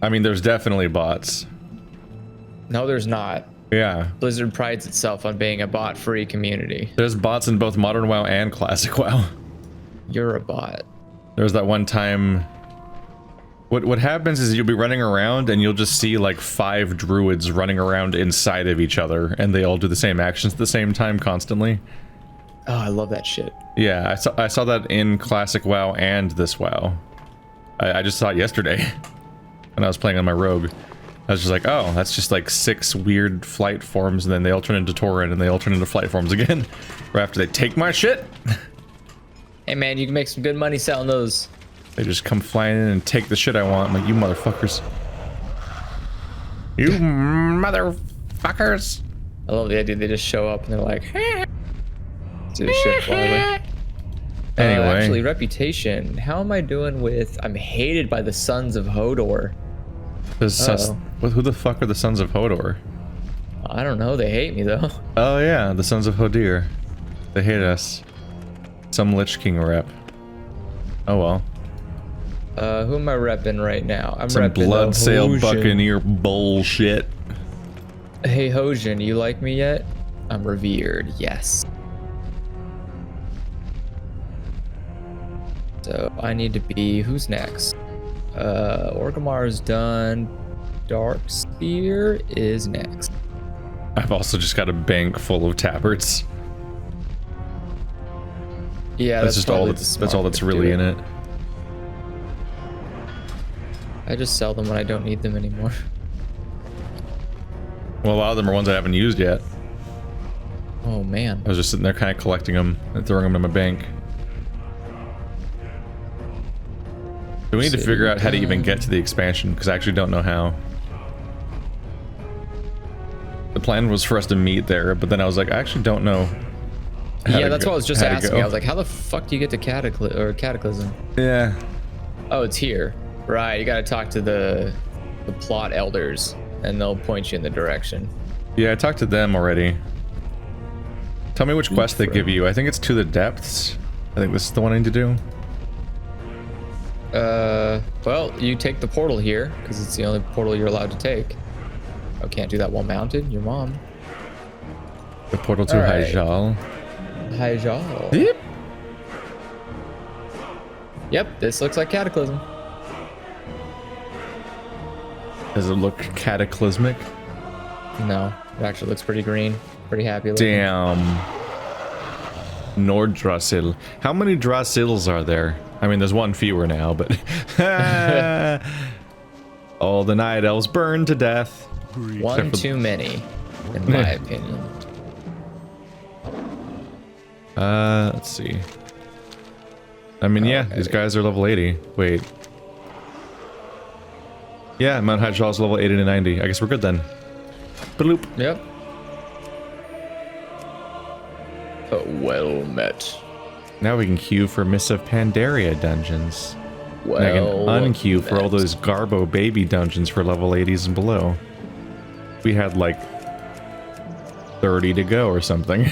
I mean, there's definitely bots. No, there's not. Yeah. Blizzard prides itself on being a bot-free community. There's bots in both Modern WoW and Classic WoW. You're a bot. There was that one time... What happens is you'll be running around and you'll just see like 5 druids running around inside of each other, and they all do the same actions at the same time constantly. Oh, I love that shit. Yeah, I saw that in Classic WoW and this WoW. I just saw it yesterday when I was playing on my rogue. I was just like, oh, that's just like 6 weird flight forms, and then they all turn into Tauren, and they all turn into flight forms again. Right after they take my shit. Hey man, you can make some good money selling those. They just come flying in and take the shit I want. I'm like, you motherfuckers. You motherfuckers. I love the idea they just show up and they're like, do this shit quietly. Anyway. Actually, reputation. How am I doing with... I'm hated by the Sons of Hodor. Who the fuck are the Sons of Hodor? I don't know. They hate me, though. Oh yeah, the Sons of Hodir. They hate us. Some Lich King rep. Oh well. Who am I repping right now? I'm some repping blood sail Hojin. buccaneer bullshit. Hey Hojin, you like me yet? I'm revered, yes. So I need to be... Who's next? Orgrimmar's done. Darkspear is next. I've also just got a bank full of tabards. Yeah, that's just all that's really in it. I just sell them when I don't need them anymore. Well, a lot of them are ones I haven't used yet. Oh man. I was just sitting there kind of collecting them and throwing them in my bank. Do we need to figure out how to even get to the expansion? Because I actually don't know how. The plan was for us to meet there, but then I was like, I actually don't know. Yeah, that's what I was just asking. I was like, how the fuck do you get to Cataclysm? Yeah. Oh, it's here. Right, you gotta talk to the plot elders, and they'll point you in the direction. Yeah, I talked to them already. Tell me which quest they give you. I think it's To the Depths. I think this is the one I need to do. Well, you take the portal here, because it's the only portal you're allowed to take. Oh, can't do that while mounted? Your mom. The portal to Hyjal. Hyjal. Yep. Yep, this looks like Cataclysm. Does it look cataclysmic? No, it actually looks pretty green. Pretty happy looking. Damn. Nordrassil. How many Drassils are there? I mean, there's one fewer now, but... All the night elves burn to death. One too many, in my opinion. Let's see. I mean, yeah, these guys are level 80. Wait. Yeah, Mount Hyjal is level 80 to 90. I guess we're good then. Bloop. Yep. Well met. Now we can queue for Miss of Pandaria dungeons. Well, and I can unqueue for all those Garbo baby dungeons for level 80s and below. We had like 30 to go or something.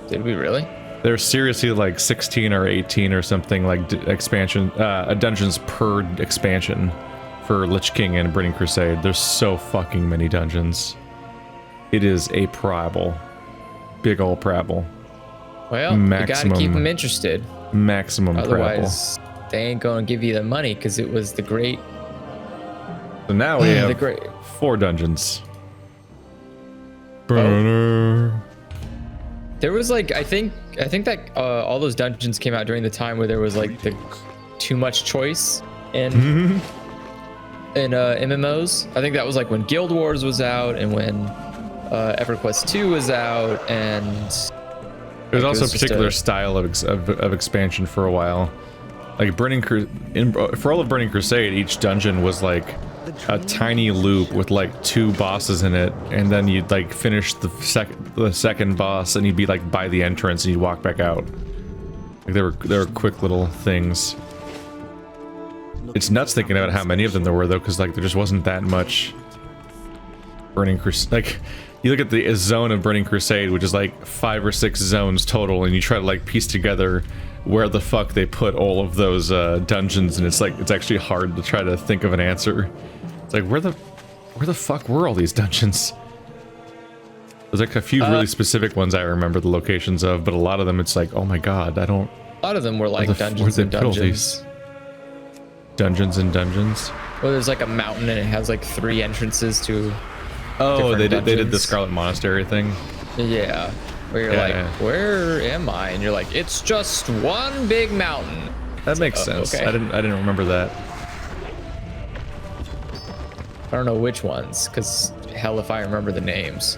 Did we really? There's seriously like 16 or 18 or something like expansion, dungeons per expansion for Lich King and Burning Crusade. There's so fucking many dungeons. It is a prabble. Big ol' prabble. Well, you gotta keep them interested. Maximum Otherwise, they ain't gonna give you the money because it was the great... So now we have 4 dungeons. Burner. There was like, I think that all those dungeons came out during the time where there was like the too much choice in MMOs. I think that was like when Guild Wars was out and when EverQuest 2 was out, and there's also a particular style of expansion for a while. Like for all of Burning Crusade, each dungeon was like a tiny loop with like 2 bosses in it, and then you'd like finish the second boss, and you'd be like by the entrance, and you'd walk back out. Like there were quick little things. It's nuts thinking about how many of them there were though, because like there just wasn't that much Burning Crusade. Like you look at the zone of Burning Crusade, which is like 5 or 6 zones total, and you try to like piece together where the fuck they put all of those dungeons, and it's like it's actually hard to try to think of an answer. It's like where the fuck were all these dungeons? There's like a few really specific ones I remember the locations of, but a lot of them it's like, oh my god, I don't. A lot of them were like dungeons and dungeons. Dungeons and dungeons. Well, there's like a mountain and it has like 3 entrances to. Oh, they did the Scarlet Monastery thing. Yeah, where you're like, where am I? And you're like, it's just one big mountain. That makes sense. Okay. I didn't remember that. I don't know which ones, because hell if I remember the names.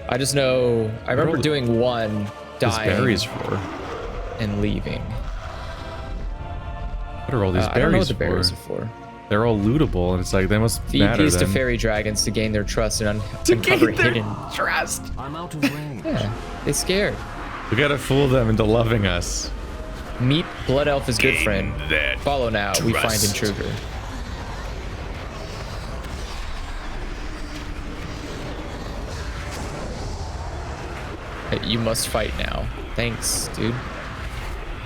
I just know I remember doing one, dying, berries for, and leaving. What are all these berries I don't know what the for? berries are for. They're all lootable, and it's like they must matter these then. to fairy dragons to gain their trust and uncover hidden trust. I'm out of range. Yeah, they scared. We gotta fool them into loving us. Meet Blood Elf is good friend. That Follow now. We find intruder. Hey, you must fight now. Thanks, dude.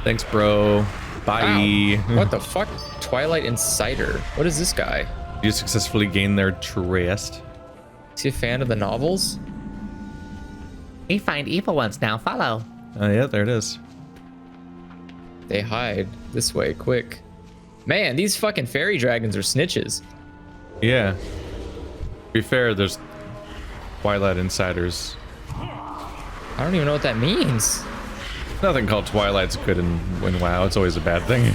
Thanks, bro. Bye. Wow. What the fuck? Twilight Insider. What is this guy? You successfully gained their trust. Is he a fan of the novels? We find evil ones now. Follow. Yeah, there it is. They hide this way, quick. Man, these fucking fairy dragons are snitches. Yeah. To be fair, there's Twilight Insiders. I don't even know what that means. Nothing called Twilight's good in WoW. It's always a bad thing.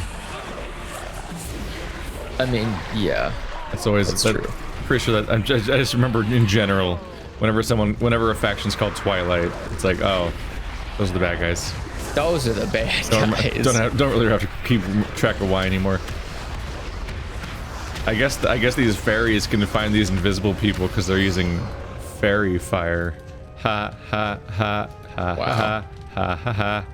I mean, yeah. It's always That's true. Pretty sure that I just remember in general, whenever a faction's called Twilight, it's like, oh, those are the bad guys. Those are the bad guys. Don't really have to keep track of why anymore. I guess these fairies can find these invisible people because they're using fairy fire. Ha ha ha ha Wow. ha ha ha ha.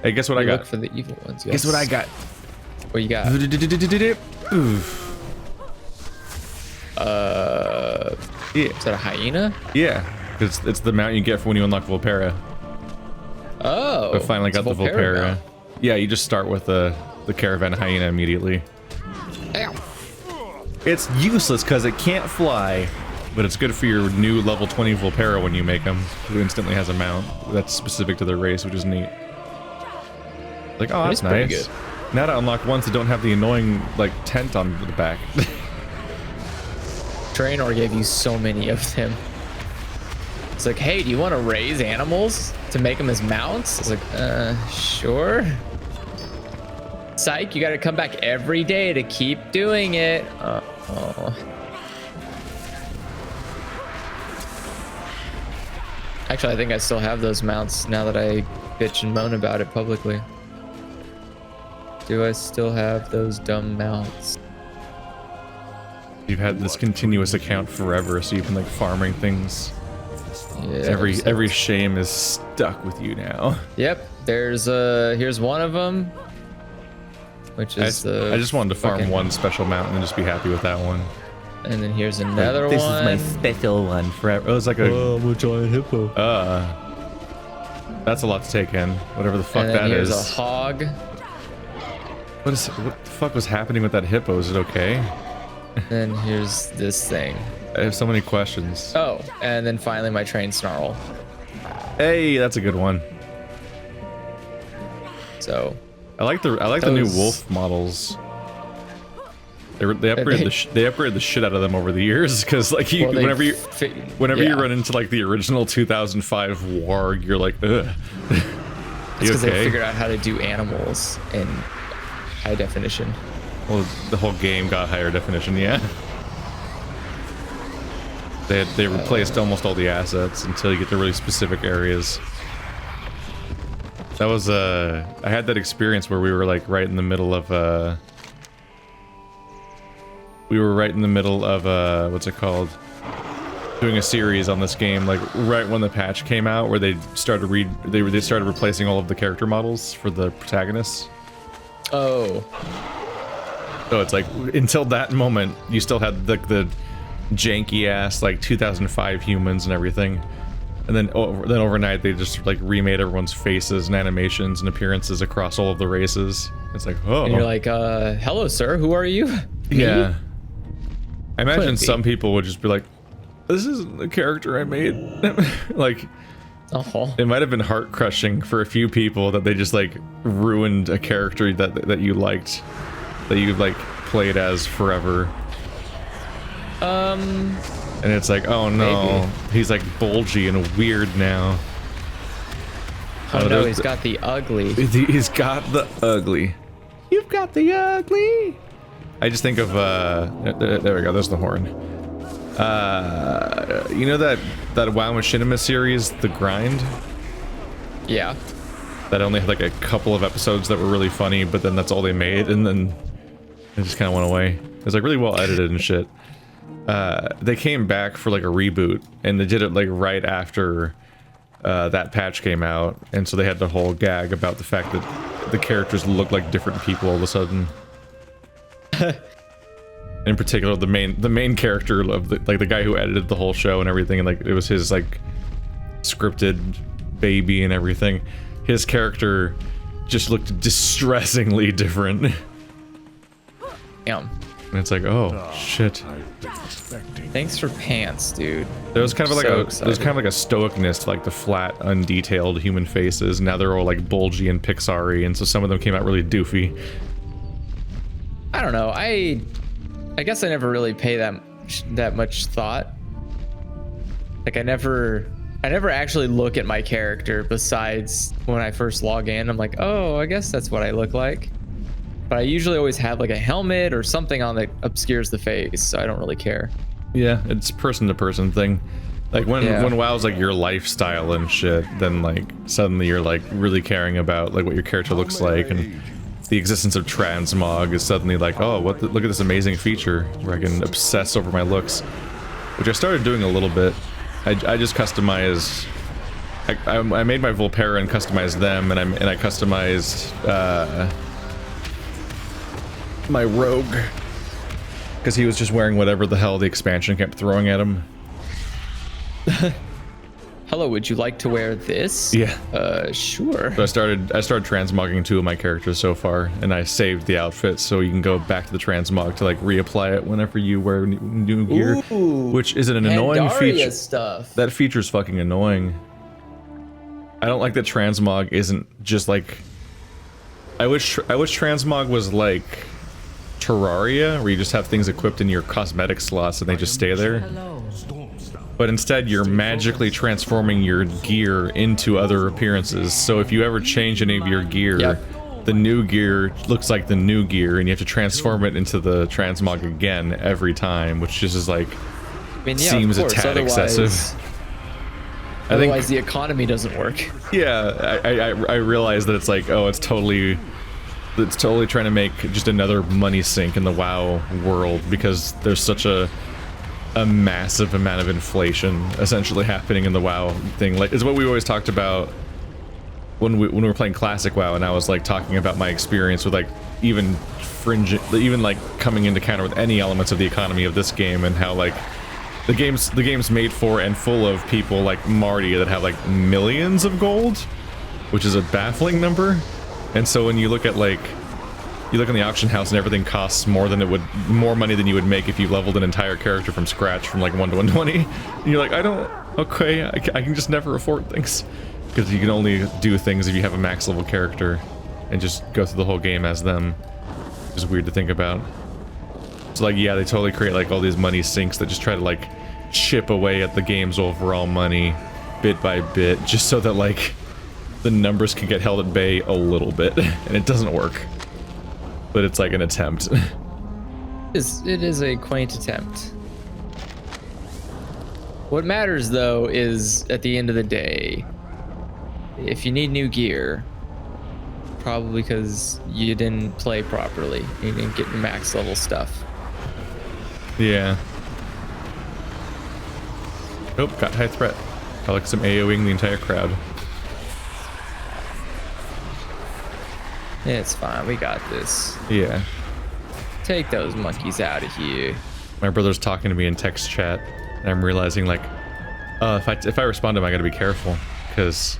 Hey, guess what I got? Look for the evil ones. Yes. Guess what I got? What you got? Oof. Yeah. Is that a hyena? Yeah. It's the mount you get for when you unlock Volpera. Oh. I finally got the Volpera. mount. Yeah, you just start with the caravan hyena immediately. Ow. It's useless because it can't fly, but it's good for your new level 20 Volpera when you make them, who instantly has a mount that's specific to their race, which is neat. Like, oh, that's pretty nice. good. Now to unlock ones that don't have the annoying, like, tent on the back. Draenor gave you so many of them. It's like, hey, do you want to raise animals to make them as mounts? It's like, sure. Psych, you got to come back every day to keep doing it. Oh. Actually, I think I still have those mounts now that I bitch and moan about it publicly. Do I still have those dumb mounts? You've had this continuous account forever, so you've been, like, farming things. Yeah. Every shame is stuck with you now. Yep. There's here's one of them, which is I just wanted to farm fucking- one special mountain and just be happy with that one. And then here's another This one. is my special one. Forever. Oh, it's like a I'm a giant hippo. that's a lot to take in. Whatever the fuck and then that here's is. a hog. What the fuck was happening with that hippo? Is it okay? And here's this thing. I have so many questions. Oh, and then finally my train snarl. Hey, that's a good one. So I like the new Those- wolf models. They upgrade the shit out of them over the years because like well, they whenever you yeah. run into like the original 2005 warg, you're like, ugh. It's You because they okay? figured out how to do animals in high definition. Well, the whole game got higher definition, yeah. They replaced almost all the assets until you get to really specific areas. That was I had that experience where we were like right in the middle of what's it called? Doing a series on this game, like right when the patch came out, where they started replacing all of the character models for the protagonists. Oh, So it's like until that moment, you still had the janky ass like 2005 humans and everything, And then overnight they just like remade everyone's faces and animations and appearances across all of the races. It's like, oh. And you're like, hello, sir. Who are you? Yeah. I imagine some people would just be like, this isn't the character I made. Like, it might have been heart crushing for a few people that they just like ruined a character that you liked, that you like played as forever. And it's like, oh no, he's like bulgy and weird now. Oh no, he's got the ugly. He's got the ugly. You've got the ugly. I just think of there we go. There's the horn. You know that WoW Machinima series, The Grind? Yeah. That only had like a couple of episodes that were really funny, but then that's all they made, and then it just kind of went away. It was like really well edited and shit. They came back for like a reboot, and they did it like right after that patch came out, and so they had the whole gag about the fact that the characters look like different people all of a sudden. In particular, the main character of the guy who edited the whole show and everything, and like it was his like scripted baby and everything. His character just looked distressingly different. Yeah. And it's like, oh shit. Thanks for pants, dude. There was kind of like So there excited. was kind of like a stoicness to like the flat, undetailed human faces. Now they're all like bulgy and Pixar-y, and so some of them came out really doofy. I don't know. I guess I never really pay that much thought. Like I never actually look at my character besides when I first log in. I'm like, oh, I guess that's what I look like. But I usually always have like a helmet or something on that obscures the face, so I don't really care. Yeah, it's person to person thing. Like when WoW's like your lifestyle and shit, then like suddenly you're like really caring about like what your character looks like, and the existence of Transmog is suddenly like, oh, look at this amazing feature where I can obsess over my looks, which I started doing a little bit. I just customize. I made my Volpera and customized them, and I customized my rogue because he was just wearing whatever the hell the expansion kept throwing at him. Hello, would you like to wear this? Yeah. Sure. So I started transmogging 2 of my characters so far, and I saved the outfit so you can go back to the transmog to like reapply it whenever you wear new gear. Ooh, which is an annoying Pandaria feature. Stuff. That feature's fucking annoying. I don't like that transmog isn't just like. I wish transmog was like Terraria, where you just have things equipped in your cosmetic slots and they just stay there. But instead, you're magically transforming your gear into other appearances. So if you ever change any of your gear, the new gear looks like the new gear, and you have to transform it into the transmog again every time, which just is like, seems a tad excessive. Otherwise, the economy doesn't work. Yeah, I realize that it's like, oh, it's totally trying to make just another money sink in the WoW world, because there's such a massive amount of inflation essentially happening in the WoW thing. Like, it's what we always talked about when we were playing classic WoW, and I was like talking about my experience with like even like coming into counter with any elements of the economy of this game, and how like the game's made for and full of people like Marty that have like millions of gold, which is a baffling number. And so when you look at like, you look in the auction house and everything costs more money than you would make if you leveled an entire character from scratch from like 1 to 120. And you're like, I can just never afford things, because you can only do things if you have a max level character and just go through the whole game as them. Which is weird to think about. So like, yeah, they totally create like all these money sinks that just try to like chip away at the game's overall money bit by bit, just so that like the numbers can get held at bay a little bit. And it doesn't work, but it's like an attempt. It is a quaint attempt. What matters though is, at the end of the day, if you need new gear, probably because you didn't play properly, you didn't get max level stuff. Yeah. Oh, got high threat. I like some AoEing the entire crowd. It's fine, we got this. Yeah. Take those monkeys out of here. My brother's talking to me in text chat, and I'm realizing like, If I respond to him, I gotta be careful, because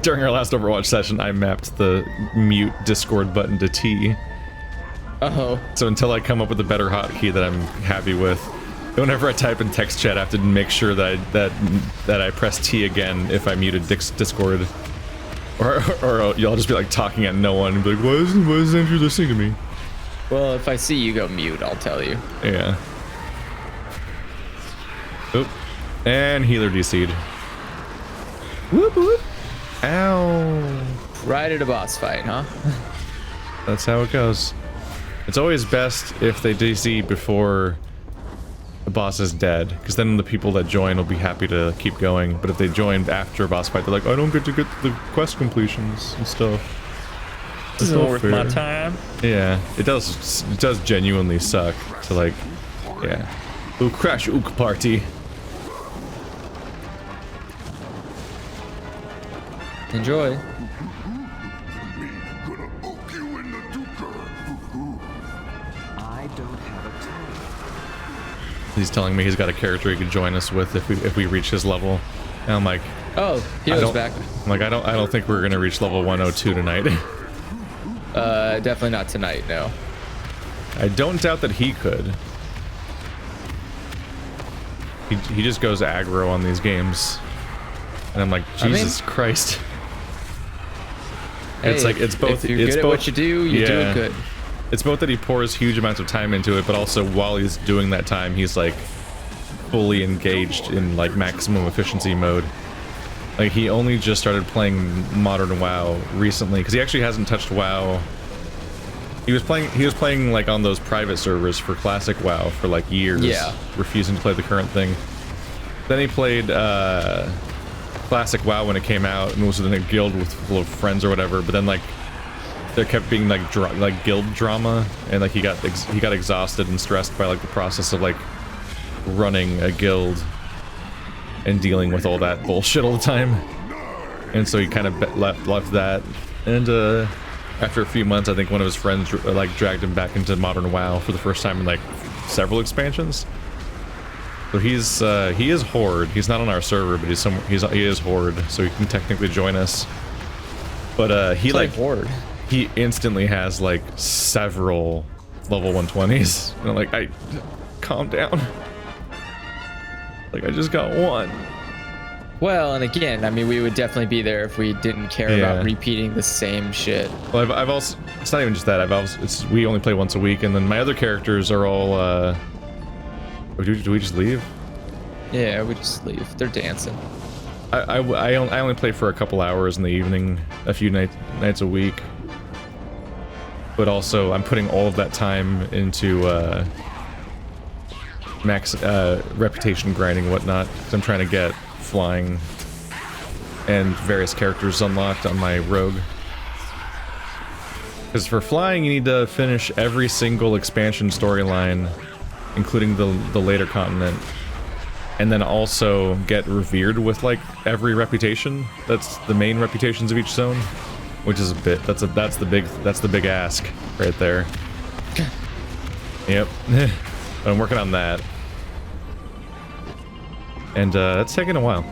during our last Overwatch session, I mapped the mute Discord button to T. Oh. So until I come up with a better hotkey that I'm happy with, whenever I type in text chat, I have to make sure that I press T again if I muted Discord, or y'all just be like talking at no one and be like, why is Andrew listening to me? Well, if I see you go mute, I'll tell you. Yeah. Oop. And healer DC'd. Whoop whoop. Ow. Right at a boss fight, huh? That's how it goes. It's always best if they DC before the boss is dead, because then the people that join will be happy to keep going. But if they join after a boss fight, they're like, I don't get to get the quest completions and stuff. This isn't worth my time. Yeah, it does genuinely suck to, like, yeah. Ooh, crash ook party. Enjoy. He's telling me he's got a character he could join us with if we reach his level. And I'm like, oh, hero's back. I'm like, I don't think we're gonna reach level 102 tonight. Definitely not tonight, no. I don't doubt that he could. He just goes aggro on these games, and I'm like, Jesus Christ. Hey, it's like, it's both. If you're it's good both, at what you do, you do it good. It's both that he pours huge amounts of time into it, but also while he's doing that time, he's like fully engaged in like maximum efficiency mode. Like, he only just started playing modern WoW recently, because he actually hasn't touched WoW. He was playing like on those private servers for classic WoW for like years, refusing to play the current thing. Then he played classic WoW when it came out and was in a guild with full of friends or whatever. But then like there kept being like guild drama, and like he got exhausted and stressed by like the process of like running a guild and dealing with all that bullshit all the time. And so he kind of left that, and after a few months, I think one of his friends like dragged him back into modern WoW for the first time in like several expansions. So he is Horde. He's not on our server, but he is Horde, so he can technically join us. But he like Horde. He instantly has like several level 120s, and I'm like, calm down. Like, I just got one. Well, and again, I mean, we would definitely be there if we didn't care about repeating the same shit. Well, I've also, it's not even just that, we only play once a week, and then my other characters are all, do we just leave? Yeah, we just leave. They're dancing. I only play for a couple hours in the evening, a few nights a week. But also, I'm putting all of that time into, max, reputation grinding and whatnot, because I'm trying to get flying and various characters unlocked on my rogue. Because for flying, you need to finish every single expansion storyline, including the later continent, and then also get revered with like every reputation. That's the main reputations of each zone, which is a bit. That's the big ask right there. Yep. But I'm working on that. And that's taking a while.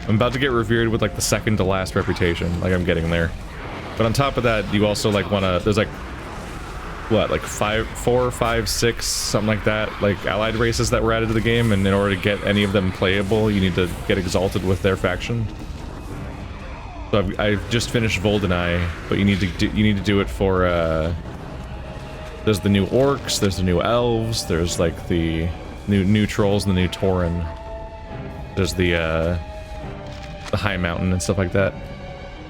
I'm about to get revered with like the second to last reputation. Like, I'm getting there. But on top of that, you also like wanna, there's like, what, like 4, 5, 6, something like that, like allied races that were added to the game, and in order to get any of them playable, you need to get exalted with their faction. So I've just finished Voldenai, but you need to do it for, there's the new orcs, there's the new elves, there's like the new trolls and the new Tauren. There's the high mountain and stuff like that,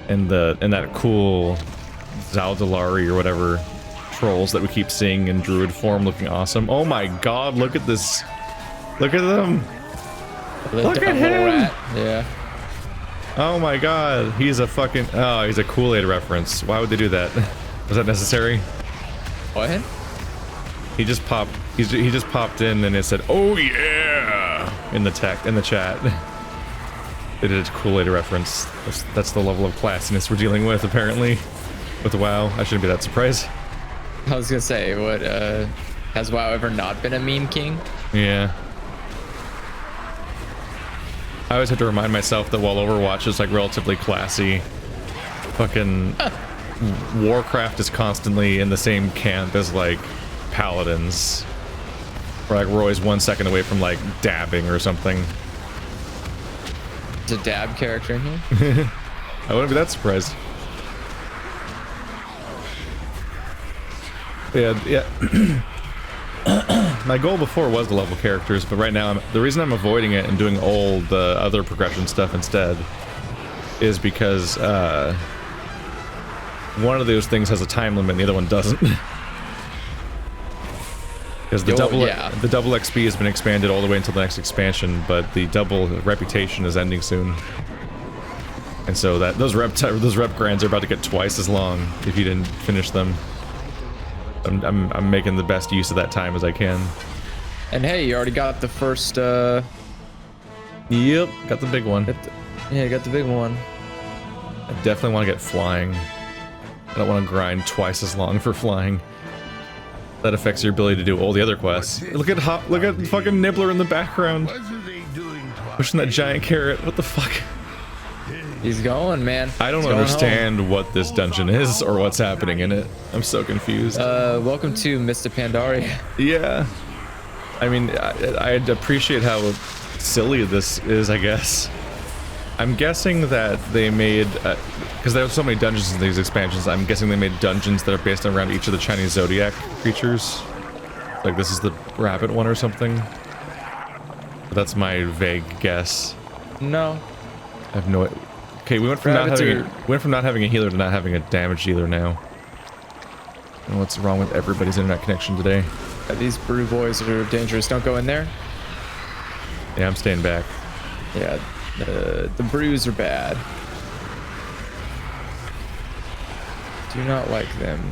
and that cool Zandalar or whatever trolls that we keep seeing in druid form, looking awesome. Oh my god, look at this! Look at them! Look at him! Rat. Yeah. Oh my god, he's a fucking he's a Kool-Aid reference. Why would they do that? Was that necessary? What? He just popped. He just popped in and it said, "Oh yeah," in the chat. They did a Kool-Aid reference. That's the level of classiness we're dealing with, apparently, with WoW. I shouldn't be that surprised. I was gonna say, what? Has WoW ever not been a meme king? Yeah. I always have to remind myself that while Overwatch is like relatively classy, fucking Warcraft is constantly in the same camp as like Paladins. Where like we're always 1 second away from like dabbing or something. There's a dab character in here. I wouldn't be that surprised. Yeah. My goal before was to level characters, but right now the reason I'm avoiding it and doing all the other progression stuff instead is because one of those things has a time limit and the other one doesn't. Because the double XP has been expanded all the way until the next expansion, but the double reputation is ending soon. And so those rep grinds are about to get twice as long if you didn't finish them. I'm making the best use of that time as I can. And hey, you already got the first. Yep, got the big one. Yeah, got the big one. I definitely want to get flying. I don't want to grind twice as long for flying. That affects your ability to do all the other quests. Look at fucking Nibbler in the background, pushing that giant carrot. What the fuck? He's going, man. I don't understand what this dungeon is or what's happening in it. I'm so confused. Welcome to Mr. Pandaria. Yeah. I mean, I'd appreciate how silly this is, I guess. I'm guessing that they made, because there are so many dungeons in these expansions, I'm guessing they made dungeons that are based around each of the Chinese zodiac creatures. Like this is the rabbit one or something. But that's my vague guess. No. I have no. Okay, we went from not having a healer to not having a damage dealer now. And what's wrong with everybody's internet connection today? These brew boys are dangerous. Don't go in there. Yeah, I'm staying back. Yeah, the brews are bad. Do not like them.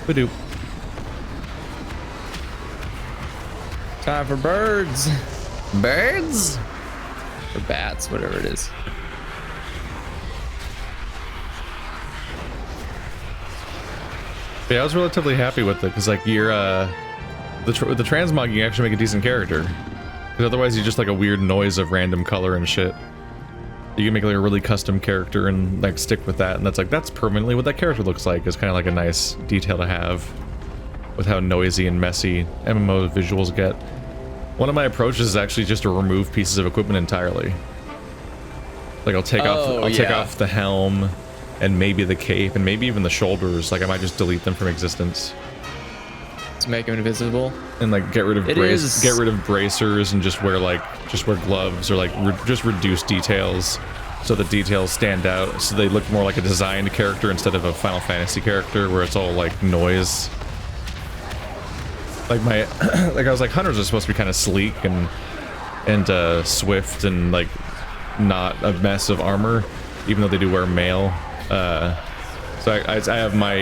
Badoop. Time for birds. Birds? Or bats, whatever it is. Yeah, I was relatively happy with it because like you're with the transmog you can actually make a decent character. Because otherwise you're just like a weird noise of random color and shit. You can make like a really custom character and like stick with that, and that's permanently what that character looks like. Is kind of like a nice detail to have with how noisy and messy MMO visuals get. One of my approaches is actually just to remove pieces of equipment entirely. Like I'll take off the helm and maybe the cape and maybe even the shoulders. Like I might just delete them from existence. To make them invisible. And like get rid of bracers and just wear gloves or like just reduce details so the details stand out so they look more like a designed character instead of a Final Fantasy character where it's all like noise. Like I was like, hunters are supposed to be kind of sleek and swift and like not a mess of armor, even though they do wear mail. So I have my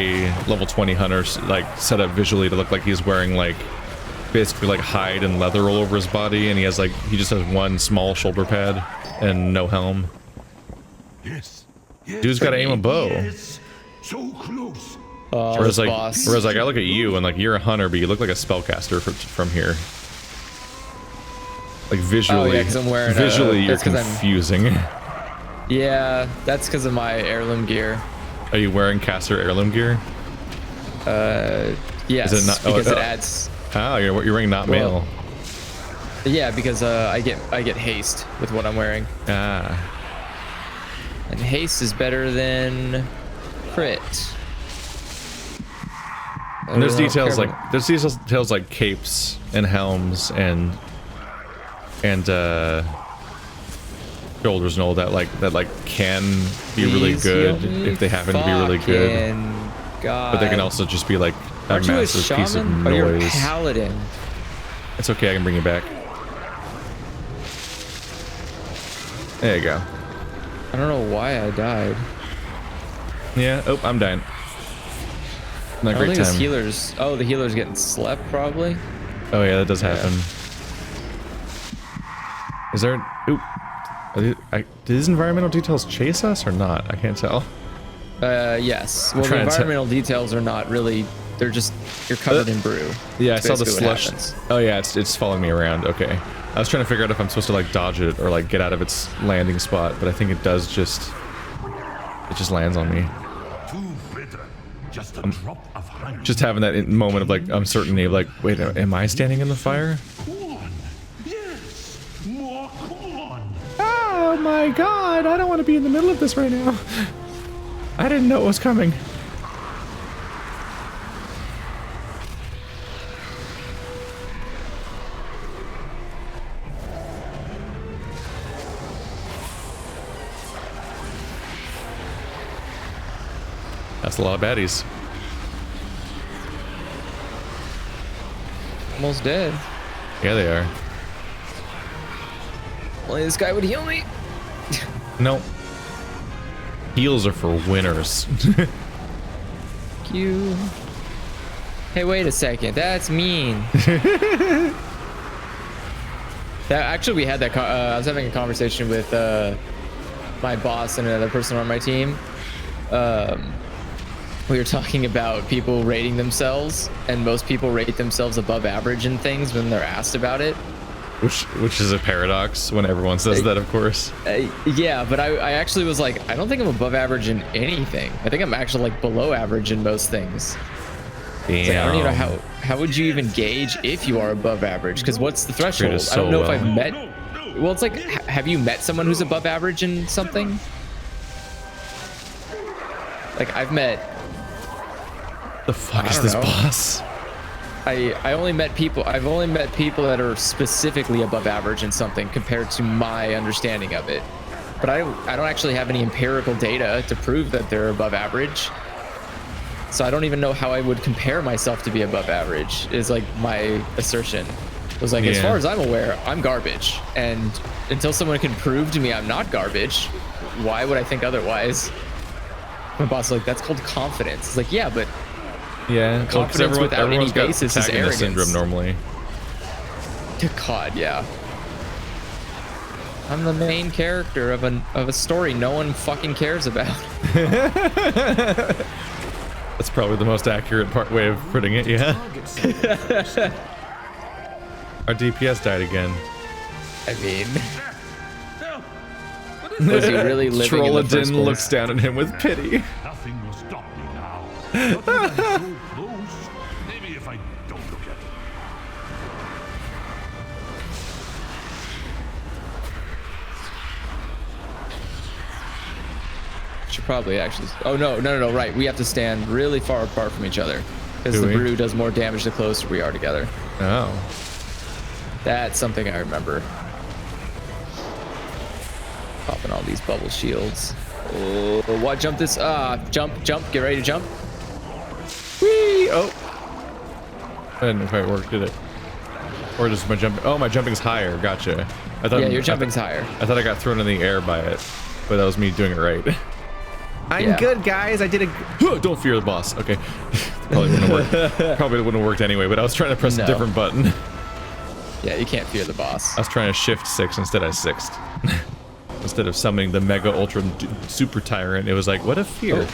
level 20 hunter like set up visually to look like he's wearing like basically like hide and leather all over his body, and he just has one small shoulder pad and no helm. Yes. Dude's got to aim a bow. Yes. So close. Whereas like I look at you and like you're a hunter, but you look like a spellcaster from here. Like visually, you're confusing. Yeah, that's because of my heirloom gear. Are you wearing caster heirloom gear? Yes. Is it not, because it adds. Oh, you're wearing not mail. Yeah, because I get haste with what I'm wearing. Ah. And haste is better than crit. And there's details like capes and helms and shoulders and all that can be really good if they happen to be really good. God. But they can also just be like a massive piece of noise. Oh, you're a paladin. It's okay, I can bring you back. There you go. I don't know why I died. Yeah, oh, I'm dying. Not a great time. Healers. Oh, the healer's getting slept probably. Oh yeah, that does happen. Is there? Oop. Do these environmental details chase us or not? I can't tell. Yes. Well, the environmental details are not really. They're just you're covered in brew. Yeah, I saw the slush. Oh yeah, it's following me around. Okay. I was trying to figure out if I'm supposed to like dodge it or like get out of its landing spot, but I think it does just... It just lands on me. Too bitter. Just a drop of honey. Just having that moment of like uncertainty of like, wait, am I standing in the fire? Corn. Yes. More corn. Oh my god, I don't want to be in the middle of this right now. I didn't know it was coming. That's a lot of baddies. Almost dead. Yeah, they are. Only this guy would heal me. Nope. Heals are for winners. Thank you. Hey, wait a second. That's mean. Actually, we had that. I was having a conversation with my boss and another person on my team. We were talking about people rating themselves, and most people rate themselves above average in things when they're asked about it. Which is a paradox when everyone says that, of course. Yeah, but I actually was like, I don't think I'm above average in anything. I think I'm actually like below average in most things. Damn. Like, I don't even know how would you even gauge if you are above average? Because what's the threshold? I don't know if I've met. Well, it's like, have you met someone who's above average in something? Like I've met. The fuck is this boss? I've only met people that are specifically above average in something compared to my understanding of it. But I don't actually have any empirical data to prove that they're above average. So I don't even know how I would compare myself to be above average, is like my assertion. It was like, as far as I'm aware, I'm garbage. And until someone can prove to me I'm not garbage, why would I think otherwise? My boss is like, that's called confidence. It's like, yeah, but yeah, confidence without any basis is arrogance. Syndrome normally. God, yeah. I'm the main character of a story no one fucking cares about. That's probably the most accurate way of putting it, yeah. Our DPS died again. I mean, was he really living in the first place? Trolladin looks down at him with pity. Nothing will stop me now. Not when I'm so close. Maybe if I don't look at it. Should probably actually. Oh no, right. We have to stand really far apart from each other because the brew does more damage the closer we are together. Oh. That's something I remember. Popping all these bubble shields. Oh, what? Jump this. Jump. Get ready to jump. Whee! Oh. That didn't quite work, did it? Or just my jumping? Oh, my jumping's higher. Gotcha. I thought. Yeah, your jumping's higher. I thought I got thrown in the air by it, but that was me doing it right. I'm good, guys. I did a. Don't fear the boss. Okay. Probably wouldn't have worked. Probably wouldn't have worked anyway. But I was trying to press a different button. Yeah, you can't fear the boss. I was trying to shift 6 instead. I 6'd. Instead of summoning the Mega Ultra Super Tyrant, it was like, what a fear.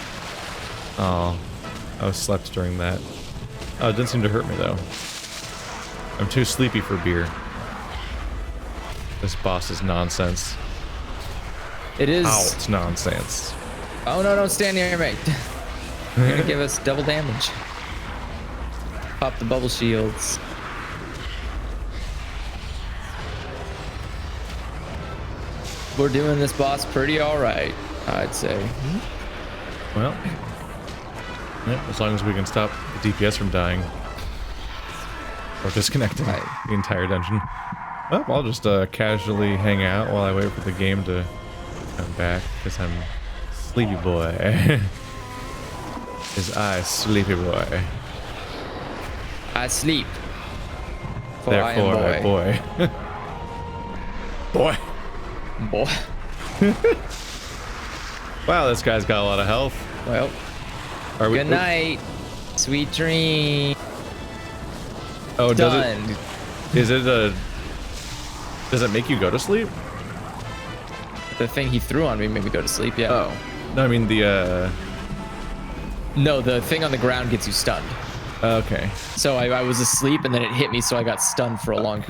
Oh, I was slept during that. Oh, it didn't seem to hurt me though. I'm too sleepy for beer. This boss is nonsense. It is. Ow, it's nonsense. Oh no, don't stand near me. You're gonna give us double damage. Pop the bubble shields. We're doing this boss pretty alright, I'd say. Well, yeah, as long as we can stop the DPS from dying. Or disconnecting the entire dungeon. Well, I'll just casually hang out while I wait for the game to come back, because I'm sleepy boy. Is I sleepy boy. I sleep. For Therefore, I am boy. Boy. Boy. Wow, this guy's got a lot of health. Well, good night. Sweet dream. Oh, done. Does it make you go to sleep? The thing he threw on me made me go to sleep, yeah. Oh. No, I mean the No, the thing on the ground gets you stunned. Okay. So I was asleep and then it hit me, so I got stunned for a long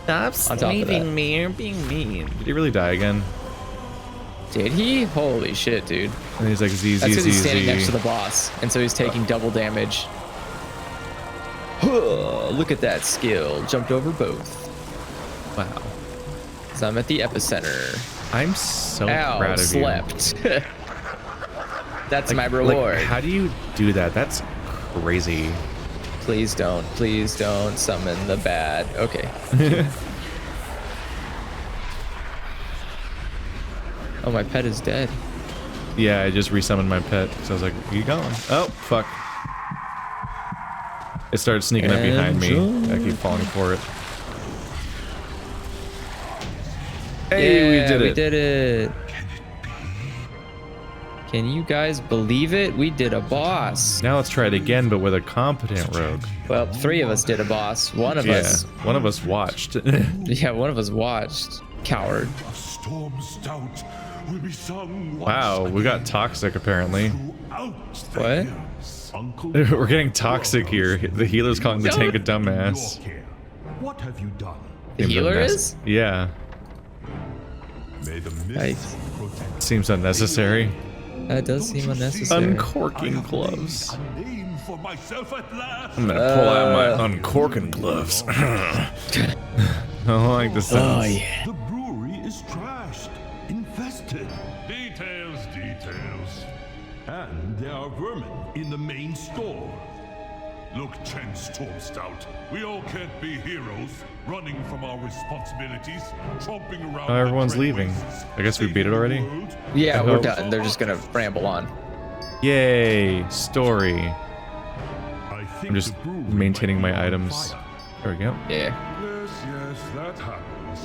Stop On top of that. leaving me. You're being mean. Did he really die again? Did he? Holy shit, dude. And he's like Z That's Z because Z he's standing next to Z. the boss, and so he's taking double damage. Look at that skill. Jumped over both. Wow. So I'm at the epicenter. I'm so Ow, proud of slept. That's you. my reward. Like, how do you do that? That's crazy. Please don't summon the bad. Okay. Oh, my pet is dead. Yeah, I just resummoned my pet because I was like, "You gone?" Oh, fuck! It started sneaking up behind me. I keep falling for it. Hey, Yeah, we did it! We did it. Can you guys believe it? We did a boss. Now let's try it again, but with a competent rogue. Well, 3 of us did a boss. One of Yeah, us. one of us watched. Yeah, one of us watched. Coward. A storm stout will be sung Wow, we got toxic apparently. throughout the What? years. Uncle We're getting toxic here. The healer's calling the tank a dumbass. your care. What have you done? The Seems healer unnecessary. is? Yeah, May the mist Nice. protect. seems unnecessary. That does seem unnecessary. Uncorking I have gloves. made a name for myself at last. I'm gonna pull out my uncorking gloves. I don't like the sound. Oh, yeah. The brewery is trashed, infested. Details. And there are vermin in the main store. Look, Chen Storm Stout, we all can't be heroes, running from our responsibilities, tromping around. Oh, everyone's the leaving. wastes, I guess we beat it saving the already? world. Yeah, I we're hope. done. They're just gonna ramble on. Yay, story. I think I'm just the brewery maintaining might be my on items. fire. There we go. Yeah. Yes, that happens.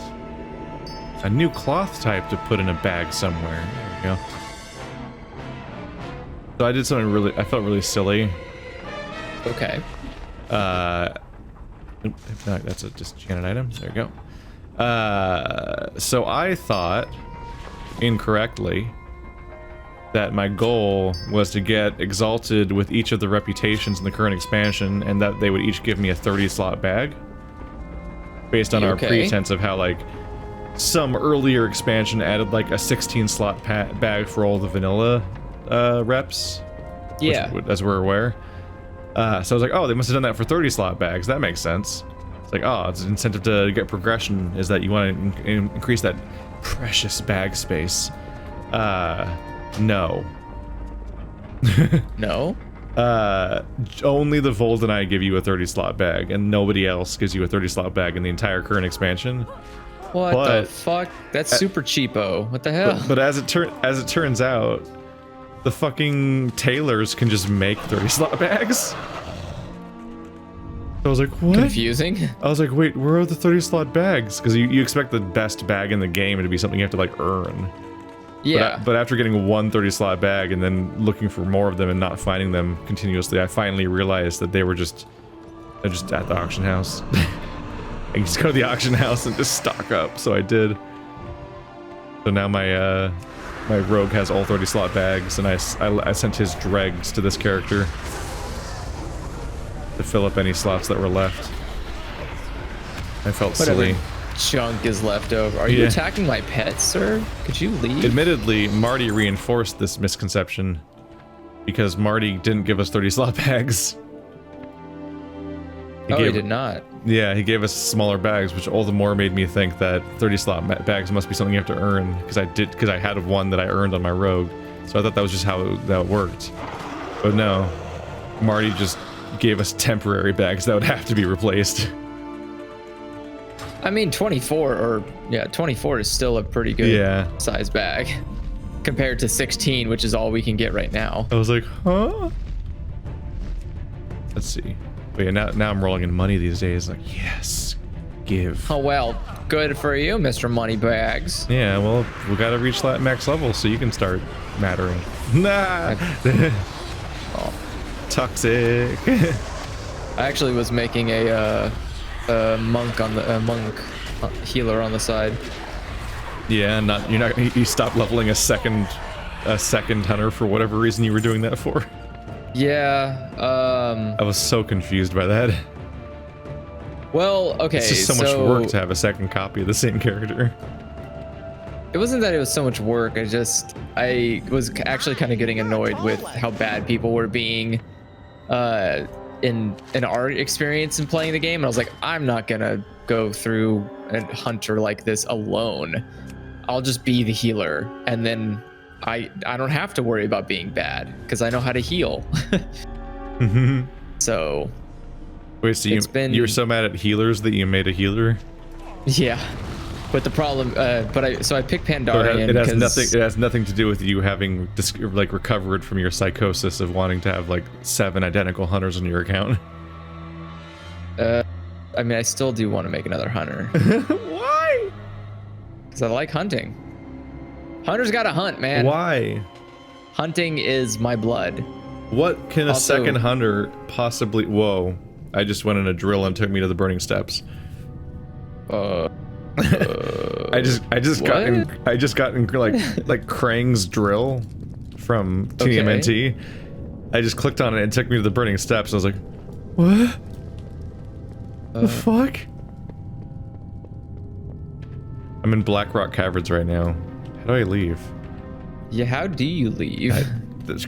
A new cloth type to put in a bag somewhere. There we go. So I did something I felt really silly. Okay. If not, that's a disenchanted item. There we go. So I thought, incorrectly, that my goal was to get exalted with each of the reputations in the current expansion, and that they would each give me a 30-slot bag. Based on our Okay. pretense of how, like, some earlier expansion added, like, a 16-slot bag for all the vanilla reps. Yeah. As we're aware. So I was like, oh, they must have done that for 30-slot bags. That makes sense. It's like, oh, it's an incentive to get progression is that you want to increase that precious bag space. No. No. Only the Voldenite give you a 30-slot bag, and nobody else gives you a 30-slot bag in the entire current expansion. What But- the fuck? That's super cheapo. What the hell? But as it turns out, the fucking tailors can just make 30-slot bags. I was like, what? Confusing. I was like, wait, where are the 30-slot bags? Because you expect the best bag in the game to be something you have to, like, earn. Yeah. But after getting one 30-slot bag and then looking for more of them and not finding them continuously, I finally realized that they're just at the auction house. I can just go to the auction house and just stock up. So I did. So now my rogue has all 30-slot bags, and I sent his dregs to this character to fill up any slots that were left. I felt Whatever silly. junk is left over. Are you Yeah. attacking my pet, sir? Could you leave? Admittedly, Marty reinforced this misconception because Marty didn't give us 30-slot bags. He did not. Yeah, he gave us smaller bags, which all the more made me think that 30-slot bags must be something you have to earn, because I had one that I earned on my rogue. So I thought that was just how it worked. But no, Marty just gave us temporary bags that would have to be replaced. I mean, 24 is still a pretty good size bag compared to 16, which is all we can get right now. I was like, huh? Let's see. But yeah, now I'm rolling in money these days. Like, yes, give. Oh, well, good for you, Mr. Moneybags. Yeah, well, we gotta reach that max level so you can start mattering. Nah. Toxic. I actually was making a monk healer on the side. Yeah, you stopped leveling a second hunter for whatever reason you were doing that for. Yeah. I was so confused by that. Well, okay. It's just so much work to have a second copy of the same character. It wasn't that it was so much work. I was actually kind of getting annoyed with how bad people were being in our experience in playing the game. And I was like, I'm not gonna go through a hunter like this alone. I'll just be the healer, and then I don't have to worry about being bad because I know how to heal. So wait, so you were so mad at healers that you made a healer? Yeah. But the problem, so I picked Pandaria. It has nothing to do with you having like recovered from your psychosis of wanting to have like 7 identical hunters on your account. I mean, I still do want to make another hunter. Why? Because I like hunting. Hunters gotta hunt, man. Why? Hunting is my blood. What can a second hunter possibly? Whoa! I just went in a drill and took me to the burning steps. I just got in like Krang's drill from TMNT. I just clicked on it and it took me to the burning steps. I was like, what? The fuck? I'm in Blackrock Caverns right now. How do I leave? Yeah, how do you leave?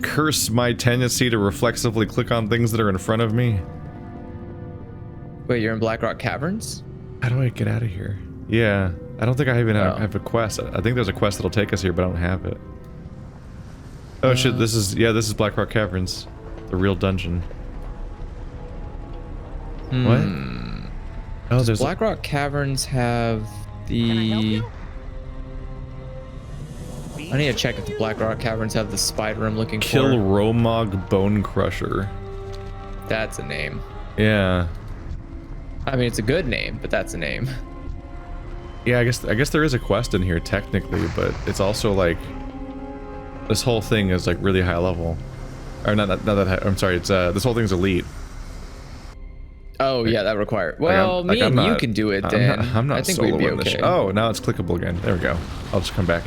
Curse my tendency to reflexively click on things that are in front of me. Wait, you're in Blackrock Caverns? How do I get out of here? Yeah, I don't think I even have a quest. I think there's a quest that'll take us here, but I don't have it. Oh shit, this is Blackrock Caverns. The real dungeon. What? Oh, there's Blackrock Caverns have the... I need to check if the Blackrock Caverns have the spider I'm looking Kill for. Romog Bone Crusher. That's a name. Yeah. I mean, it's a good name, but that's a name. Yeah, I guess there is a quest in here technically, but it's also like this whole thing is like really high level. Or not that high, I'm sorry, it's this whole thing's elite. Oh yeah, that requires. Well, me and you can do it then. I'm not I think we'd be okay. Oh, now it's clickable again. There we go. I'll just come back.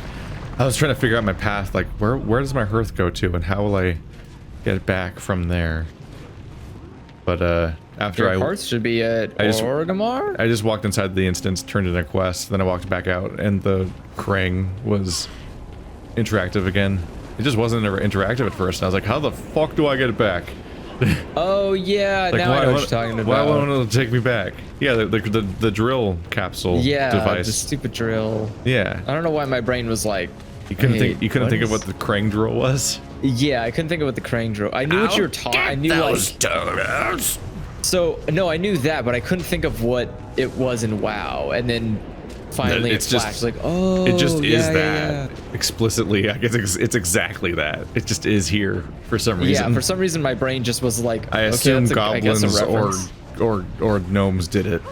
I was trying to figure out my path, like where does my hearth go to, and how will I get back from there? But after Your hearth should be at Orgrimmar? I just walked inside the instance, turned in a quest, then I walked back out, and the Krang was interactive again. It just wasn't interactive at first, and I was like, how the fuck do I get it back? Oh yeah, like, now I know what you're talking about. Why won't it take me back? Yeah, the drill capsule device. The stupid drill. Yeah. I don't know why my brain was like... You couldn't think of what the Krang drill was? Yeah, I couldn't think of what the Krang drill... I knew what you were talking... I knew those donuts. So, no, I knew that, but I couldn't think of what it was in WoW. And then finally it flashed like, oh, it just is that. Yeah. Explicitly, I guess it's exactly that. It just is here for some reason. Yeah, for some reason my brain just was like, I assume goblins or gnomes did it.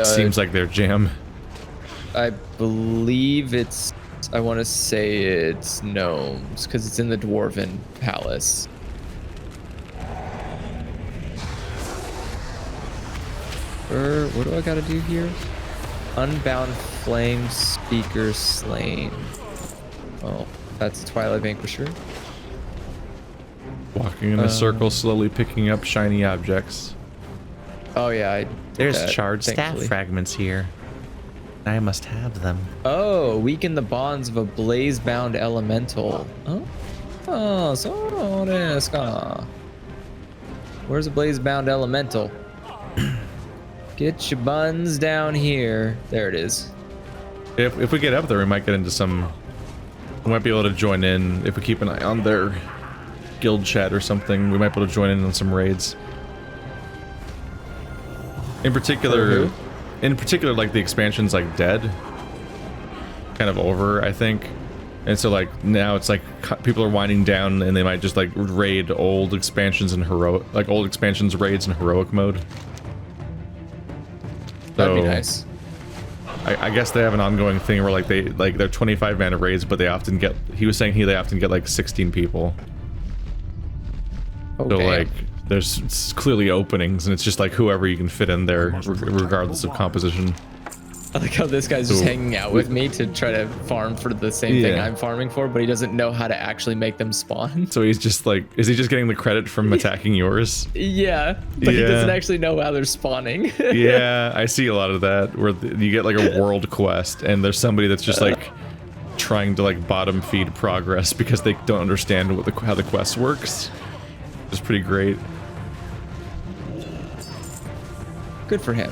Seems like their jam. I believe it's... I want to say it's gnomes, because it's in the Dwarven Palace. What do I gotta do here? Unbound Flame Speaker Slain. Oh, that's Twilight Vanquisher. Walking in a circle, slowly picking up shiny objects. Oh yeah, there's charred staff fragments here. I must have them. Oh, weaken the bonds of a blaze-bound elemental. Oh, so desu ka. Where's a blaze-bound elemental? Get your buns down here. There it is. If we get up there, we might get into some... We might be able to join in if we keep an eye on their guild chat or something. We might be able to join in on some raids. In particular, like the expansion's like dead, kind of over, I think. And so like now it's like people are winding down, and they might just like raid old expansions in heroic, like old expansions raids in heroic mode. That'd be nice. I guess they have an ongoing thing where like they're 25 mana raids, but they often get. He was saying they often get like 16 people. Oh, so like there's clearly openings, and it's just like whoever you can fit in there, regardless of composition. I like how this guy's just hanging out with me to try to farm for the same thing I'm farming for, but he doesn't know how to actually make them spawn. So he's just like, is he just getting the credit from attacking yours? Yeah, but he doesn't actually know how they're spawning. Yeah, I see a lot of that where you get like a world quest and there's somebody that's just like trying to like bottom feed progress because they don't understand how the quest works. It's pretty great. Good for him.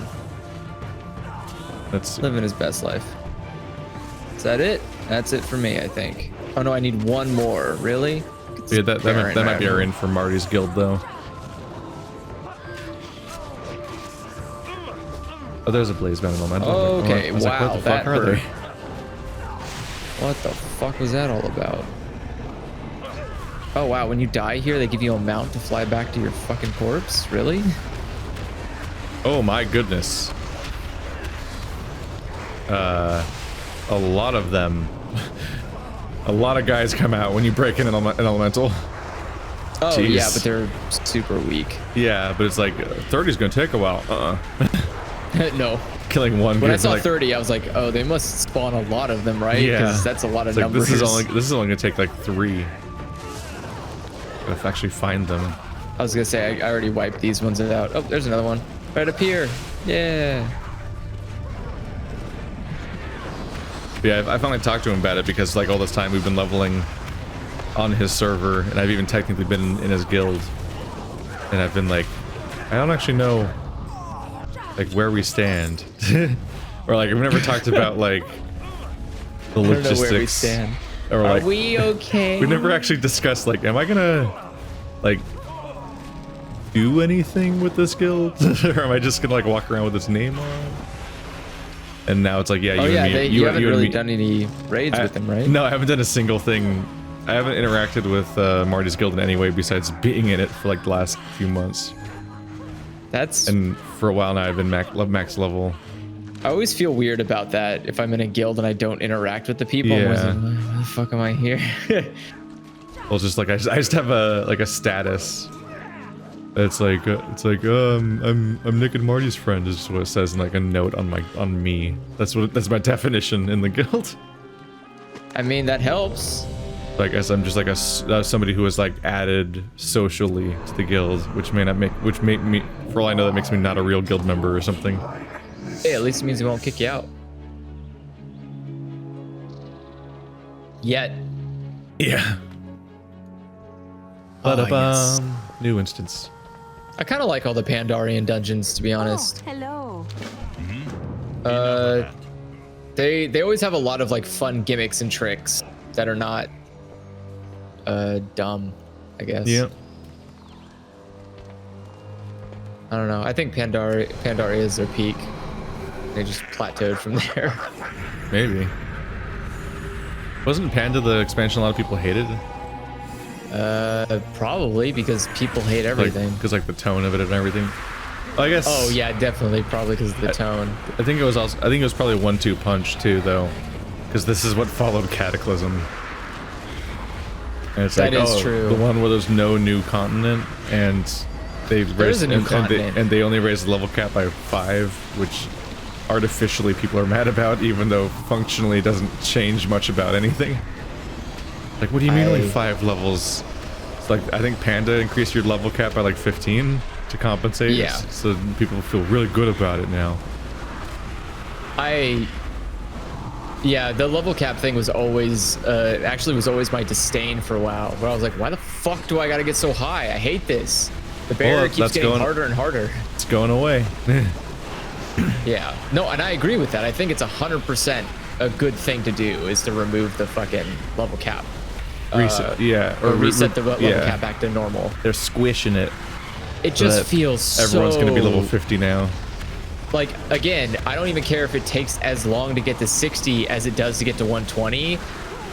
That's living his best life. Is that it? That's it for me, I think. Oh no, I need one more. Really? Yeah, that might be our in for Marty's guild though. Oh, there's a blaze band elemental. Okay, wow, like, what the fuck are they? What the fuck was that all about? Oh wow, when you die here, they give you a mount to fly back to your fucking corpse? Really? Oh my goodness. A lot of them. A lot of guys come out when you break in an elemental. Oh Jeez. yeah, but they're super weak. Yeah, but it's like 30's gonna take a while. No. Killing one. When I saw like, 30, I was like, oh, they must spawn a lot of them, right? Yeah, because that's a lot of like, numbers. This is only gonna take like 3. If I actually find them. I was gonna say I already wiped these ones out. Oh, there's another one right up here. Yeah. Yeah, I finally talked to him about it because like all this time we've been leveling on his server and I've even technically been in his guild and I've been like, I don't actually know like where we stand. Or like we've never talked about like the logistics. I don't know where we stand. Or like, are we okay? We never actually discussed like, am I gonna like do anything with this guild? Or am I just gonna like walk around with his name on? And now it's like, yeah, you haven't really done any raids with them, right? No, I haven't done a single thing. I haven't interacted with Marty's guild in any way besides being in it for like the last few months. And for a while now, I've been max level. I always feel weird about that if I'm in a guild and I don't interact with the people. Yeah. I'm always like, why the fuck am I here? Well, just like I just have a status. It's like I'm Nick and Marty's friend is what it says in like a note on me. That's my definition in the guild. I mean, that helps. I guess I'm just like somebody who is like added socially to the guild, which make me, for all I know, that makes me not a real guild member or something. Hey, at least it means it won't kick you out. Yet. Yeah. Yes. New instance. I kind of like all the Pandarian dungeons, to be honest. Oh, hello. They always have a lot of like fun gimmicks and tricks that are not dumb, I guess. Yeah. I don't know. I think Pandaria is their peak. They just plateaued from there. Maybe. Wasn't Panda the expansion a lot of people hated? Probably because people hate everything. Because like the tone of it and everything. Well, I guess. Oh yeah, definitely. Probably because of the tone. I think it was probably a 1-2 punch too, though, because this is what followed Cataclysm. And it's that is true. The one where there's no new continent and they've raised and they only raised the level cap by 5, which artificially people are mad about, even though functionally it doesn't change much about anything. Like, what do you mean only 5 levels? It's like, I think Panda increased your level cap by like 15 to compensate. Yeah. So people feel really good about it now. Yeah, the level cap thing was always, always my disdain for WoW. Where I was like, why the fuck do I gotta get so high? I hate this. The barrier keeps getting harder and harder. It's going away. Yeah. No, and I agree with that. I think it's 100% a good thing to do is to remove the fucking level cap. Reset, or reset the level cap back to normal. They're squishing it. It just feels everyone's gonna be level 50 now. Like, again, I don't even care if it takes as long to get to 60 as it does to get to 120.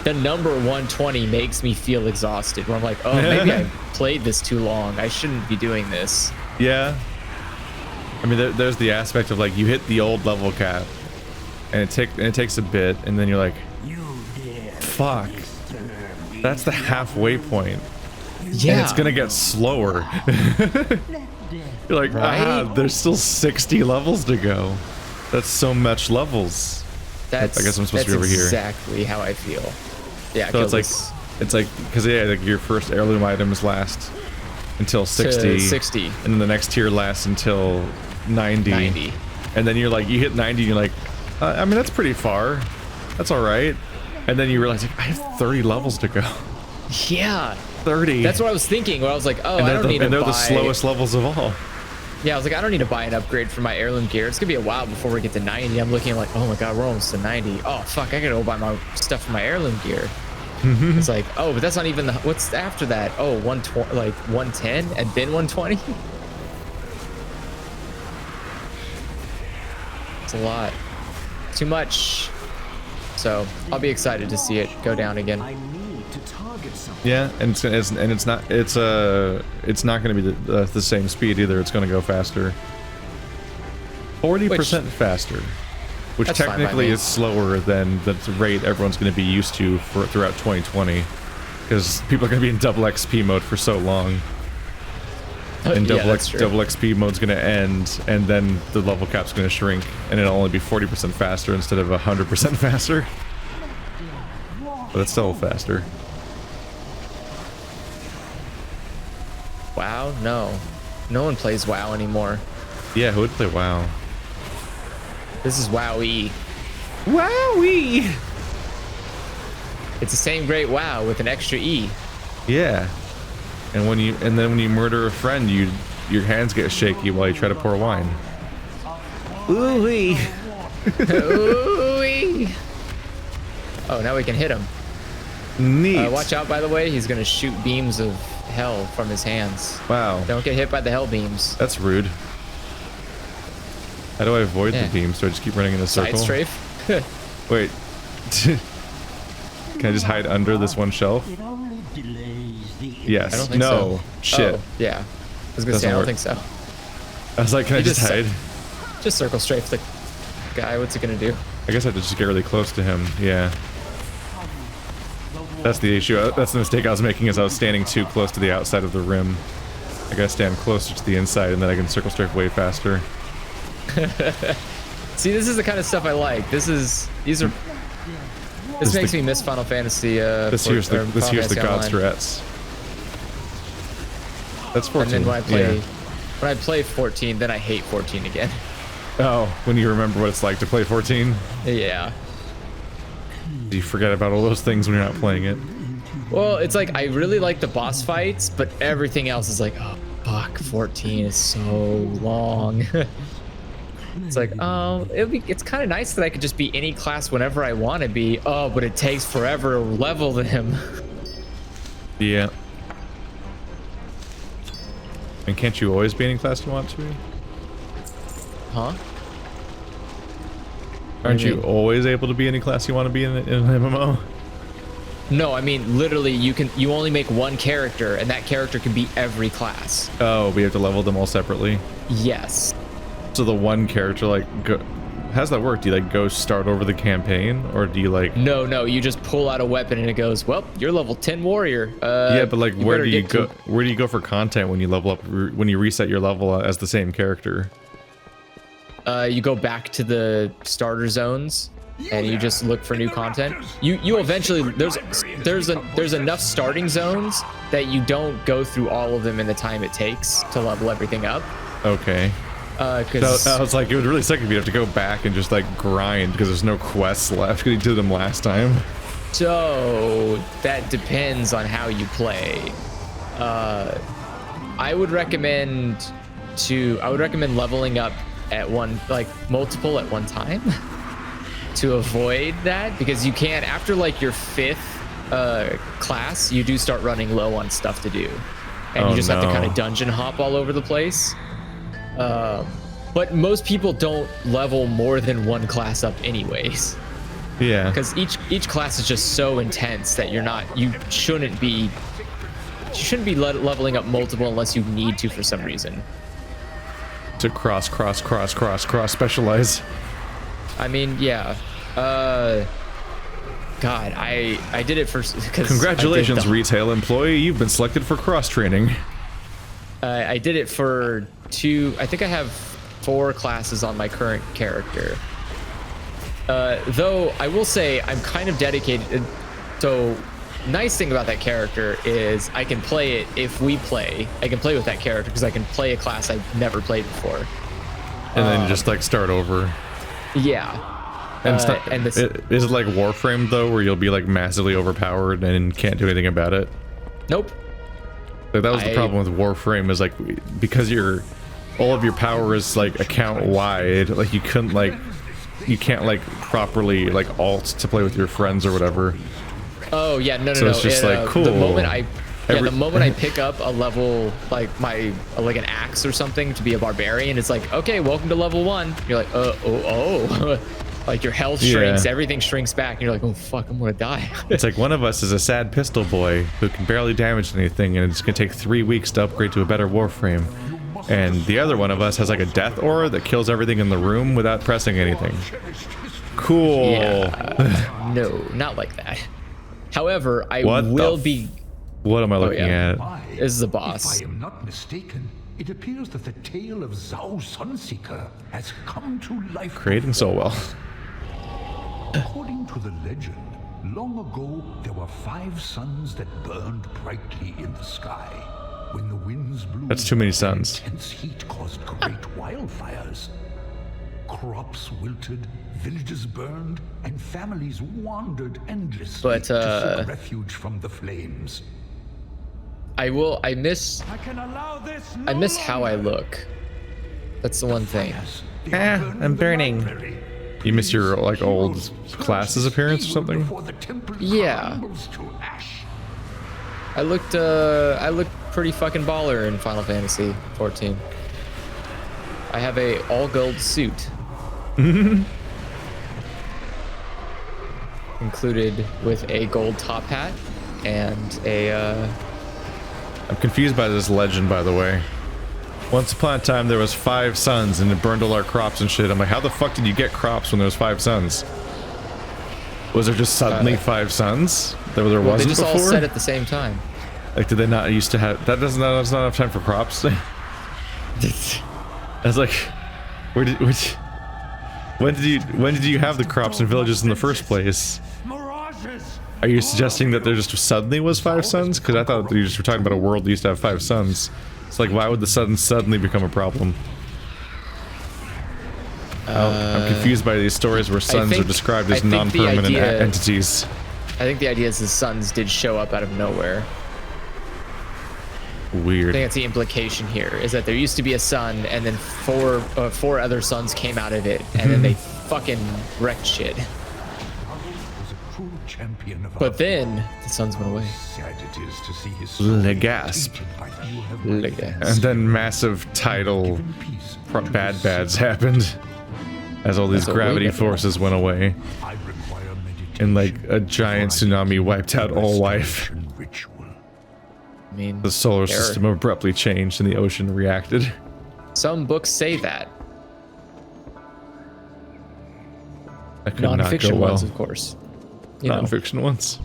The number 120 makes me feel exhausted. Where I'm like, oh, maybe I played this too long. I shouldn't be doing this. Yeah. I mean, there's the aspect of like you hit the old level cap, and it takes a bit, and then you're like, fuck. That's the halfway point. Yeah. And it's gonna get slower. You're like, right? there's still 60 levels to go. That's so much levels. That's, I guess I'm supposed to be over here. Exactly how I feel. Yeah. So it's like because like your first heirloom items last until 60. 60. And then the next tier lasts until 90. 90. And then you're like, you hit 90 and you're like, I mean, that's pretty far. That's all right. And then you realize, like, I have 30 levels to go. Yeah. 30. That's what I was thinking. Where I was like, oh, I don't need to buy. And they're the slowest levels of all. Yeah, I was like, I don't need to buy an upgrade for my heirloom gear. It's gonna be a while before we get to 90. I'm looking like, oh my god, we're almost to 90. Oh fuck, I gotta go buy my stuff for my heirloom gear. It's like, oh, but that's not even the. What's after that? Oh, 120, like 110, and then 120. It's a lot. Too much. So I'll be excited to see it go down again. Yeah, and it's not going to be the same speed either. It's going to go faster. 40% faster, which technically is slower than the rate everyone's going to be used to throughout 2020, because people are going to be in double XP mode for so long. And double XP mode's going to end, and then the level cap's going to shrink, and it'll only be 40% faster instead of 100% faster. But it's still faster. WoW? No. No one plays WoW anymore. Yeah, who would play WoW? This is WoW-y. WoW-y! It's the same great WoW with an extra E. Yeah. And then when you murder a friend, your hands get shaky while you try to pour wine. Ooh-wee. Ooh-wee. Oh, now we can hit him. Neat. Watch out, by the way. He's going to shoot beams of hell from his hands. Wow. Don't get hit by the hell beams. That's rude. How do I avoid the beams? Do I just keep running in a circle? Side strafe? Wait. Can I just hide under this one shelf? Yes. I don't think no. So. Shit. Oh, yeah. I was gonna say, I don't think so. I was like, can I just hide? Just circle strafe the guy. What's it gonna do? I guess I have to just get really close to him. Yeah. That's the issue. That's the mistake I was making, is I was standing too close to the outside of the rim. I gotta stand closer to the inside, and then I can circle strafe way faster. See, this is the kind of stuff I like. This makes me miss Final Fantasy. This here's the god strats. That's 14. And then when I play 14, then I hate 14 again. Oh, when you remember what it's like to play 14? Yeah. You forget about all those things when you're not playing it. Well, it's like I really like the boss fights, but everything else is like, oh fuck, 14 is so long. It's like, oh, it's kind of nice that I could just be any class whenever I want to be. Oh, but it takes forever to level them. Yeah. And can't you always be any class you want to be? Huh? Aren't you always able to be any class you want to be in an MMO? No, I mean literally you only make one character, and that character can be every class. Oh, we have to level them all separately? Yes. So the one character, like, how's that work? Do you like go start over the campaign, or do you like? No, you just pull out a weapon and it goes, well, you're level 10 warrior. Yeah, but like, where do you go? Where do you go for content when you level up? When you reset your level as the same character? You go back to the starter zones, and you just look for new content. You eventually there's enough starting zones that you don't go through all of them in the time it takes to level everything up. Okay. Because I was like, it would really suck if you have to go back and just like grind because there's no quests left because you did them last time. So that depends on how you play. I would recommend leveling up at multiple at one time to avoid that, because you can, after like your 5th class, you do start running low on stuff to do, and you just have to kind of dungeon hop all over the place. But most people don't level more than one class up anyways. Yeah. Because each class is just so intense that you shouldn't be leveling up multiple unless you need to for some reason. To cross specialize. I mean, yeah. God, I did it for. Congratulations, retail employee. You've been selected for cross training. I did it for 2. I think I have 4 classes on my current character. Though I will say I'm kind of dedicated. So nice thing about that character is I can play it if we play. I can play with that character because I can play a class I've never played before. And then just like start over. Yeah. And is it like Warframe though, where you'll be like massively overpowered and can't do anything about it? Nope. Like, that was the problem with Warframe, is like because all of your power is like account wide, like you can't like properly like alt to play with your friends or whatever. Oh yeah, no. So it's just like cool. The moment I pick up a level like like an axe or something to be a barbarian, it's like, okay, welcome to level 1. You're like, oh. Like your health shrinks, everything shrinks back, and you're like, oh fuck, I'm gonna die. It's like one of us is a sad pistol boy who can barely damage anything, and it's gonna take 3 weeks to upgrade to a better Warframe. And the other one of us has like a death aura that kills everything in the room without pressing anything. Cool. Yeah. No, not like that. However, what am I looking at? This is a boss. If I am not mistaken, it appears that the tale of Zhao Sunseeker has come to life. Creating so well. According to the legend, long ago there were 5 suns that burned brightly in the sky. When the winds blew, that's too many suns. Intense heat caused great wildfires. Crops wilted, villages burned, and families wandered endlessly to seek refuge from the flames. I miss how I look. That's the one thing. I'm burning. You miss your like old class's appearance or something? Yeah. I looked pretty fucking baller in Final Fantasy 14. I have a all gold suit. Included with a gold top hat and a I'm confused by this legend, by the way. Once upon a time, there was 5 suns, and it burned all our crops and shit. I'm like, how the fuck did you get crops when there was 5 suns? Was there just suddenly 5 suns? There wasn't they just before? all set at the same time. Like, did they not used to have... That's not enough time for crops? I was like, when did you have the crops in villages in the first place? Are you suggesting that there just suddenly was 5 suns? Because I thought you just were talking about a world that used to have 5 suns. It's like, why would the sun suddenly become a problem? I'm confused by these stories where suns are described as non-permanent entities. I think the idea is the suns did show up out of nowhere. Weird. I think that's the implication here, is that there used to be a sun, and then 4 other suns came out of it, and then they fucking wrecked shit. But then the suns went away. Legasp. And then massive tidal bad bads happened as all these gravity forces went away. And like a giant tsunami wiped out all life. I mean, the solar system abruptly changed and the ocean reacted. Some books say that. That could not Non-fiction go well. ones, of course. Non-fiction ones.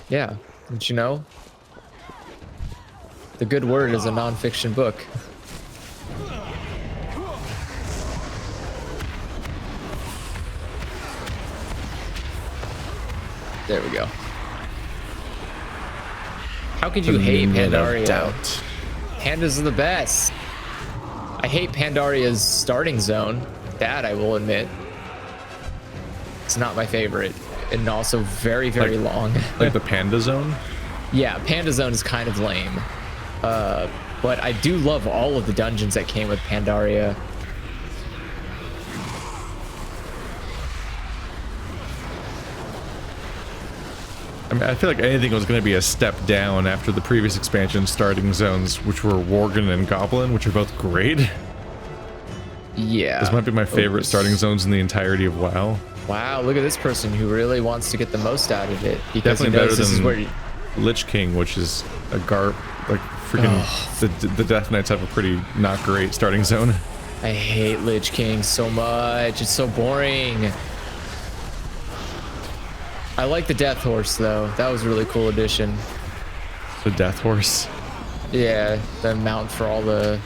Yeah, but you know, the good word is a non-fiction book. There we go. How could you hate Pandaria? Pandas are the best. I hate Pandaria's starting zone. That I will admit. It's not my favorite, and also very, very long. Like the Panda Zone? Yeah, Panda Zone is kind of lame. But I do love all of the dungeons that came with Pandaria. I mean, I feel like anything was going to be a step down after the previous expansion starting zones, which were Worgen and Goblin, which are both great. Yeah. This might be my favorite starting zones in the entirety of WoW. Wow, look at this person who really wants to get the most out of it. Because definitely he knows better this than is where you... Lich King, which is a like freaking the Death Knights have a pretty not great starting zone. I hate Lich King so much. It's so boring. I like the Death Horse though. That was a really cool addition. The Death Horse. Yeah, the mount for all the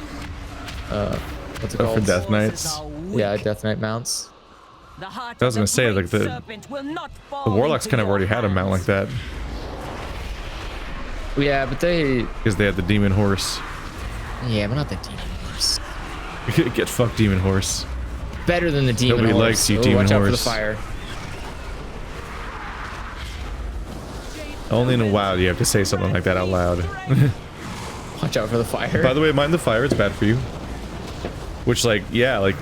what's it called? For Death Knights. Yeah, Death Knight mounts. I was gonna say, like, the Warlocks kind of already had a mount like that. Yeah, but they... Because they had the Demon Horse. Yeah, but not the Demon Horse. Get fucked, Demon Horse. Better than the Demon Horse. Nobody likes you, Demon Watch Horse. out for the fire. Only in a WoW do you have to say something like that out loud. Watch out for the fire. By the way, mind the fire, it's bad for you. Which, like, yeah, like,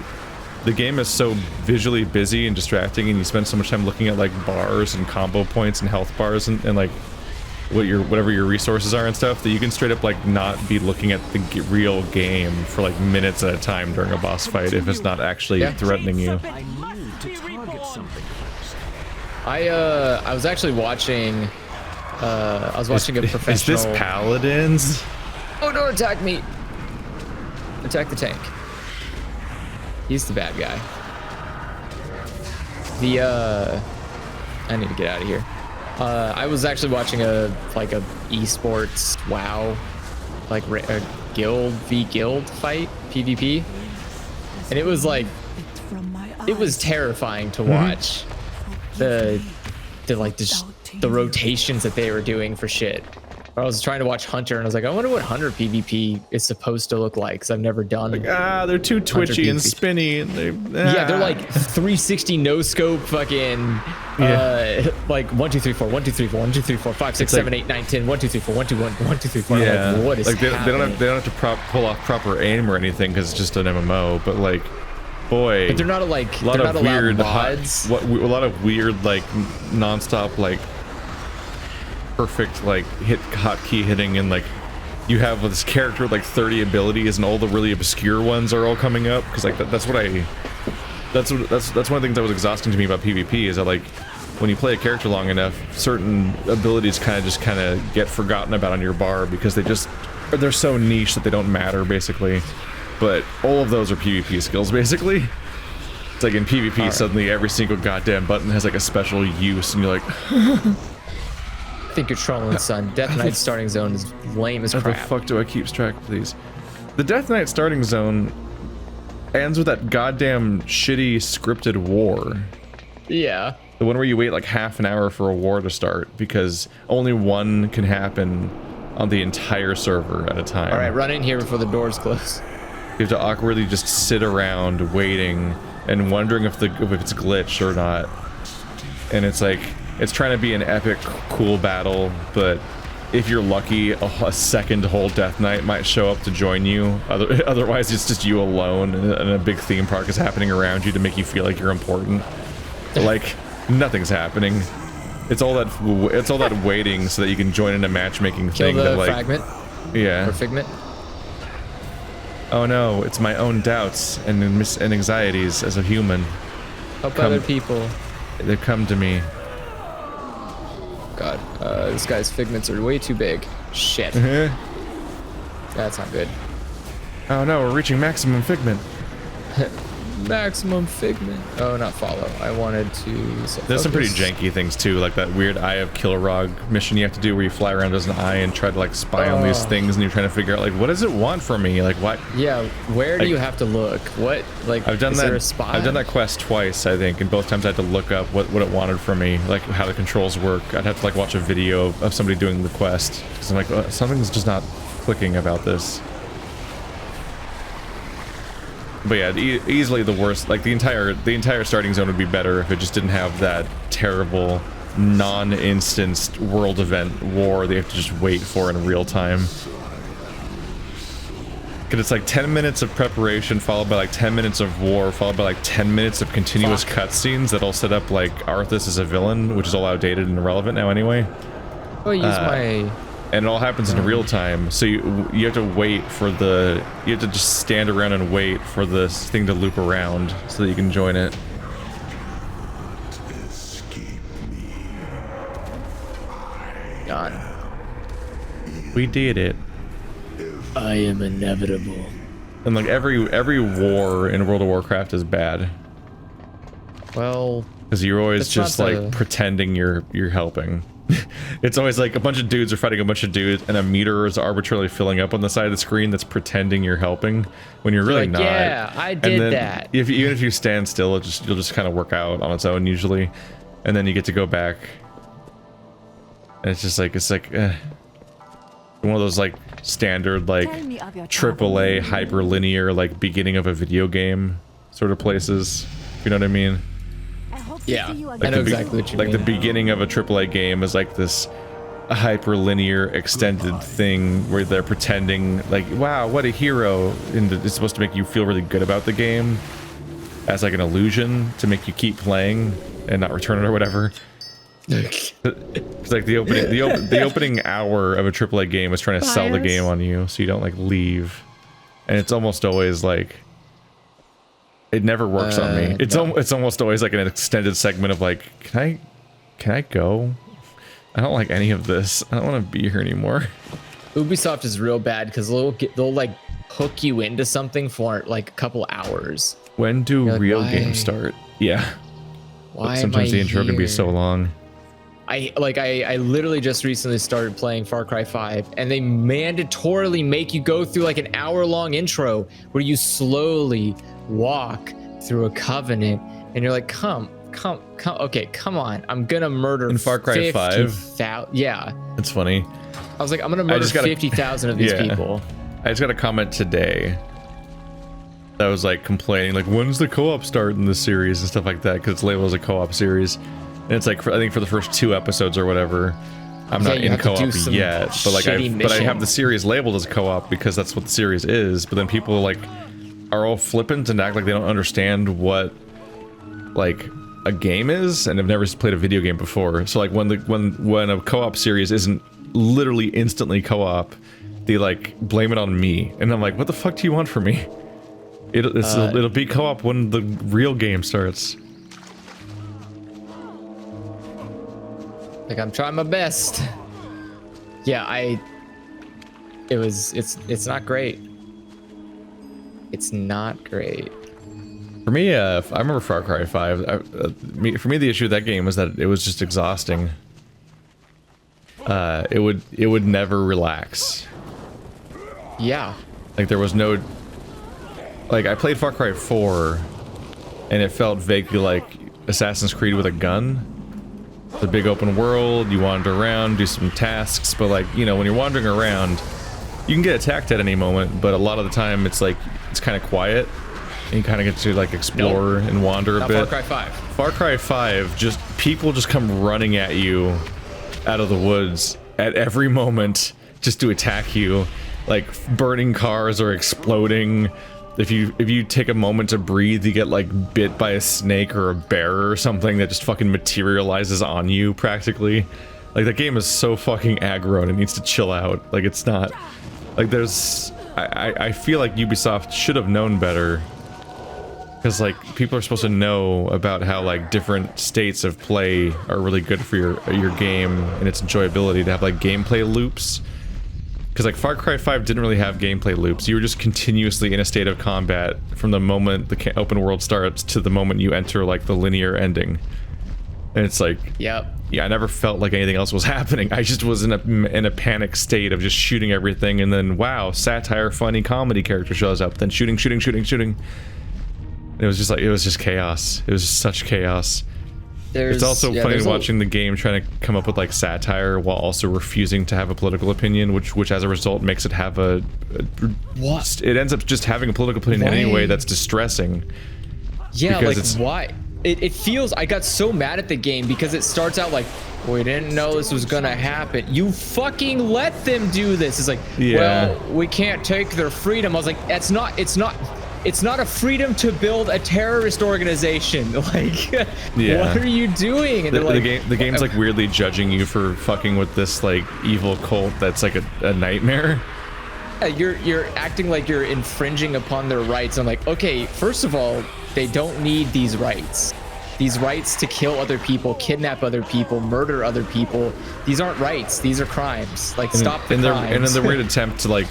the game is so visually busy and distracting, and you spend so much time looking at, like, bars and combo points and health bars and like, whatever your resources are and stuff, that you can straight up, like, not be looking at the real game for, like, minutes at a time during a boss fight if it's not actually threatening you. I was actually watching... I was watching a professional... Is this Paladins? Oh, don't attack me! Attack the tank. He's the bad guy. I need to get out of here. I was actually watching a esports WoW, like a guild v guild fight, PvP. And it was like, it was terrifying to watch. The rotations that they were doing for shit. I was trying to watch Hunter and I was like, I wonder what Hunter PvP is supposed to look like, because I've never done. Like, they're too twitchy and spinny. And yeah, they're like 360 no scope fucking like 1 2 3 4 1 2 3 4 1 2 3 4 5 6 7 8 9 10 1 2 3 4 1 2 1 1 2 3 4. Yeah, like, what is like they happening? don't have to pull off proper aim or anything because it's just an MMO. But like, boy, but they're not like a lot of weird mods. A lot of weird like nonstop like perfect like hotkey hitting, and like you have this character with like 30 abilities and all the really obscure ones are all coming up because like that's one of the things that was exhausting to me about PvP is that like when you play a character long enough, certain abilities kind of get forgotten about on your bar because they're so niche that they don't matter basically. But all of those are PvP skills basically. It's like in PvP suddenly every single goddamn button has like a special use and you're like I think you're trolling, son. Death Knight starting zone is lame as crap. How the fuck do I keep track of these? The Death Knight starting zone ends with that goddamn shitty scripted war. Yeah. The one where you wait like half an hour for a war to start because only one can happen on the entire server at a time. All right, run in here before the doors close. You have to awkwardly just sit around waiting and wondering if it's glitched or not. And it's like, it's trying to be an epic, cool battle, but if you're lucky, a second whole Death Knight might show up to join you. Otherwise, it's just you alone, and a big theme park is happening around you to make you feel like you're important. But, like, nothing's happening. It's all that waiting so that you can join in a matchmaking thing. Kill the that, like, fragment. Yeah. Or figment. Oh no, it's my own doubts and anxieties as a human. Help other people. They come to me. God, this guy's figments are way too big. Shit. That's not good. Oh no, we're reaching maximum figment. Maximum figment. Oh, not follow. I wanted to. There's some pretty janky things too, like that weird Eye of Kilorog mission you have to do where you fly around as an eye and try to like spy on these things, and you're trying to figure out like what does it want from me, like what? Yeah, where do you have to look? What like? I've done is that. There a spot? I've done that quest twice, I think, and both times I had to look up what it wanted from me, like how the controls work. I'd have to like watch a video of somebody doing the quest because I'm like something's just not clicking about this. But yeah, easily the worst. Like the entire starting zone would be better if it just didn't have that terrible non-instanced world event war they have to just wait for in real time. Because it's like 10 minutes of preparation followed by like 10 minutes of war followed by like 10 minutes of continuous cutscenes that all set up like Arthas as a villain, which is all outdated and irrelevant now anyway. Oh, use my... And it all happens in real time, so you have to wait for you have to just stand around and wait for this thing to loop around so that you can join it. God. We did it. I am inevitable. And like every war in World of Warcraft is bad. Well, because you're always just like pretending you're helping. It's always like a bunch of dudes are fighting a bunch of dudes, and a meter is arbitrarily filling up on the side of the screen that's pretending you're helping when you're really not. Yeah, I did that. Even if you stand still, you'll just kind of work out on its own usually, and then you get to go back. And it's like one of those like standard like AAA hyperlinear like beginning of a video game sort of places. You know what I mean? Yeah, like I know exactly what you mean. Like the beginning of a AAA game is like this hyperlinear extended thing where they're pretending like, wow, what a hero, and it's supposed to make you feel really good about the game as like an illusion to make you keep playing and not return it or whatever. It's like the opening hour of a AAA game is trying to sell the game on you so you don't like leave, and it's almost always like it never works on me. It's almost always like an extended segment of like, can I go? I don't like any of this. I don't want to be here anymore. Ubisoft is real bad because they'll like hook you into something for like a couple hours. When do real games start? Yeah. Why? Sometimes the intro can be so long. I literally just recently started playing Far Cry 5, and they mandatorily make you go through like an hour-long intro where you slowly walk through a covenant, and you're like, come, okay, come on, I'm gonna murder in Far Cry 5. Yeah, it's funny. I was like, I'm gonna murder 50,000 of these people. I just got a comment today that was like complaining, like, when's the co-op start in this series and stuff like that, because it's labeled as a co-op series. And it's like, I think for the first 2 episodes or whatever, I'm not in co-op yet, but like I have the series labeled as co-op because that's what the series is. But then people like are all flippant and act like they don't understand what like a game is and have never played a video game before. So like when a co-op series isn't literally instantly co-op, they like blame it on me, and I'm like, what the fuck do you want from me? It'll be co-op when the real game starts. Like, I'm trying my best. Yeah, it's not great. It's not great. For me, I remember Far Cry 5. For me, the issue with that game was that it was just exhausting. It would never relax. Yeah. Like, there was no... Like, I played Far Cry 4, and it felt vaguely like Assassin's Creed with a gun. The big open world, you wander around, do some tasks, but like, you know, when you're wandering around, you can get attacked at any moment, but a lot of the time it's like, it's kind of quiet, and you kind of get to like explore and wander a bit. Far Cry 5. Far Cry 5, just people just come running at you out of the woods at every moment just to attack you, like burning cars or exploding. If you take a moment to breathe, you get like bit by a snake or a bear or something that just fucking materializes on you practically. Like, that game is so fucking aggro and it needs to chill out. Like, it's not like I feel like Ubisoft should have known better, because like people are supposed to know about how like different states of play are really good for your game and its enjoyability, to have like gameplay loops. Because like Far Cry 5 didn't really have gameplay loops. You were just continuously in a state of combat from the moment the open world starts to the moment you enter like the linear ending. And it's like, yep. Yeah, I never felt like anything else was happening. I just was in a panic state of just shooting everything, and then wow, satire, funny comedy character shows up, then shooting. It was just chaos. It was just such chaos. It's also funny watching the game trying to come up with like satire while also refusing to have a political opinion, which as a result makes it have what? It ends up just having a political opinion anyway that's distressing. Yeah, like why? It feels, I got so mad at the game because it starts out like, we didn't know this was gonna happen. You fucking let them do this. It's like, yeah. Well, we can't take their freedom. I was like, it's not a freedom to build a terrorist organization. Like, yeah. What are you doing? And the game's like weirdly judging you for fucking with this like evil cult that's like a nightmare. You're acting like you're infringing upon their rights. I'm like, okay, first of all, they don't need these rights. These rights to kill other people, kidnap other people, murder other people. These aren't rights. These are crimes. Like, stop the crimes. And then the weird attempt to like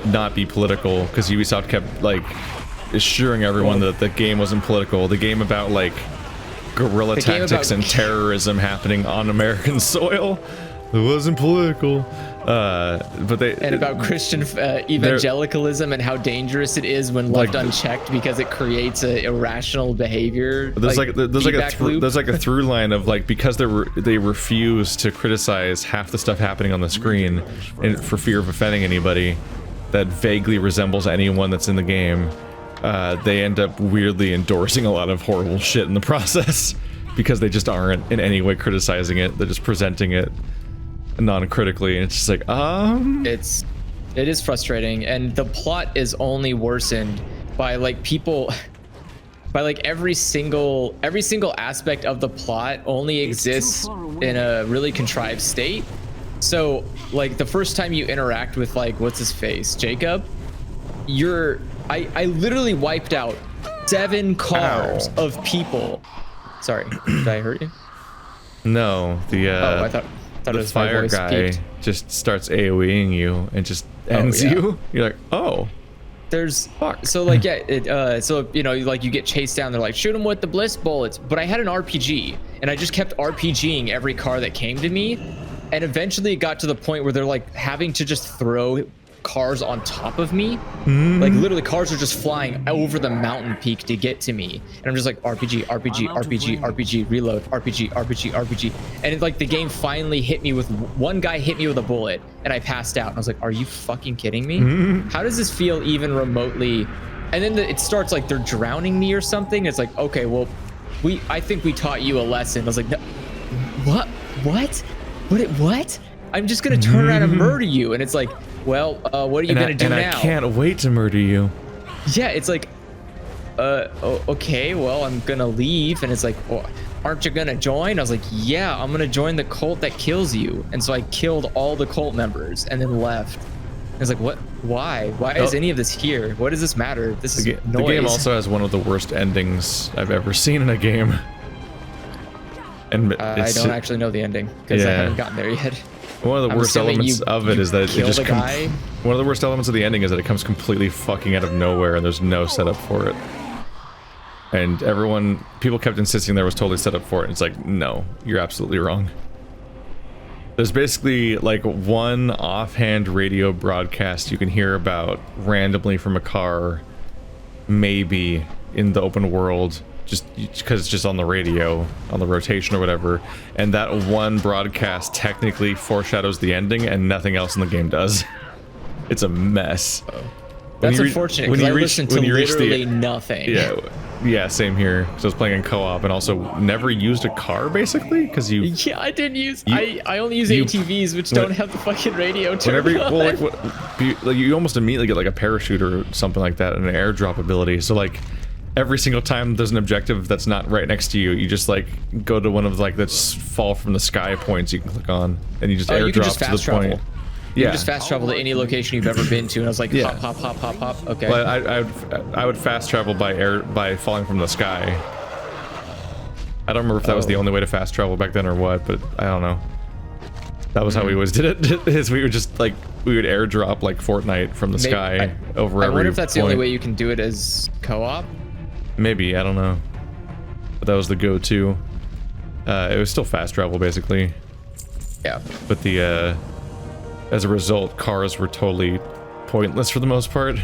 not be political, because Ubisoft kept like assuring everyone that the game wasn't political. The game about like guerrilla tactics and terrorism happening on American soil. It wasn't political. But they and about Christian evangelicalism and how dangerous it is when left unchecked because it creates a irrational behavior. There's like a through line of like, because they refuse to criticize half the stuff happening on the screen and for fear of offending anybody that vaguely resembles anyone that's in the game. They end up weirdly endorsing a lot of horrible shit in the process because they just aren't in any way criticizing it. They're just presenting it non-critically, and it's just like it is frustrating, and the plot is only worsened by like people by like every single aspect of the plot only exists in a really contrived state. So like the first time you interact with like what's his face, Jacob, I literally wiped out 7 cars of people. Sorry, did I hurt you? No, I thought the fire guy just starts AoEing you and just ends you. You're like, oh, there's fuck. So like so you know, like you get chased down, they're like, shoot him with the bliss bullets, but I had an RPG and I just kept RPGing every car that came to me, and eventually it got to the point where they're like having to just throw cars on top of me. Like literally cars are just flying over the mountain peak to get to me, and I'm just like RPG, reload, RPG, and it's like the game finally hit me with one guy hit me with a bullet and I passed out, and I was like, are you fucking kidding me? How does this feel even remotely? And then it starts like they're drowning me or something. It's like, okay, well, I think we taught you a lesson. I was like, no, what? I'm just gonna turn around and murder you. And it's like, well, what are you gonna do now? I can't wait to murder you. Yeah, it's like, okay, well, I'm gonna leave. And it's like, well, aren't you gonna join? I was like, yeah, I'm gonna join the cult that kills you. And so I killed all the cult members and then left. I was like, what? Why is any of this here? What does this matter? This is noise. The game also has one of the worst endings I've ever seen in a game. And I don't actually know the ending because I haven't gotten there yet. One of the worst elements of it is that it just one of the worst elements of the ending is that it comes completely fucking out of nowhere and there's no setup for it. And people kept insisting there was totally set up for it. And it's like, no, you're absolutely wrong. There's basically like one offhand radio broadcast you can hear about randomly from a car, maybe in the open world, just because it's just on the radio, on the rotation or whatever, and that one broadcast technically foreshadows the ending and nothing else in the game does. It's a mess. That's unfortunate because I listened to literally nothing. Yeah, same here. Because I was playing in co-op and also never used a car basically because you. Yeah, I didn't use. I only use ATVs, which don't have the fucking radio turned on. Well, you almost immediately get like a parachute or something like that and an airdrop ability. So like, every single time there's an objective that's not right next to you, you just like go to one of like that's fall from the sky points you can click on, and you just airdrop to the point. You can just fast travel to any location you've ever been to, and I was like, hop. Okay. Well, I would fast travel by falling from the sky. I don't remember if that was the only way to fast travel back then or what, but I don't know. That was how we always did it. Is we would just like we would airdrop like Fortnite from the sky over every. I wonder if that's the only way you can do it as co-op. Maybe, I don't know. But that was the go-to. It was still fast travel, basically. Yeah. But as a result, cars were totally pointless for the most part.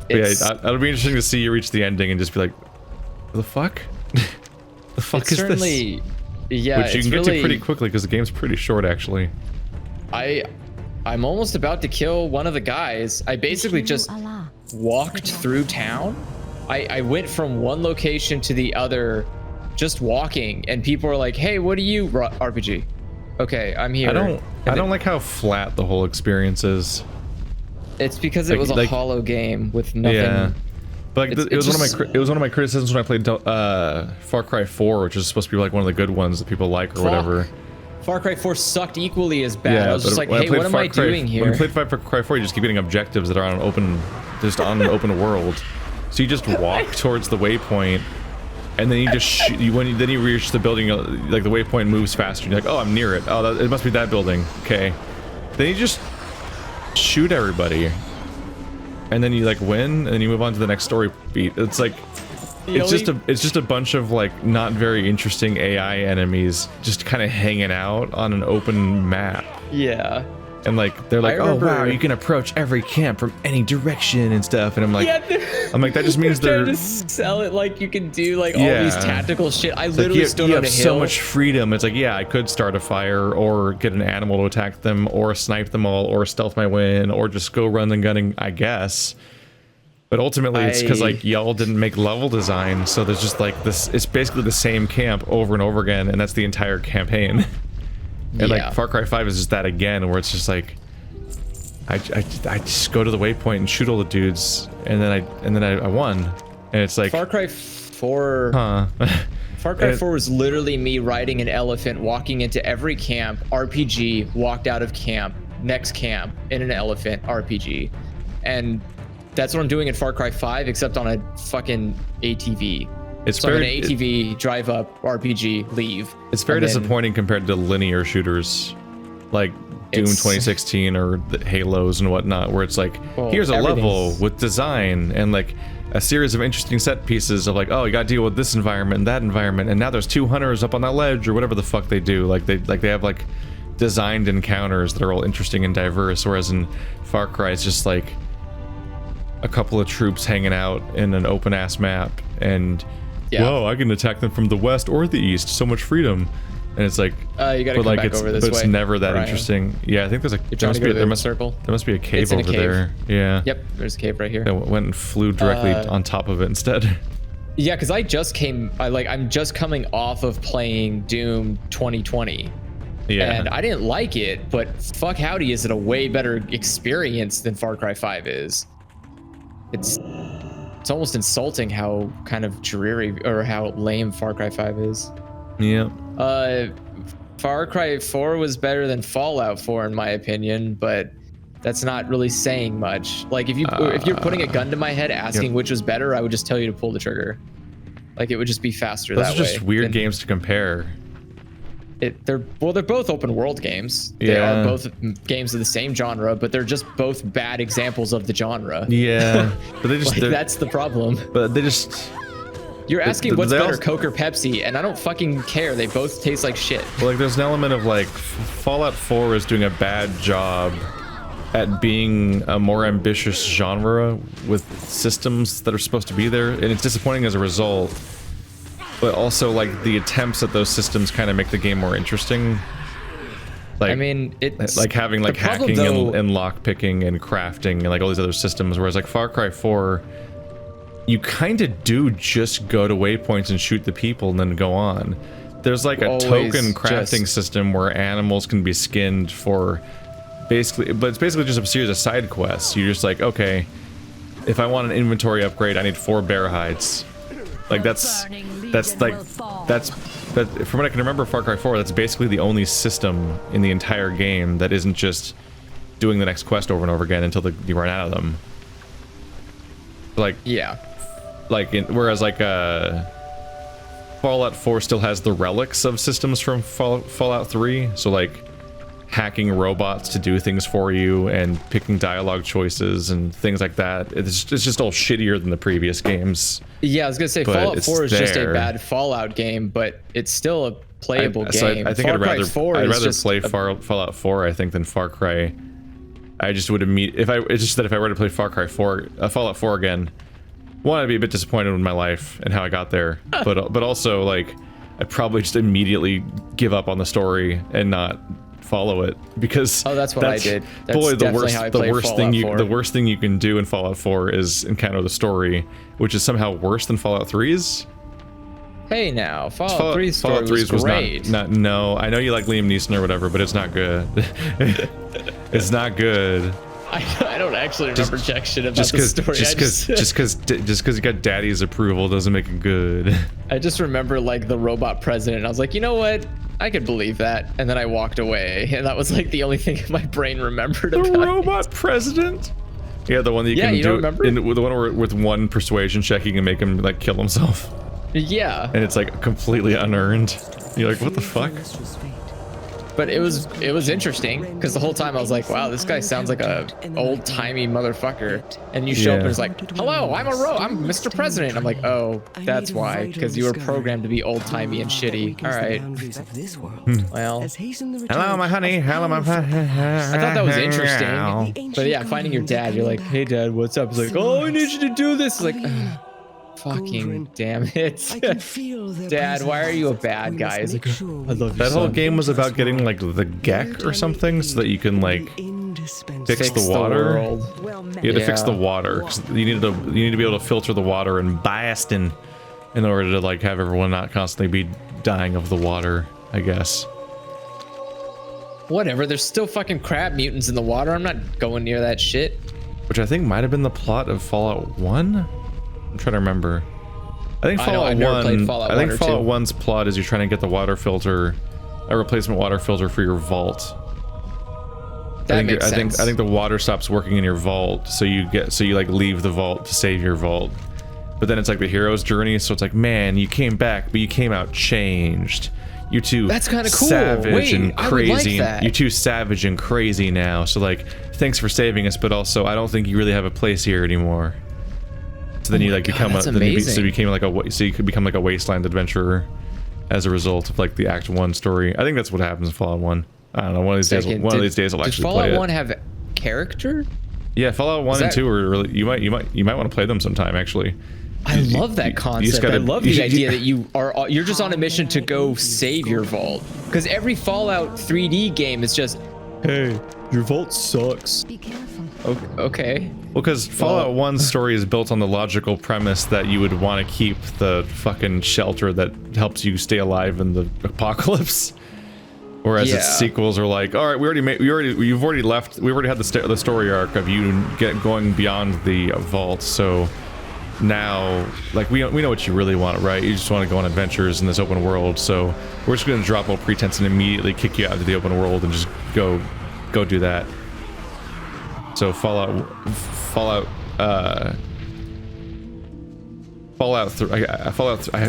But yeah, it'll be interesting to see you reach the ending and just be like, the fuck? The fuck is this? Yeah, which you can get to pretty quickly because the game's pretty short, actually. I'm almost about to kill one of the guys. I basically just walked through town. I went from one location to the other just walking, and people are like, hey, what are you RPG? Okay, I'm here. I don't like how flat the whole experience is. It's because it was a hollow game with nothing. Yeah. But like, it was one of my criticisms when I played Far Cry 4, which is supposed to be like one of the good ones that people like or whatever. Far Cry 4 sucked equally as bad. I was just like, hey, what am I doing here? When you played Far Cry 4, you just keep getting objectives that are on an open world. So you just walk towards the waypoint, and then you just then you reach the building, like the waypoint moves faster. And you're like, oh, I'm near it. Oh, it must be that building. Okay. Then you just shoot everybody, and then you like win, and then you move on to the next story beat. It's like it's just a bunch of like not very interesting AI enemies just kind of hanging out on an open map. Yeah. And like they're like, oh wow, you can approach every camp from any direction and stuff. And I'm like, that just means they're trying to sell it like you can do like all these tactical shit. I literally stood on a hill. You have so much freedom. It's like, yeah, I could start a fire or get an animal to attack them or snipe them all or stealth my way in or just go run and gunning, I guess. But ultimately, it's because like y'all didn't make level design, so there's just like this. It's basically the same camp over and over again, and that's the entire campaign. And like Far Cry 5 is just that again, where it's just like I just go to the waypoint and shoot all the dudes, and then I won, and it's like Far Cry 4. Far Cry 4 was literally me riding an elephant, walking into every camp, RPG, walked out of camp, next camp in an elephant, RPG, and that's what I'm doing in Far Cry 5, except on a fucking ATV. It's I'm in an ATV, drive up, RPG, leave. It's very disappointing compared to linear shooters like Doom 2016 or the Halos and whatnot, where it's like, here's a level with design and like a series of interesting set pieces of like, oh, you gotta deal with this environment and that environment, and now there's 2 hunters up on that ledge or whatever the fuck they do. Like they have like designed encounters that are all interesting and diverse, whereas in Far Cry it's just like a couple of troops hanging out in an open ass map, and whoa, I can attack them from the west or the east. So much freedom, and it's like, you gotta come back over this way. But it's never that interesting. Yeah, I think there's a there must be a cave over there. Yeah. Yep, there's a cave right here. I went and flew directly on top of it instead. Yeah, because I'm just coming off of playing Doom 2020. Yeah. And I didn't like it, but fuck howdy, is it a way better experience than Far Cry 5 is. It's almost insulting how kind of dreary or how lame Far Cry 5 is. Yeah. Far Cry 4 was better than Fallout 4 in my opinion, but that's not really saying much. Like if you're putting a gun to my head asking which was better, I would just tell you to pull the trigger. Like it would just be faster that way. Those are just weird games to compare. They're both open world games. They are both games of the same genre, but they're just both bad examples of the genre. Yeah, but they just that's the problem. But they just you're asking what's better, Coke or Pepsi, and I don't fucking care. They both taste like shit. Well, like there's an element of like Fallout 4 is doing a bad job at being a more ambitious genre with systems that are supposed to be there, and it's disappointing as a result. But also, like, the attempts at those systems kind of make the game more interesting. Like, I mean, it's like having like hacking and lock picking and crafting and like all these other systems. Whereas like Far Cry 4, you kind of do just go to waypoints and shoot the people and then go on. There's like a token crafting system where animals can be skinned for basically, but it's basically just a series of side quests. You're just like, okay, if I want an inventory upgrade, I need 4 bear hides. Like that's from what I can remember, Far Cry 4, that's basically the only system in the entire game that isn't just doing the next quest over and over again until you run out of them. Like whereas like Fallout 4 still has the relics of systems from Fallout 3, so like hacking robots to do things for you and picking dialogue choices and things like that. It's just all shittier than the previous games. Yeah, I was gonna say Fallout 4 is just a bad Fallout game, but it's still a playable game. I think I'd rather play Fallout 4, I think, than Far Cry. I just would it's just that if I were to play Fallout 4 again, one, I'd be a bit disappointed with my life and how I got there, but also like I'd probably just immediately give up on the story and not follow it, because that's what I did. That's boy, the worst thing you can do in Fallout 4 is encounter the story, which is somehow worse than Fallout 3's. Hey now, Fallout 3's story was great. No, I know you like Liam Neeson or whatever, but it's not good. It's not good. I don't actually remember jack shit about the story. Just because you got daddy's approval doesn't make it good. I just remember like the robot president, and I was like, you know what? I could believe that, and then I walked away, and that was like the only thing my brain remembered about the robot president. Yeah, the one that you can do the one where with one persuasion check you can make him like kill himself. Yeah, and it's like completely unearned. You're like, what the fuck? But it was interesting because the whole time I was like, wow, this guy sounds like a old timey motherfucker. And you show up and it's like, hello, I'm Mr. President. I'm like, oh, that's why, because you were programmed to be old timey and shitty. All right. Well, hello, my honey. Hello, my honey. I thought that was interesting. But yeah, finding your dad, you're like, hey, Dad, what's up? He's like, oh, I need you to do this. It's like, fucking damn it. Dad, why are you a bad guy? He's like, I love you, that whole game was about getting like the Gek or something so that you can like fix the water. You had to fix the water because you need to be able to filter the water and blast in order to like have everyone not constantly be dying of the water, I guess. Whatever, there's still fucking crab mutants in the water. I'm not going near that shit. Which I think might have been the plot of Fallout 1. I'm trying to remember. I think Fallout 1. I think Fallout 1's plot is you're trying to get the water filter, a replacement water filter for your vault. That makes sense. I think the water stops working in your vault, so you like leave the vault to save your vault. But then it's like the hero's journey, so it's like, man, you came back, but you came out changed. You're too savage and crazy. You're too savage and crazy now. So like, thanks for saving us, but also I don't think you really have a place here anymore. So then you like become so you could become like a wasteland adventurer as a result of like the Act 1 story. I think that's what happens in Fallout 1. I don't know. One of these days I'll actually play it. Does Fallout 1 have character? Yeah, Fallout 1 and 2 are really you might want to play them sometime actually. I love that concept. I love the idea that you're just on a mission to go save your vault. Because every Fallout 3D game is just, hey, your vault sucks. Be careful. Okay. Well, because Fallout 1's story is built on the logical premise that you would want to keep the fucking shelter that helps you stay alive in the apocalypse. Whereas its sequels are like, all right, we've already had the story arc of you going beyond the vault, so now like we know what you really want, right? You just want to go on adventures in this open world, so we're just going to drop all pretense and immediately kick you out into the open world and just go do that. So Fallout 3, I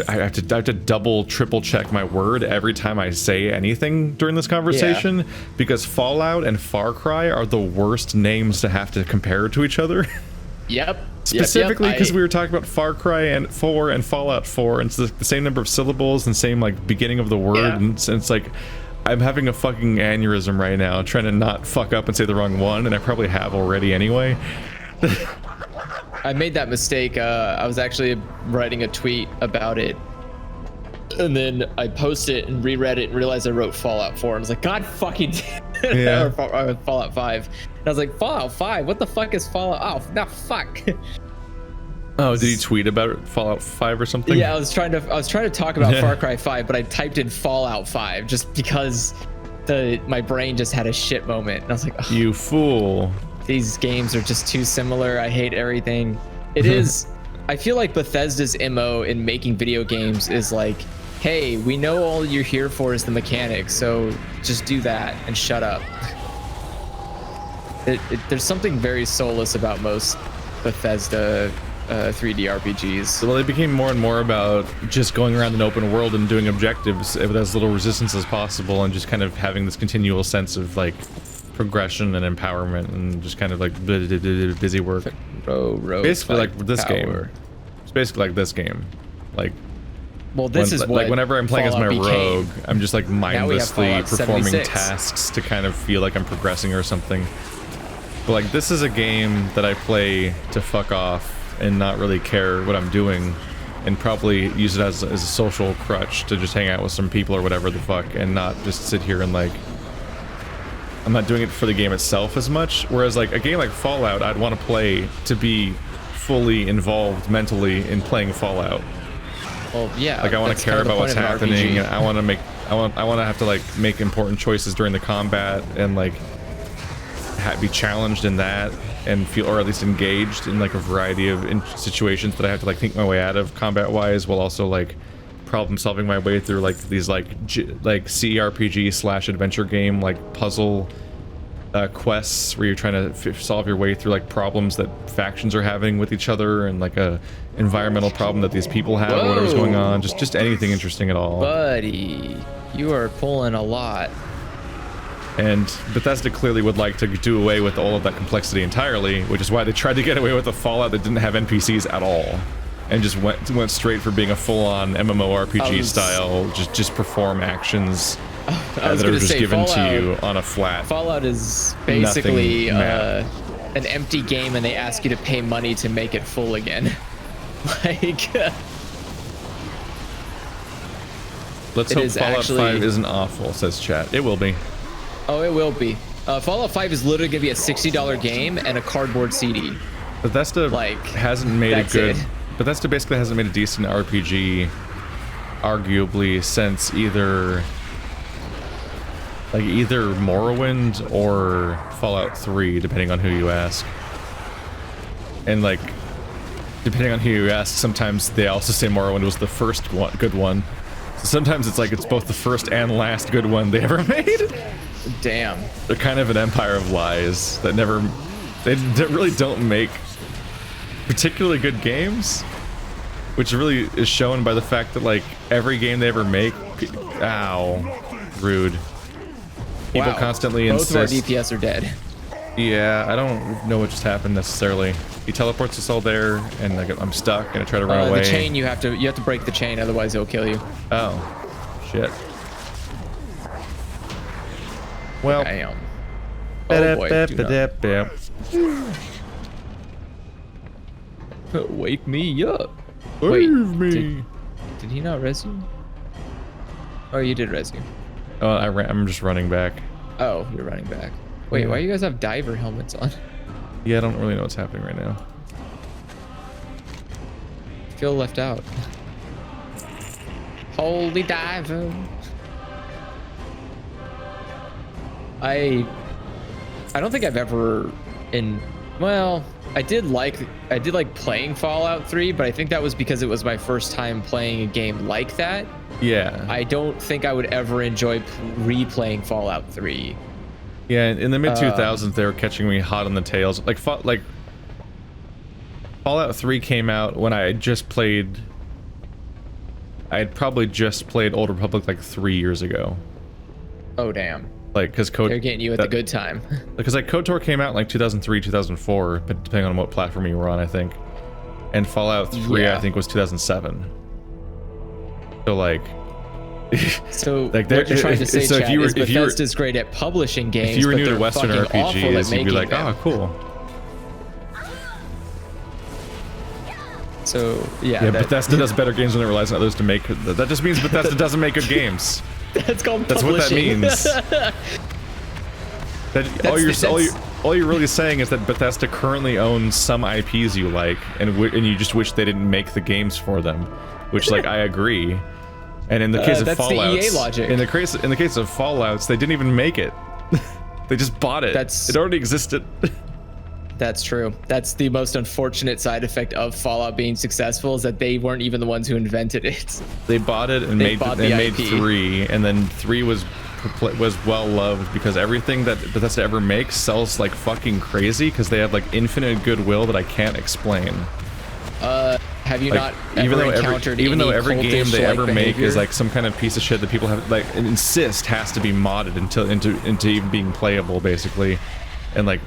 have to double triple check my word every time I say anything during this conversation, because Fallout and Far Cry are the worst names to have to compare to each other. Yep. Specifically because we were talking about Far Cry and 4 and Fallout 4, and it's the same number of syllables and same like beginning of the word, and it's like I'm having a fucking aneurysm right now trying to not fuck up and say the wrong one, and I probably have already anyway. I made that mistake. I was actually writing a tweet about it, and then I posted it and reread it and realized I wrote Fallout 4, and I was like, God fucking damn it. Or Fallout 5. And I was like, Fallout 5? What the fuck is Fallout? Oh, no, fuck. Oh, did you tweet about Fallout 5 or something? Yeah, I was trying to talk about Far Cry 5, but I typed in Fallout 5 just because my brain just had a shit moment. And I was like, oh, you fool. These games are just too similar. I hate everything. It is. I feel like Bethesda's MO in making video games is like, hey, we know all you're here for is the mechanics, so just do that and shut up. There's something very soulless about most Bethesda 3D RPGs. Well, they became more and more about just going around an open world and doing objectives with as little resistance as possible, and just kind of having this continual sense of like progression and empowerment, and just kind of like busy work. Basically like this game. It's basically like this game. Like, well, this is what like whenever I'm playing Fallout as my rogue, I'm just like mindlessly performing 76 tasks to kind of feel like I'm progressing or something. But like, this is a game that I play to fuck off and not really care what I'm doing, and probably use it as a social crutch to just hang out with some people or whatever the fuck, and not just sit here and like, I'm not doing it for the game itself as much. Whereas like a game like Fallout, I'd want to play to be fully involved mentally in playing Fallout. Well, yeah. Like I want to care about what's happening, and I want to have to like make important choices during the combat, and like be challenged in that, and feel, or at least engaged in like a variety of situations that I have to like think my way out of combat wise, while also like problem solving my way through like these like CRPG / adventure game like puzzle quests where you're trying to solve your way through like problems that factions are having with each other, and like a environmental problem that these people have, or whatever's going on, just anything interesting at all. Buddy, you are pulling a lot. And Bethesda clearly would like to do away with all of that complexity entirely, which is why they tried to get away with a Fallout that didn't have NPCs at all, and just went straight for being a full-on MMORPG style, just perform actions that are just given to you on a flat. Fallout is basically an empty game, and they ask you to pay money to make it full again. Like, let's hope Fallout 5 isn't awful, says chat. It will be. Oh, it will be. Fallout 5 is literally gonna be a $60 game and a cardboard CD. Bethesda hasn't made a good. Bethesda basically hasn't made a decent RPG, arguably, since either Morrowind or Fallout 3, depending on who you ask. And like, depending on who you ask, sometimes they also say Morrowind was the first good one. So sometimes it's like it's both the first and last good one they ever made. Damn. They're kind of an empire of lies that they really don't make particularly good games, which really is shown by the fact that like every game they ever make, rude. People constantly insist. Both of our DPS are dead. Yeah, I don't know what just happened necessarily. He teleports us all there, and I'm stuck, and I try to run away. The chain, you have to break the chain, otherwise it'll kill you. Oh, shit. Well, damn. Oh boy, wake me up. Wait, did he not res you? Oh, you did res you. Oh, I'm just running back. Oh, you're running back. Wait, why do you guys have diver helmets on? Yeah, I don't really know what's happening right now. I feel left out. Holy diver. I don't think I've ever I did like playing Fallout 3, but I think that was because it was my first time playing a game like that. Yeah. I don't think I would ever enjoy replaying Fallout 3. Yeah, in the mid 2000s they were catching me hot on the tails. Like Fallout 3 came out when I had probably just played Old Republic like 3 years ago. Oh damn. Like, because they're getting you at the good time. Because like KOTOR came out in like 2003, 2004, but depending on what platform you were on, I think. And Fallout 3, I think, was 2007. So like, so like what you're trying to say, so Chad, is Bethesda's great at publishing games. If you were new to Western RPGs, you'd be like, oh, cool. So yeah, Bethesda does better games than it relies on others to make. That just means Bethesda doesn't make good games. That's called That's publishing. What that means. All you're really saying is that Bethesda currently owns some IPs you like, and you just wish they didn't make the games for them, which like I agree. And in the case of Fallouts, the EA logic. in the case of Fallouts, they didn't even make it. They just bought it. It already existed. That's true. That's the most unfortunate side effect of Fallout being successful, is that they weren't even the ones who invented it. They bought it and made 3, and then 3 was well loved because everything that Bethesda ever makes sells like fucking crazy because they have like infinite goodwill that I can't explain. Have you not ever encountered even though every game they ever make behavior? is like some kind of piece of shit that people have like insist has to be modded into even being playable basically, and like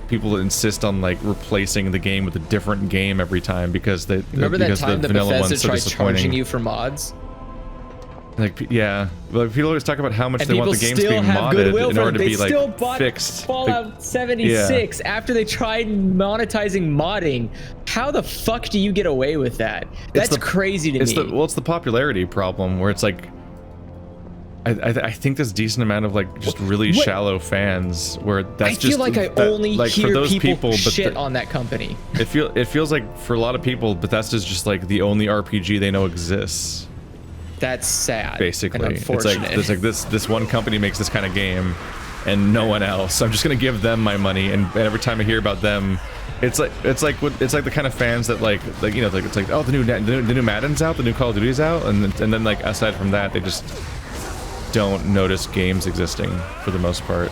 people insist on like replacing the game with a different game every time because they remember that time that Bethesda tried charging you for mods. Like yeah, like people always talk about how much they want the games to be modded in order to be like fixed. Fallout 76 after they tried monetizing modding. How the fuck do you get away with that? That's crazy to me. Well, it's the popularity problem where it's like I think there's a decent amount of like just really shallow fans where that's just. I feel like I only hear people shit on that company. It feels like for a lot of people, Bethesda's just like the only RPG they know exists. That's sad. Basically, and unfortunate. it's like this one company makes this kind of game, and no one else. So I'm just gonna give them my money, and every time I hear about them, it's like the kind of fans that like you know like it's like oh the new Madden's out, the new Call of Duty's out, and then like aside from that they just don't notice games existing for the most part.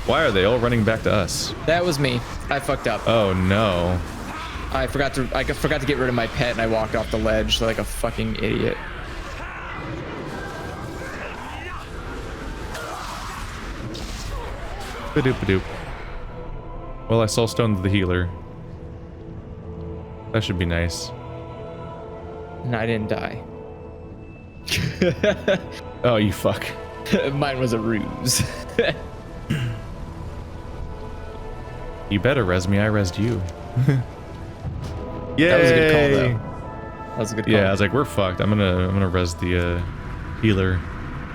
Why are they all running back to us? That was me. I fucked up. Oh no. I forgot to get rid of my pet and I walked off the ledge like a fucking idiot. Ba-doop-a-doop. Well, I soulstoned the healer. That should be nice. And I didn't die. Oh, you fuck. Mine was a ruse. You better res me, I resed you. Yeah. That was a good call, though. That was a good call. Yeah, I was like, we're fucked. I'm gonna res the healer.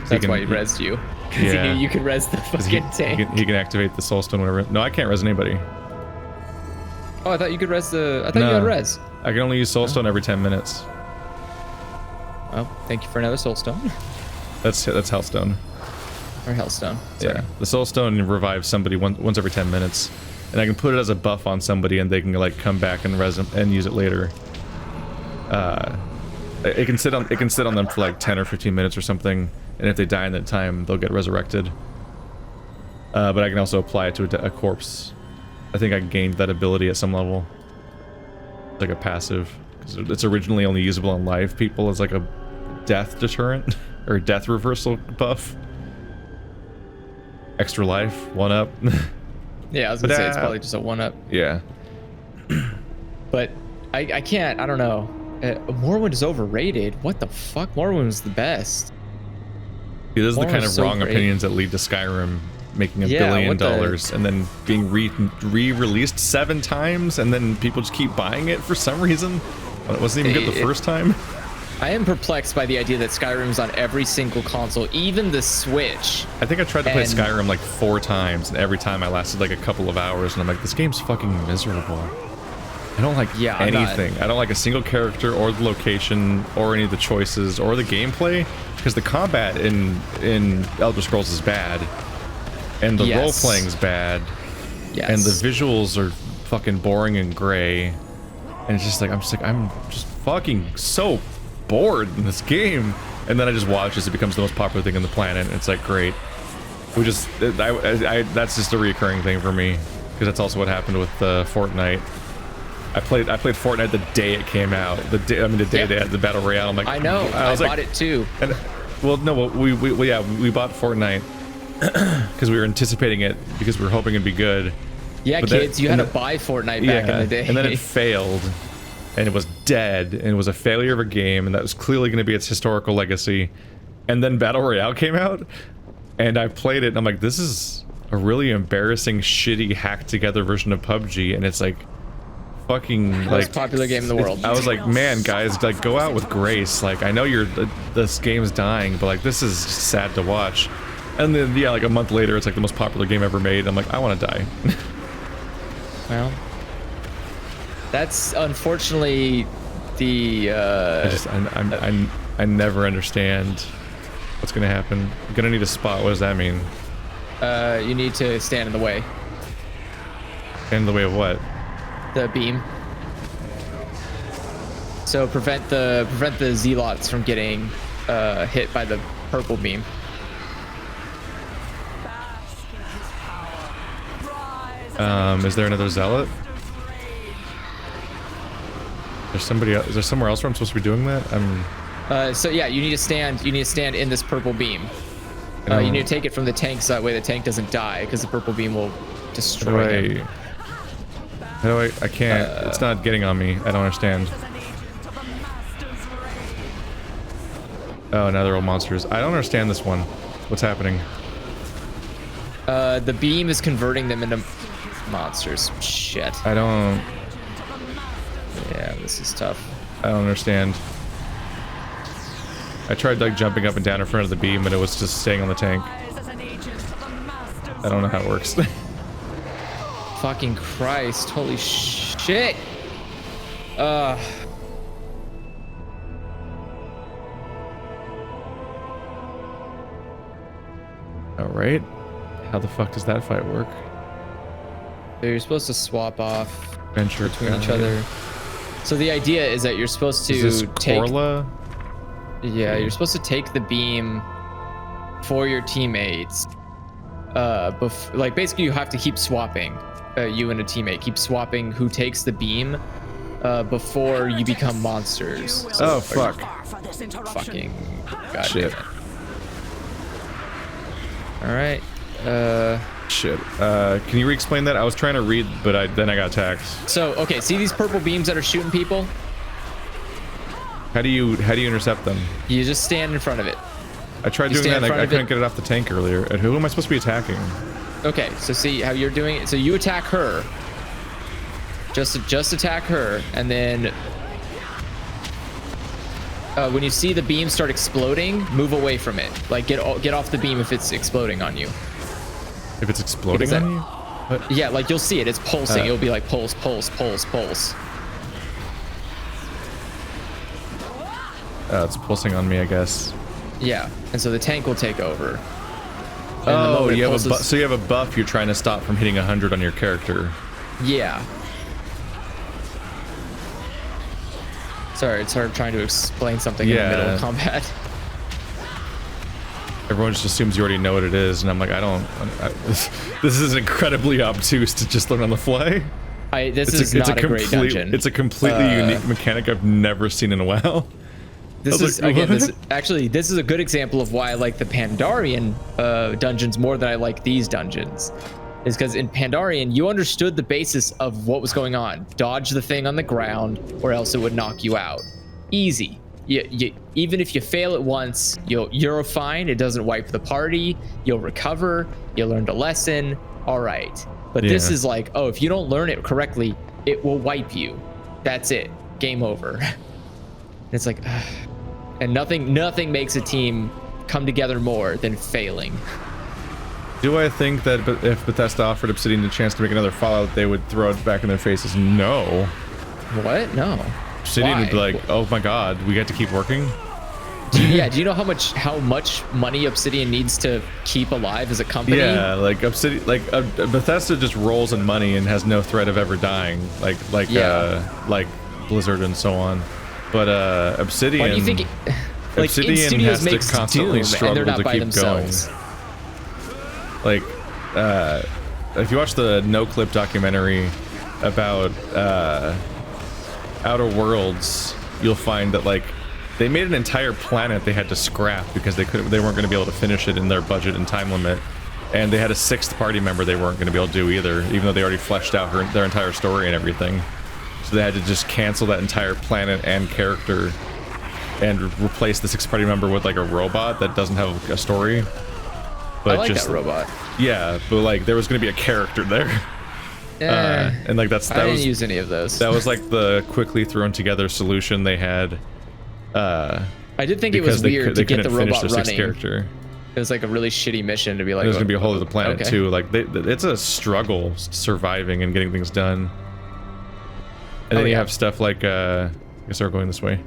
So that's why he resed you. Because he knew you could res the fucking tank. He can activate the soulstone whenever. No, I can't res anybody. Oh, I thought you could res the. I thought you had res. I can only use soulstone every 10 minutes. Well, thank you for another soulstone. That's Hellstone. Or Hellstone. Sorry. Yeah, the soulstone revives somebody once every 10 minutes, and I can put it as a buff on somebody, and they can like come back and res them and use it later. It can sit on them for like 10 or 15 minutes or something, and if they die in that time, they'll get resurrected. But I can also apply it to a corpse. I think I gained that ability at some level. It's like a passive, because it's originally only usable on live people as like a death deterrent or death reversal buff. Extra life, 1-up. Yeah, I was gonna say it's probably just a 1-up. Yeah. But I can't. I don't know. Morrowind is overrated. What the fuck? Morrowind was the best. Yeah, those are the kind of wrong opinions that lead to Skyrim making $1 billion and then being re-released 7 times, and then people just keep buying it for some reason. Well, it wasn't even good the first time. I am perplexed by the idea that Skyrim's on every single console, even the Switch. I think I tried to play Skyrim like 4 times, and every time I lasted like a couple of hours, and I'm like, this game's fucking miserable. I don't like anything. I don't like a single character or the location or any of the choices or the gameplay, because the combat in Elder Scrolls is bad, and the role playing is bad, and the visuals are fucking boring and gray, and it's just like I'm just fucking so bored in this game. And then I just watch as it becomes the most popular thing on the planet, and it's like, great. We just that's just a reoccurring thing for me, because that's also what happened with Fortnite. I played Fortnite the day it came out. The day they had the battle royale. I'm like, I know. I bought it too. And we bought Fortnite because we were anticipating it, because we were hoping it'd be good. Yeah, but kids, you had to buy Fortnite back in the day. And then it failed, and it was dead, and it was a failure of a game, and that was clearly going to be its historical legacy. And then battle royale came out, and I played it, and I'm like, this is a really embarrassing, shitty, hacked together version of PUBG, and it's like fucking most popular game in the world. I was like, man, guys, like, go out with grace. Like, I know this game's dying, but like, this is just sad to watch. And then like a month later, it's like the most popular game ever made. I'm like, I want to die. Well, that's unfortunately the I never understand what's gonna happen. I'm gonna need a spot. What does that mean? You need to stand in the way. Stand in the way of what? The beam. So prevent the zealots from getting hit by the purple beam. Is there another zealot? There's somebody else. Is there somewhere else where I'm supposed to be doing that? So yeah, you need to stand in this purple beam. You need to take it from the tank, so that way the tank doesn't die, because the purple beam will destroy him. How do I can't. It's not getting on me. I don't understand. Oh, now they're all monsters. I don't understand this one. What's happening? The beam is converting them into monsters. Shit. I don't. Yeah, this is tough. I don't understand. I tried like jumping up and down in front of the beam, and it was just staying on the tank. I don't know how it works. Fucking Christ. Holy shit. Alright. How the fuck does that fight work? So you're supposed to swap off Venture between each other. So the idea is that you're supposed to take... Corla? Yeah, you're supposed to take the beam for your teammates. Like, basically you have to keep swapping. You and a teammate keep swapping who takes the beam before you become monsters. So, oh fuck! Fucking goddamn shit! All right. Shit. Can you re-explain that? I was trying to read, but then I got attacked. So, okay, see these purple beams that are shooting people? How do you intercept them? You just stand in front of it. I tried doing that, and I couldn't get it off the tank earlier. And who am I supposed to be attacking? Okay, so see how you're doing it? So you attack her. Just attack her, and then when you see the beam start exploding, move away from it. Like get off the beam if it's exploding on you. If it's exploding on you? What? Yeah, like you'll see it. It's pulsing. It'll be like pulse, pulse, pulse, pulse. It's pulsing on me, I guess. Yeah, and so the tank will take over. Oh, you have so you have a buff you're trying to stop from hitting 100 on your character. Yeah. Sorry, it's hard trying to explain something in the middle of combat. Everyone just assumes you already know what it is, and I'm like, this is incredibly obtuse to just learn on the fly. This is not a great dungeon. It's a completely unique mechanic I've never seen in a while. This is a good example of why I like the Pandarian dungeons more than I like these dungeons. Is because in Pandarian, you understood the basis of what was going on. Dodge the thing on the ground, or else it would knock you out. Easy. Even if you fail it once, you're fine. It doesn't wipe the party. You'll recover. You learned a lesson. All right. But this is like, oh, if you don't learn it correctly, it will wipe you. That's it. Game over. It's like, and nothing makes a team come together more than failing. Do I think that if Bethesda offered Obsidian a chance to make another Fallout, they would throw it back in their faces? No. What? No. Obsidian would be like, oh my god, we get to keep working? Do you know how much money Obsidian needs to keep alive as a company? Yeah, like Obsidian, Bethesda just rolls in money and has no threat of ever dying, like Blizzard and so on. But Obsidian, why do you think Obsidian has to constantly struggle to keep going. Like, if you watch the No Clip documentary about Outer Worlds, you'll find that like they made an entire planet they had to scrap because they weren't going to be able to finish it in their budget and time limit, and they had a 6th party member they weren't going to be able to do either, even though they already fleshed out their entire story and everything. So they had to just cancel that entire planet and character and replace the 6th party member with like a robot that doesn't have a story. But I like that robot. Yeah, but like there was going to be a character there. And like I didn't use any of those. That was like the quickly thrown together solution they had. I did think it was weird to get the robot running. Character. It was like a really shitty mission to be like. There's gonna be a whole other planet too. Like it's a struggle surviving and getting things done. And then you have stuff like I guess we're going this way.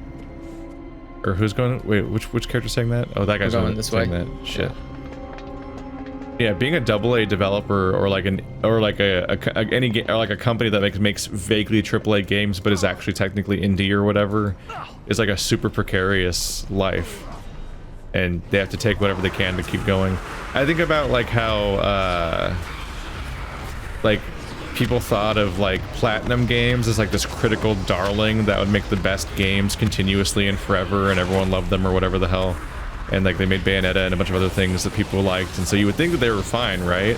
Or who's going? Wait, which character's saying that? Oh, that guy's going this way. That shit. Yeah, being a AA developer or like a company that makes vaguely AAA games but is actually technically indie or whatever is like a super precarious life, and they have to take whatever they can to keep going. I think about like how like people thought of like platinum games as like this critical darling that would make the best games continuously and forever, and everyone loved them or whatever the hell. And like they made Bayonetta and a bunch of other things that people liked, and so you would think that they were fine, right?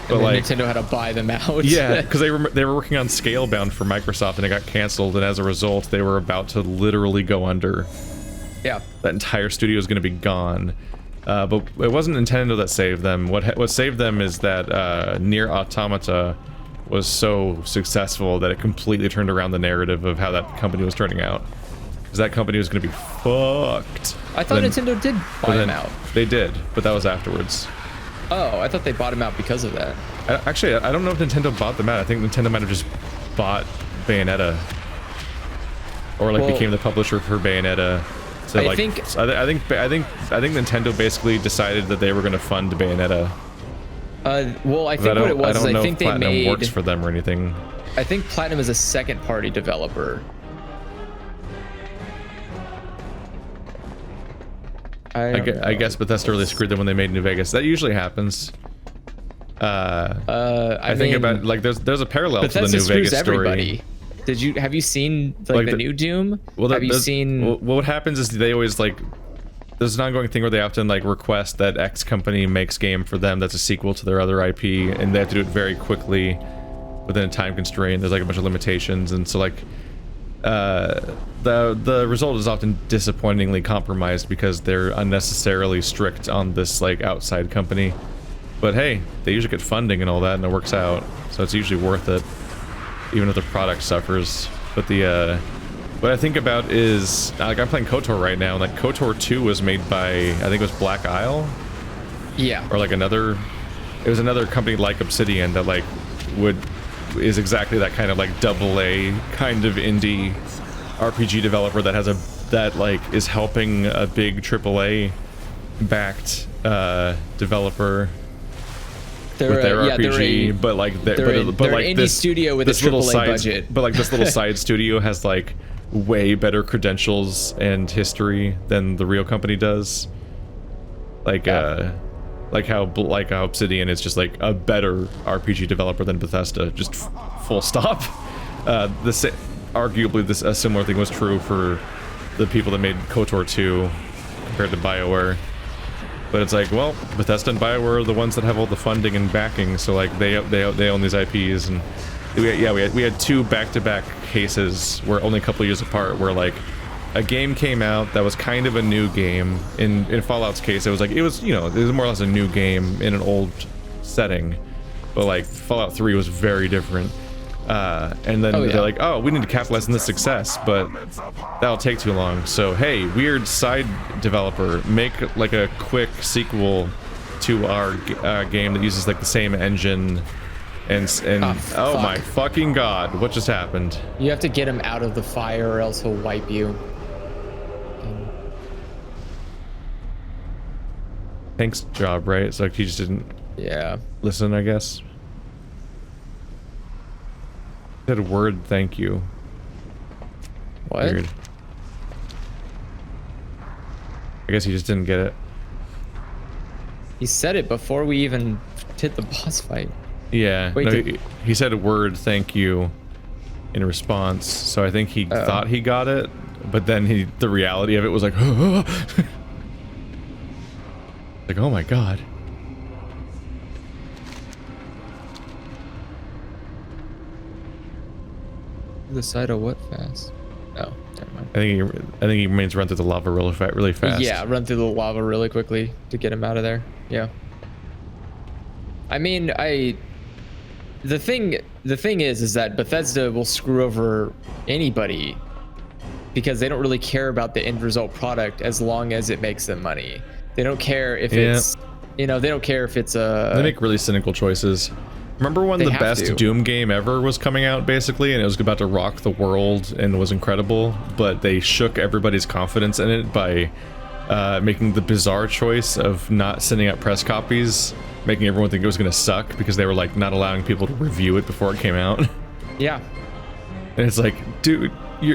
But like Nintendo had to buy them out. Yeah, because they were working on Scalebound for Microsoft, and it got canceled, and as a result, they were about to literally go under. Yeah, that entire studio is going to be gone. But it wasn't Nintendo that saved them. What saved them is that Nier Automata was so successful that it completely turned around the narrative of how that company was turning out. Because that company was going to be fucked. I thought Nintendo did buy them out. They did, but that was afterwards. Oh, I thought they bought them out because of that. Actually, I don't know if Nintendo bought them out. I think Nintendo might have just bought Bayonetta, or like became the publisher for Bayonetta. So I think Nintendo basically decided that they were going to fund Bayonetta. Well, I think what it was is I think they made works for them or anything. I think Platinum is a second-party developer. I guess Bethesda really screwed them when they made New Vegas. That usually happens. I think about like there's a parallel Bethesda to the New Vegas everybody. story. Have you seen like the new Doom? Well, have you seen? Well, what happens is they always like there's an ongoing thing where they often like request that X company makes game for them that's a sequel to their other IP, and they have to do it very quickly within a time constraint. There's like a bunch of limitations, and so like the result is often disappointingly compromised because they're unnecessarily strict on this like outside company. But hey, they usually get funding and all that, and it works out, so it's usually worth it, even if the product suffers. But the what I think about is, like, I'm playing KOTOR right now, and like KOTOR 2 was made by, I think it was Black Isle? Yeah. Or like another, it was another company like Obsidian that like is exactly that kind of like AA kind of indie RPG developer that has that like is helping a big AAA backed developer with their RPG, but like they're like indie this studio with this a little AAA side budget. But like this little side studio has like way better credentials and history than the real company does. Like how Obsidian is just like a better RPG developer than Bethesda, just full stop. Arguably a similar thing was true for the people that made KOTOR 2 compared to BioWare. But it's like, well, Bethesda and BioWare are the ones that have all the funding and backing, so like they own these IPs. And we had two back-to-back cases where only a couple years apart, where like a game came out that was kind of a new game. In Fallout's case, it was more or less a new game in an old setting, but like Fallout 3 was very different. And then they're like, oh, we need to capitalize on this success, but that'll take too long. So hey, weird side developer, make like a quick sequel to our game that uses like the same engine. And oh my fucking god, what just happened? You have to get him out of the fire or else he'll wipe you. Hank's job, right? So like he just didn't listen, I guess. Said a word thank you. What? Weird. I guess he just didn't get it. He said it before we even did the boss fight. Yeah. Wait, no, he said a word thank you in response, so I think he thought he got it, but then the reality of it was like like, oh my god. The side of what fast? Oh, never mind. I think he means run through the lava really fast. Yeah, run through the lava really quickly to get him out of there. Yeah. I mean, the thing is that Bethesda will screw over anybody because they don't really care about the end result product as long as it makes them money. They don't care if it's, they don't care if it's a... They make really cynical choices. Remember when the best Doom game ever was coming out, basically, and it was about to rock the world and was incredible, but they shook everybody's confidence in it by making the bizarre choice of not sending out press copies, making everyone think it was going to suck because they were like not allowing people to review it before it came out. Yeah. And it's like, dude,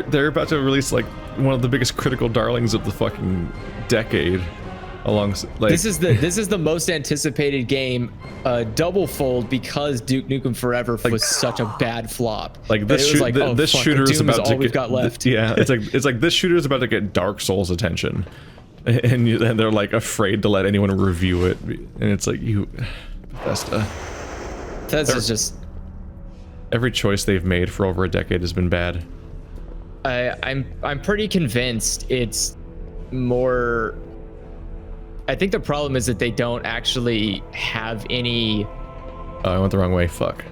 they're about to release like one of the biggest critical darlings of the fucking decade. This is the most anticipated game, double fold, because Duke Nukem Forever was such a bad flop. Like this shooter is about to we've got left. Yeah, it's like this shooter is about to get Dark Souls attention, and they're like afraid to let anyone review it, and it's like Bethesda. That's just every choice they've made for over a decade has been bad. I'm pretty convinced it's more. I think the problem is that they don't actually have any... Oh, I went the wrong way. Fuck.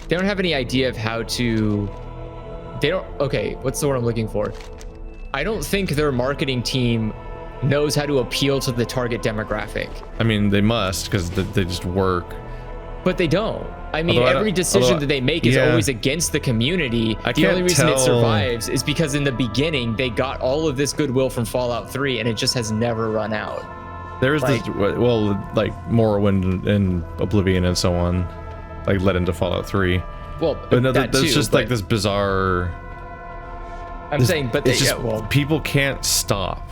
They don't have any idea of how to... Okay, what's the word I'm looking for? I don't think their marketing team knows how to appeal to the target demographic. I mean, they must, because they just work. But they don't. I mean, every decision that they make is always against the community. The only reason it survives is because in the beginning, they got all of this goodwill from Fallout 3, and it just has never run out. There's like Morrowind and Oblivion and so on, like led into Fallout 3. Well, but no, there's just like this bizarre. I'm saying, but people can't stop,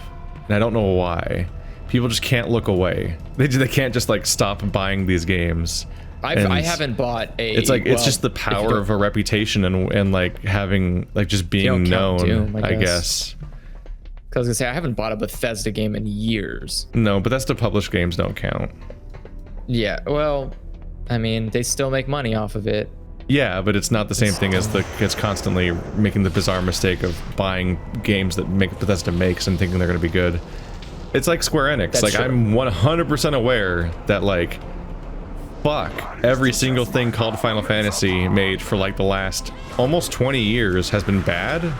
and I don't know why. People just can't look away. They can't just like stop buying these games. I haven't bought a. It's like it's just the power of a reputation and like having like just being known. I guess. I was gonna say I haven't bought a Bethesda game in years. No, Bethesda published games don't count. Yeah, well, I mean, they still make money off of it. Yeah, but it's not the same thing as it's constantly making the bizarre mistake of buying games that Bethesda makes and thinking they're going to be good. It's like Square Enix. That's like, true. I'm 100% aware that, like, fuck, every single thing called Final Fantasy made for, like, the last almost 20 years has been bad.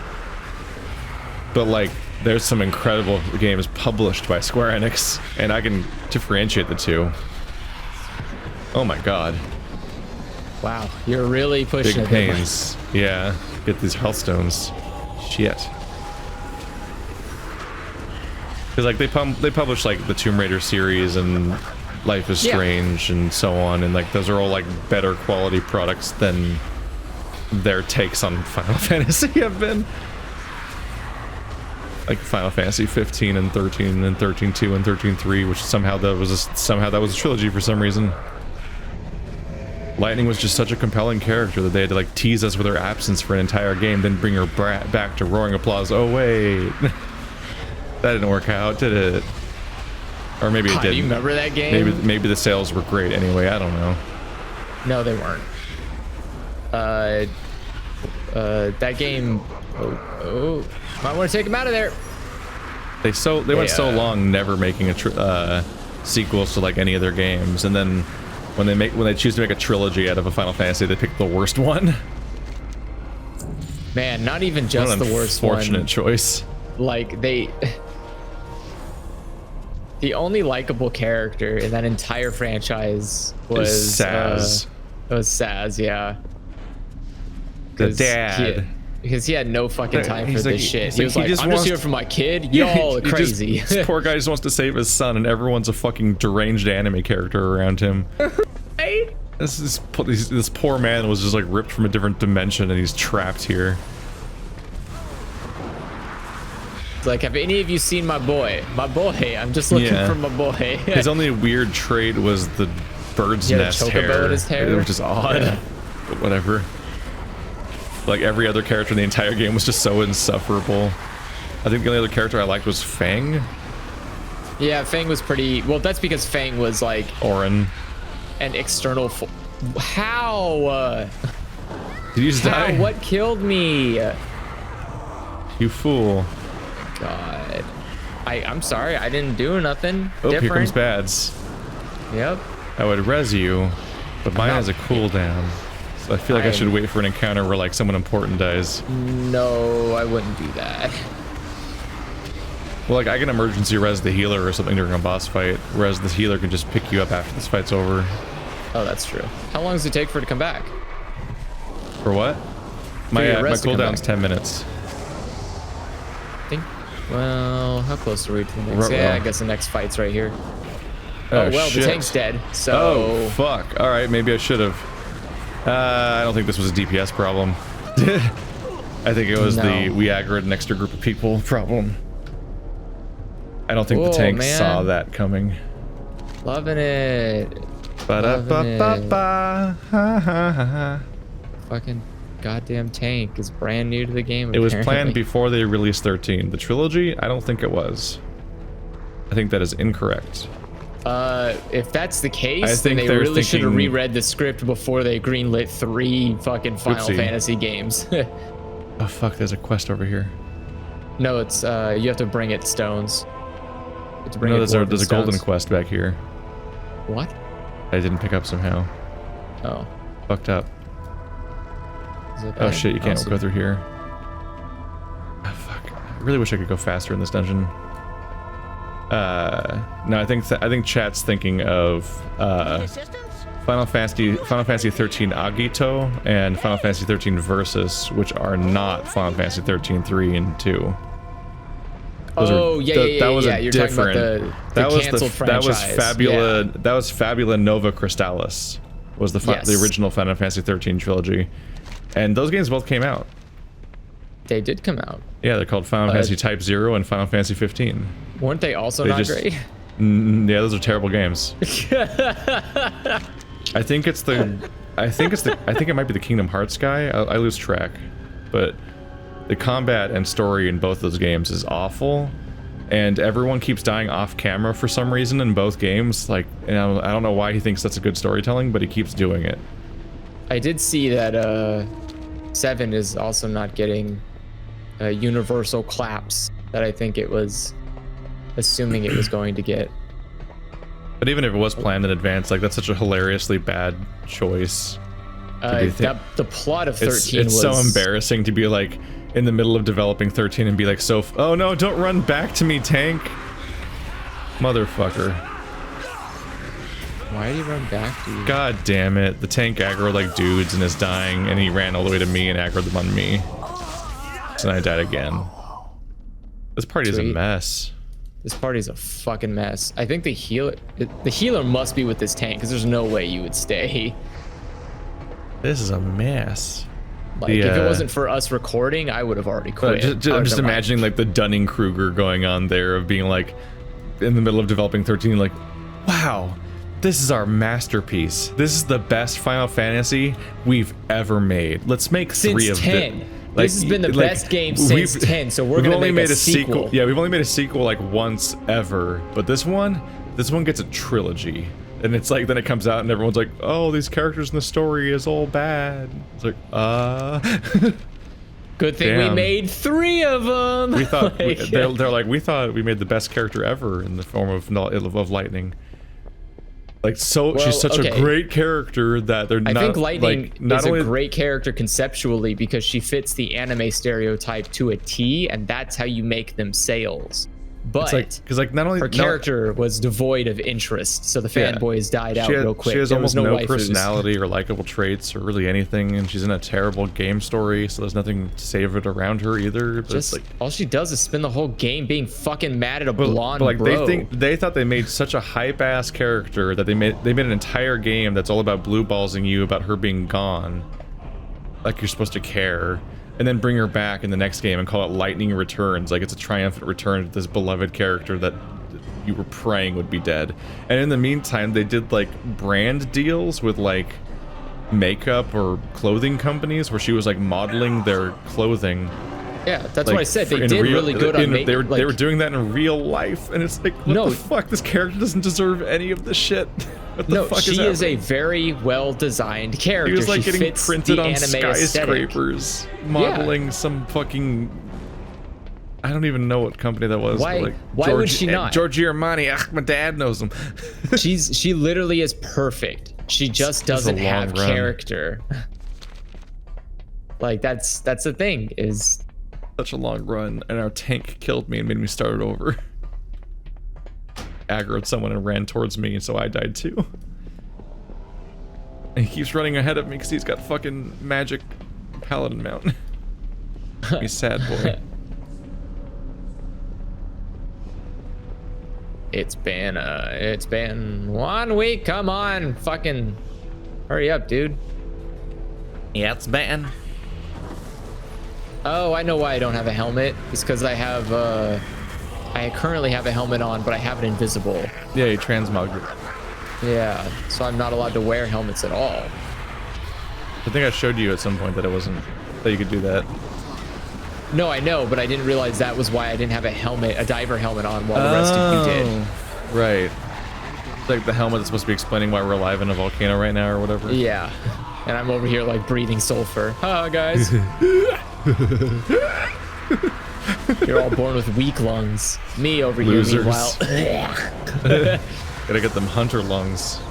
But, like, there's some incredible games published by Square Enix, and I can differentiate the two. Oh my god. Wow, you're really pushing Big pains. Yeah, get these healthstones. Shit. Because like they publish like the Tomb Raider series and Life is Strange and so on, and like those are all like better quality products than their takes on Final Fantasy have been. Like Final Fantasy 15 and 13 and 13.2 and 13.3, which somehow that was a trilogy for some reason. Lightning was just such a compelling character that they had to like tease us with her absence for an entire game, then bring her back to roaring applause. Oh wait, that didn't work out, did it? Or maybe it did. Do you remember that game? Maybe the sales were great anyway. I don't know. No, they weren't. That game. Oh, might want to take him out of there. They went so long never making a sequels to like any of their games, and then when they choose to make a trilogy out of a Final Fantasy, they pick the worst one. Man, not even just the worst one. Unfortunate choice. Like the only likable character in that entire franchise was Saz. It was Saz, yeah. The dad. Because he had no fucking time for this shit. He was like, I'm just here for my kid. Y'all are crazy. This poor guy just wants to save his son, and everyone's a fucking deranged anime character around him. Right? This poor man was just like ripped from a different dimension, and he's trapped here. It's like, have any of you seen my boy? My boy. I'm just looking for my boy. His only weird trait was the bird's nest hair, which is odd. Yeah. But whatever. Like every other character in the entire game was just so insufferable. I think the only other character I liked was Fang. Yeah, Fang was pretty. Well, that's because Fang was like Orin. An external. How? Did you just die? What killed me? You fool. God. I'm sorry. I didn't do nothing. Oh, different. Here comes Bads. Yep. I would res you, but mine has a cooldown. So I feel like I should wait for an encounter where like someone important dies. No, I wouldn't do that. Well, like I can emergency res the healer or something during a boss fight, whereas the healer can just pick you up after this fight's over. Oh, that's true. How long does it take for it to come back? For what? My cooldown's 10 minutes. I think. Well, how close are we to the next? Yeah, I guess the next fight's right here. Oh well, shit. The tank's dead. So. Oh fuck! All right, maybe I should have. I don't think this was a DPS problem. I think it was we aggroed an extra group of people problem. I don't think the tank saw that coming. Loving it. Fucking goddamn tank is brand new to the game. It was planned before they released 13. The trilogy, I don't think it was. I think that is incorrect. If that's the case, then they really should have reread the script before they greenlit 3 fucking Final Fantasy games. Oh fuck, there's a quest over here. No, it's you have to bring it stones. No, there's a golden quest back here. What? I didn't pick up somehow. Oh. Fucked up. Oh shit, you can't go through here. Oh fuck. I really wish I could go faster in this dungeon. No, I think chat's thinking of Final Fantasy 13 Agito and Final Fantasy 13 Versus, which are not Final Fantasy 13 3 and 2. That was a different. That was Fabula. Yeah. That was Fabula Nova Crystallis. Was the original Final Fantasy 13 trilogy, and those games both came out. They did come out. Yeah, they're called Final Fantasy Type 0 and Final Fantasy 15. Weren't they also not great? Yeah, those are terrible games. I think it might be the Kingdom Hearts guy. I lose track, but the combat and story in both those games is awful, and everyone keeps dying off camera for some reason in both games. Like, and I don't know why he thinks that's a good storytelling, but he keeps doing it. I did see that 7 is also not getting universal claps that I think it was assuming it was going to get. But even if it was planned in advance, like, that's such a hilariously bad choice. The plot of 13 it's so embarrassing to be like in the middle of developing 13 and be like, so, oh no, don't run back to me, tank. Motherfucker. Why did he run back to you? God damn it. The tank aggroed like dudes and is dying, and he ran all the way to me and aggroed them on me. So then I died again. This party is a mess. This party's a fucking mess. I think the healer must be with this tank, because there's no way you would stay. This is a mess. Like, if it wasn't for us recording, I would have already quit. I'm just imagining like the Dunning-Kruger going on there of being like in the middle of developing 13, like, wow, this is our masterpiece. This is the best Final Fantasy we've ever made. Let's make three of 10. them. Like, this has been the best game since 10, so we're gonna make a sequel. Yeah, we've only made a sequel like once ever, but this one gets a trilogy. And it's like, then it comes out and everyone's like, oh, these characters in the story is all bad. It's like, good thing we made 3 of them. We thought, they're like, we thought we made the best character ever in the form of Lightning. Like, she's such a great character that they're not. I think Lightning like, not is only, a great character conceptually because she fits the anime stereotype to a T, and that's how you make them sales. But because like not only her character was devoid of interest, so the fanboys died out real quick. She has almost no personality or likable traits or really anything, and she's in a terrible game story, so there's nothing to save it around her either. But just like all she does is spend the whole game being fucking mad at a blonde like bro. they thought they made such a hype ass character that they made an entire game that's all about blue ballsing you about her being gone, like you're supposed to care. And then bring her back in the next game and call it Lightning Returns, like it's a triumphant return to this beloved character that you were praying would be dead. And in the meantime, they did like brand deals with like makeup or clothing companies where she was like modeling their clothing. Yeah, that's what I said. They did really good on they were doing that in real life, and it's like, what the fuck? This character doesn't deserve any of this shit. What the fuck she is a very well-designed character. He was like getting fits printed the on anime skyscrapers, modeling some fucking. I don't even know what company that was. Why? But like Why would she not? Giorgio Armani. My dad knows him. She literally is perfect. She just doesn't have character. Like that's the thing is. Such a long run, and our tank killed me and made me start it over. Aggroed someone and ran towards me, and so I died too. And he keeps running ahead of me because he's got fucking magic paladin mount. He's sad boy. It's been 1 week. Come on, fucking hurry up, dude. Yeah, it's been. Oh, I know why I don't have a helmet. It's because I have, I currently have a helmet on, but I have it invisible. Yeah, you transmogged it. Yeah, so I'm not allowed to wear helmets at all. I think I showed you at some point that it wasn't, that you could do that. No, I know, but I didn't realize that was why I didn't have a helmet, a diver helmet on while the rest of you did. Right. It's like the helmet that's supposed to be explaining why we're alive in a volcano right now or whatever. Yeah. And I'm over here like breathing sulfur. Hi, guys. You're all born with weak lungs. Me over Losers. here, meanwhile. Gotta get them hunter lungs.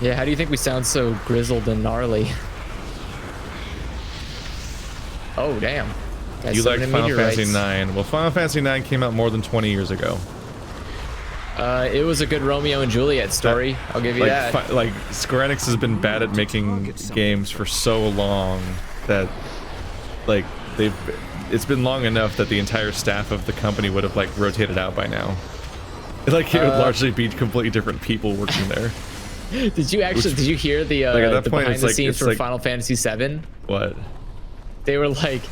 Yeah, how do you think we sound so grizzled and gnarly? Oh, damn. You like Final Fantasy 9. Well, Final Fantasy 9 came out more than 20 years ago. It was a good Romeo and Juliet story. I'll give you that. Like, Square Enix has been bad at making games for so long that, like, it's been long enough that the entire staff of the company would have, like, rotated out by now. Like, it would largely be completely different people working there. Did you hear the behind the scenes for Final Fantasy 7? What? They were like,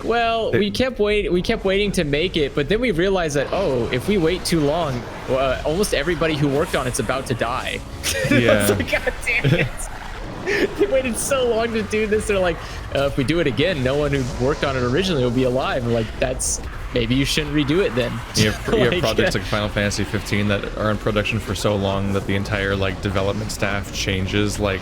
well, we kept waiting to make it, but then we realized that, oh, if we wait too long, almost everybody who worked on it's about to die. Yeah. I was like, God damn it. They waited so long to do this. They're like, if we do it again, no one who worked on it originally will be alive. I'm like, maybe you shouldn't redo it then. You have projects like Final Fantasy 15 that are in production for so long that the entire like development staff changes like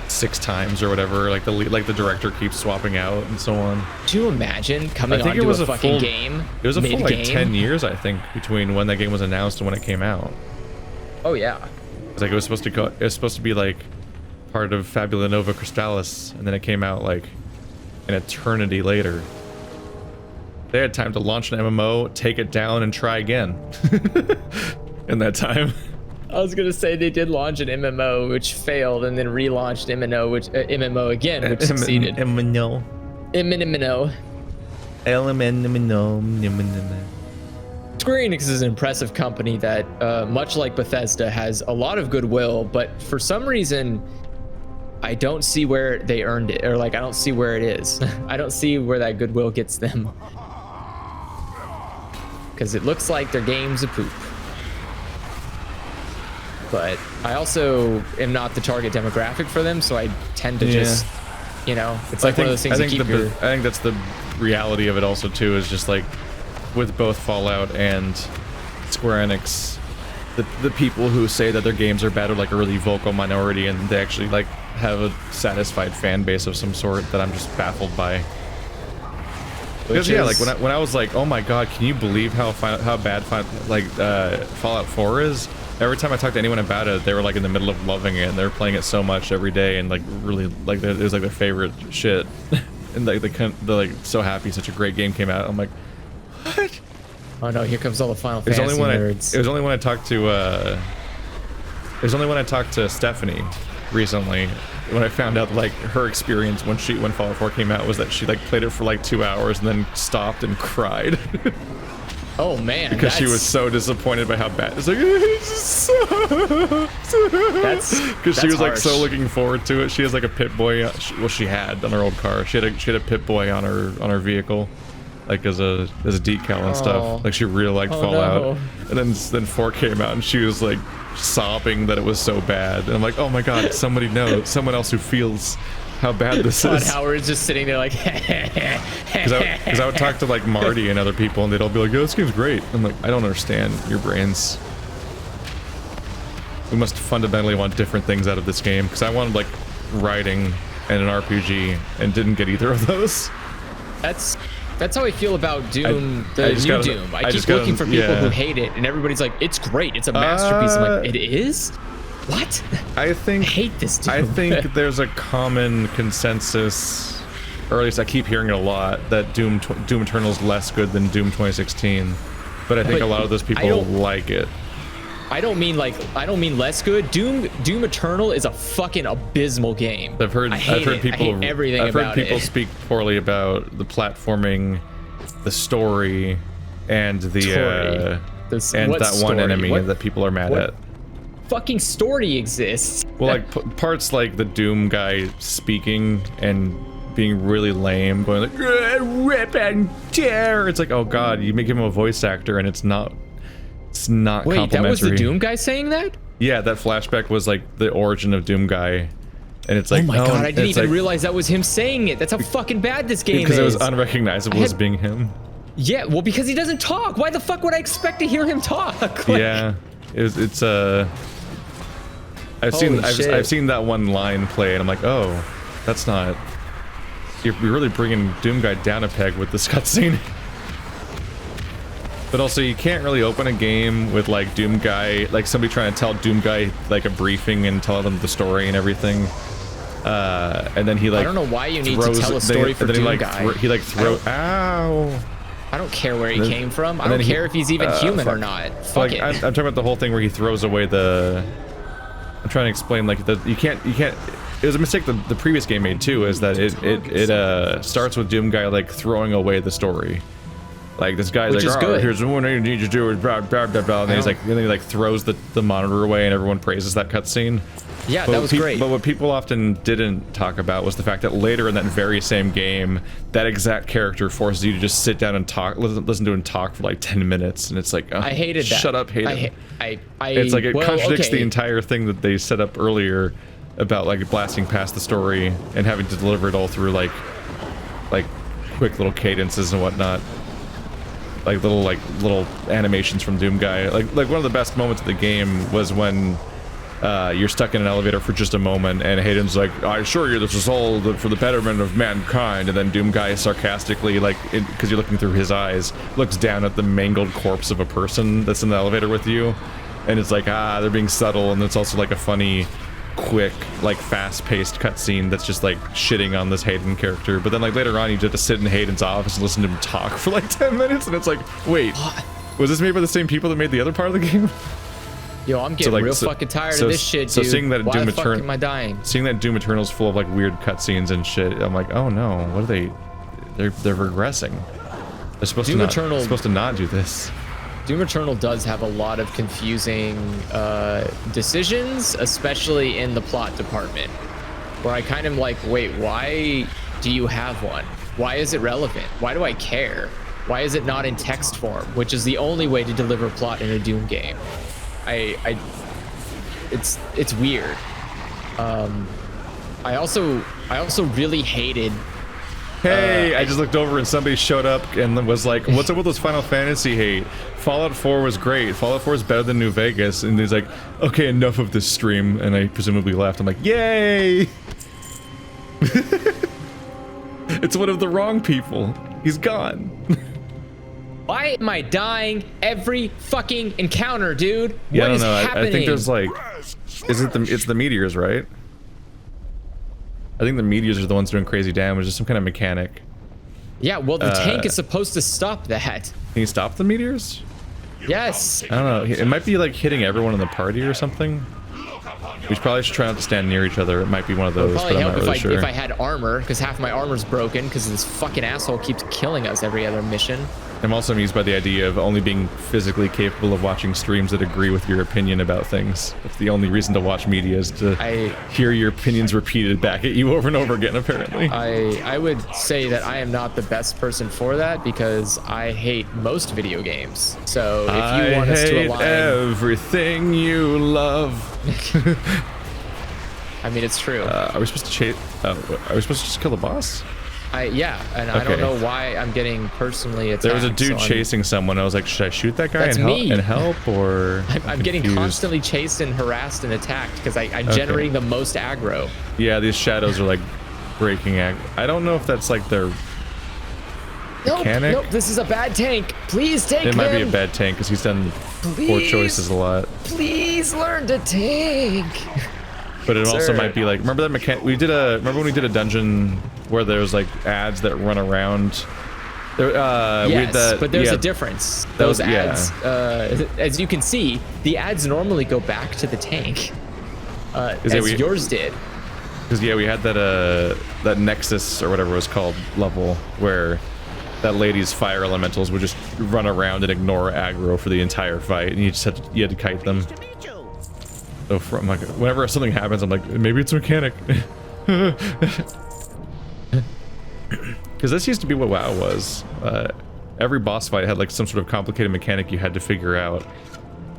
6 times or whatever. Like the director keeps swapping out and so on. Do you imagine coming onto a fucking game? It was a full like 10 years, I think, between when that game was announced and when it came out. Oh yeah. It's like it was supposed to be like part of Fabula Nova Crystallis, and then it came out like an eternity later. They had time to launch an MMO, take it down, and try again in that time. I was gonna say they did launch an MMO which failed, and then relaunched MMO again, which succeeded. MMO. Square Enix is an impressive company that, much like Bethesda, has a lot of goodwill, but for some reason, I don't see where they earned it, or like I don't see where it is. I don't see where that goodwill gets them, because it looks like their game's a poop. But I also am not the target demographic for them, so I tend to just, you know, it's like one of those things. I think that's the reality of it also too, is just like with both Fallout and Square Enix, the people who say that their games are bad are like a really vocal minority, and they actually like have a satisfied fan base of some sort that I'm just baffled by. Because yeah, like when I was like, oh my god, can you believe how bad Fallout 4 is? Every time I talked to anyone about it, they were like in the middle of loving it, and they were playing it so much every day, and like really like it was like their favorite shit, and like they're like so happy such a great game came out. I'm like, what? Oh no, here comes all the Final Fantasy nerds. It was only when I talked to Stephanie recently, when I found out like her experience when Fallout 4 came out was that she like played it for like 2 hours and then stopped and cried. Oh man, because she was so disappointed by how bad it's like. Because she was like so looking forward to it. She has like a Pip-Boy. She had on her old car. She had a Pip-Boy on her vehicle, like as a decal and stuff. Like she really liked Fallout. No. And then 4 came out and she was like sobbing that it was so bad. And I'm like, oh my god, somebody knows, someone else who feels how bad this Todd is. Howard's just sitting there like, because I would talk to like Marty and other people, and they'd all be like, "Oh, this game's great." I'm like, I don't understand your brains. We must fundamentally want different things out of this game, because I wanted like writing and an RPG, and didn't get either of those. That's how I feel about Doom, the new Doom. I keep looking for people who hate it, and everybody's like, "It's great, it's a masterpiece." I'm like, it is? What? I hate this Doom. I think there's a common consensus, or at least I keep hearing it a lot, that Doom Eternal is less good than Doom 2016. But I think a lot of those people like it. I don't mean less good. Doom Eternal is a fucking abysmal game. I've heard people speak poorly about the platforming, the story, and that one enemy that people are mad at. Fucking story exists. Well, like parts like the Doom guy speaking and being really lame, going like rip and tear. It's like, oh god, you make him a voice actor, and it's not Wait, complimentary. That was the Doom guy saying that? Yeah, that flashback was like the origin of Doom guy, and it's like, oh my god, I didn't even realize that was him saying it. That's how fucking bad this game is. Because it was unrecognizable as being him. Yeah, well, because he doesn't talk. Why the fuck would I expect to hear him talk? Like, yeah, it's I've seen that one line play, and I'm like, oh, that's not. You're really bringing Doom guy down a peg with this cutscene. But also, you can't really open a game with like Doom guy, like somebody trying to tell Doom guy like a briefing and tell them the story and everything. And then he like, I don't know why you need to tell a story for Doom guy. He like ow. I don't care where he came from. I don't care if he's even human or not. Fuck it. I'm talking about the whole thing where he throws away the. I'm trying to explain like you can't. It was a mistake the previous game made too, is that it starts with Doom guy like throwing away the story. Like this guy's like, oh, here's what you need to do, blah blah blah blah, and then he like throws the monitor away, and everyone praises that cutscene. Yeah, that was great. But what people often didn't talk about was the fact that later in that very same game, that exact character forces you to just sit down and talk, listen to him talk for like 10 minutes, and it's like, oh, I hated that. Shut up, hate it. I It's like it contradicts the entire thing that they set up earlier, about like blasting past the story and having to deliver it all through like quick little cadences and whatnot. Like little animations from Doom Guy. Like one of the best moments of the game was when you're stuck in an elevator for just a moment and Hayden's like, I assure you this is all for the betterment of mankind, and then Doom Guy sarcastically, like, because you're looking through his eyes, looks down at the mangled corpse of a person that's in the elevator with you, and it's like, they're being subtle, and it's also like a funny, quick, like fast-paced cutscene that's just like shitting on this Hayden character. But then like later on you just have to sit in Hayden's office and listen to him talk for like 10 minutes, and it's like, wait, was this made by the same people that made the other part of the game? Yo, I'm getting real fucking tired of this shit, dude. So seeing that Why the fuck am I dying? Seeing that Doom Eternal's full of like weird cutscenes and shit, I'm like, oh no, what are they? They're regressing. They're supposed to not do this. Doom Eternal does have a lot of confusing decisions, especially in the plot department, where I kind of like, wait, why do you have one? Why is it relevant? Why do I care? Why is it not in text form, which is the only way to deliver plot in a Doom game? It's weird. I also really hated. Hey, I just looked over and somebody showed up and was like, what's up with this Final Fantasy hate? Fallout 4 was great. Fallout 4 is better than New Vegas. And he's like, okay, enough of this stream. And I presumably laughed. I'm like, yay! It's one of the wrong people. He's gone. Why am I dying every fucking encounter, dude? Yeah, what I is don't know. happening? I think there's like, it's the meteors, right? I think the meteors are the ones doing crazy damage. There's some kind of mechanic. Yeah, well, the tank is supposed to stop that. Can you stop the meteors? Yes. I don't know. It might be like hitting everyone in the party or something. We probably should try not to stand near each other. It might be one of those, but I'm not really sure. If I had armor, because half my armor's broken because this fucking asshole keeps killing us every other mission. I'm also amused by the idea of only being physically capable of watching streams that agree with your opinion about things. That's the only reason to watch media, is to hear your opinions repeated back at you over and over again, apparently. I would say that I am not the best person for that, because I hate most video games. So if you want us to align... everything you love. I mean, it's true. Are we supposed to chase... are we supposed to just kill the boss? Yeah, and okay. I don't know why I'm getting personally attacked. There was a dude chasing someone. I was like, should I shoot that guy and help, or... I'm getting constantly chased and harassed and attacked because I'm generating the most aggro. Yeah, these shadows are like breaking aggro. I don't know if that's like their mechanic. Nope, this is a bad tank. Please take him. It might be a bad tank because he's done poor choices a lot. Please learn to tank. But it also might be like, remember that mechanic? Remember when we did a dungeon where there was like ads that run around? Yes, but there's a difference. Those ads, as you can see, the ads normally go back to the tank, as yours did. Because we had that Nexus or whatever it was called level where that lady's fire elementals would just run around and ignore aggro for the entire fight, and you had to kite them. So I'm like, whenever something happens, I'm like, maybe it's a mechanic. Because this used to be what WoW was. Every boss fight had like some sort of complicated mechanic you had to figure out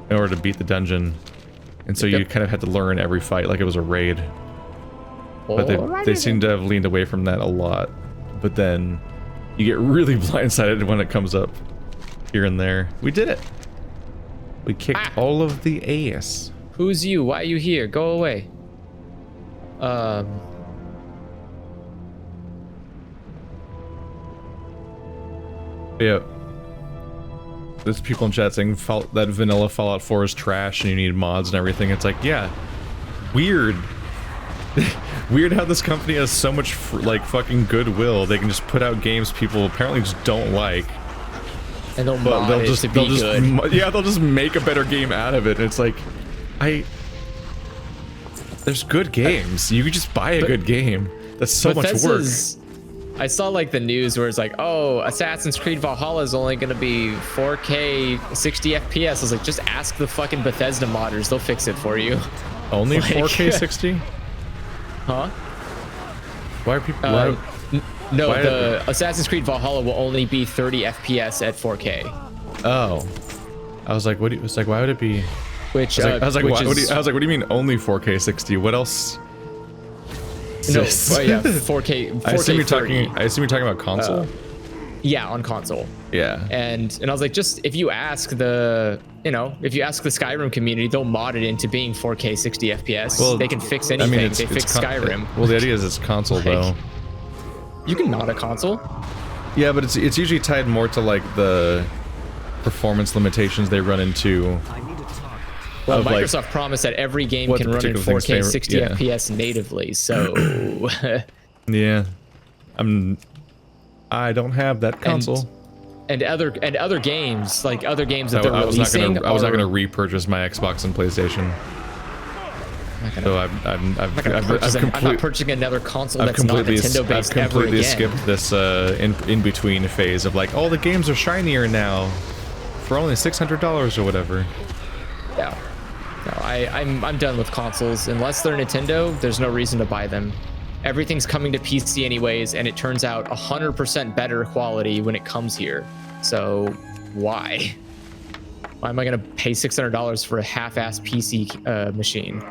in order to beat the dungeon. And so you kind of had to learn every fight like it was a raid. But they seem to have leaned away from that a lot. But then you get really blindsided when it comes up here and there. We did it. We kicked all of the ass. Who's you? Why are you here? Go away. Yeah. There's people in chat saying that vanilla Fallout 4 is trash and you need mods and everything. It's like, yeah, weird. Weird how this company has so much like fucking goodwill. They can just put out games people apparently just don't like. And they'll just make a better game out of it. And it's like, there's good games. You could just buy a good game. That's so much work. I saw like the news where it's like, oh, Assassin's Creed Valhalla is only going to be 4K 60 FPS. I was like, just ask the fucking Bethesda modders. They'll fix it for you. Only 4K 60? Huh? Why are people... the Assassin's Creed Valhalla will only be 30 FPS at 4K. Oh. I was like, why would it be... Which I was like, what do you mean only 4K 60? What else? exists. No, oh yeah, 4K. 4K I assume you're 30. talking about console. Yeah, on console. Yeah. And I was like, just if you ask the Skyrim community, they'll mod it into being 4K 60 FPS. Well, they can fix anything. They fix Skyrim. Well, the idea is it's console though. You can mod a console. Yeah, but it's usually tied more to like the performance limitations they run into. Well, Microsoft promised that every game can run in 4K 60 FPS natively, so yeah. I don't have that console. And other games, like other games that they're releasing. I was not gonna repurchase my Xbox and PlayStation. So I'm not purchasing another console that's not Nintendo based ever again. I've completely skipped this in between phase of like, all the games are shinier now for only $600 or whatever. Yeah. No, I'm done with consoles. Unless they're Nintendo, there's no reason to buy them. Everything's coming to PC anyways, and it turns out 100% better quality when it comes here. So why? Why am I gonna pay $600 for a half-ass PC machine?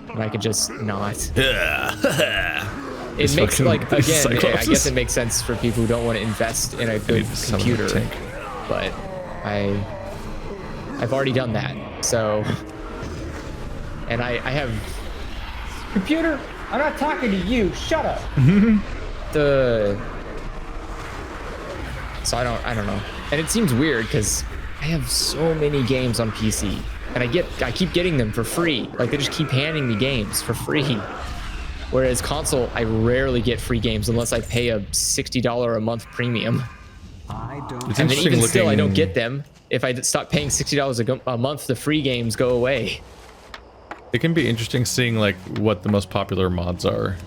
And I could just not. It makes like again, I guess it makes sense for people who don't want to invest in a good computer, but I've already done that. So, and I have computer. I'm not talking to you. Shut up. So I don't know. And it seems weird because I have so many games on PC, and I keep getting them for free. Like they just keep handing me games for free. Whereas console, I rarely get free games unless I pay a $60 a month premium. And then even still, I don't get them. If I stop paying $60 a month, the free games go away. It can be interesting seeing like what the most popular mods are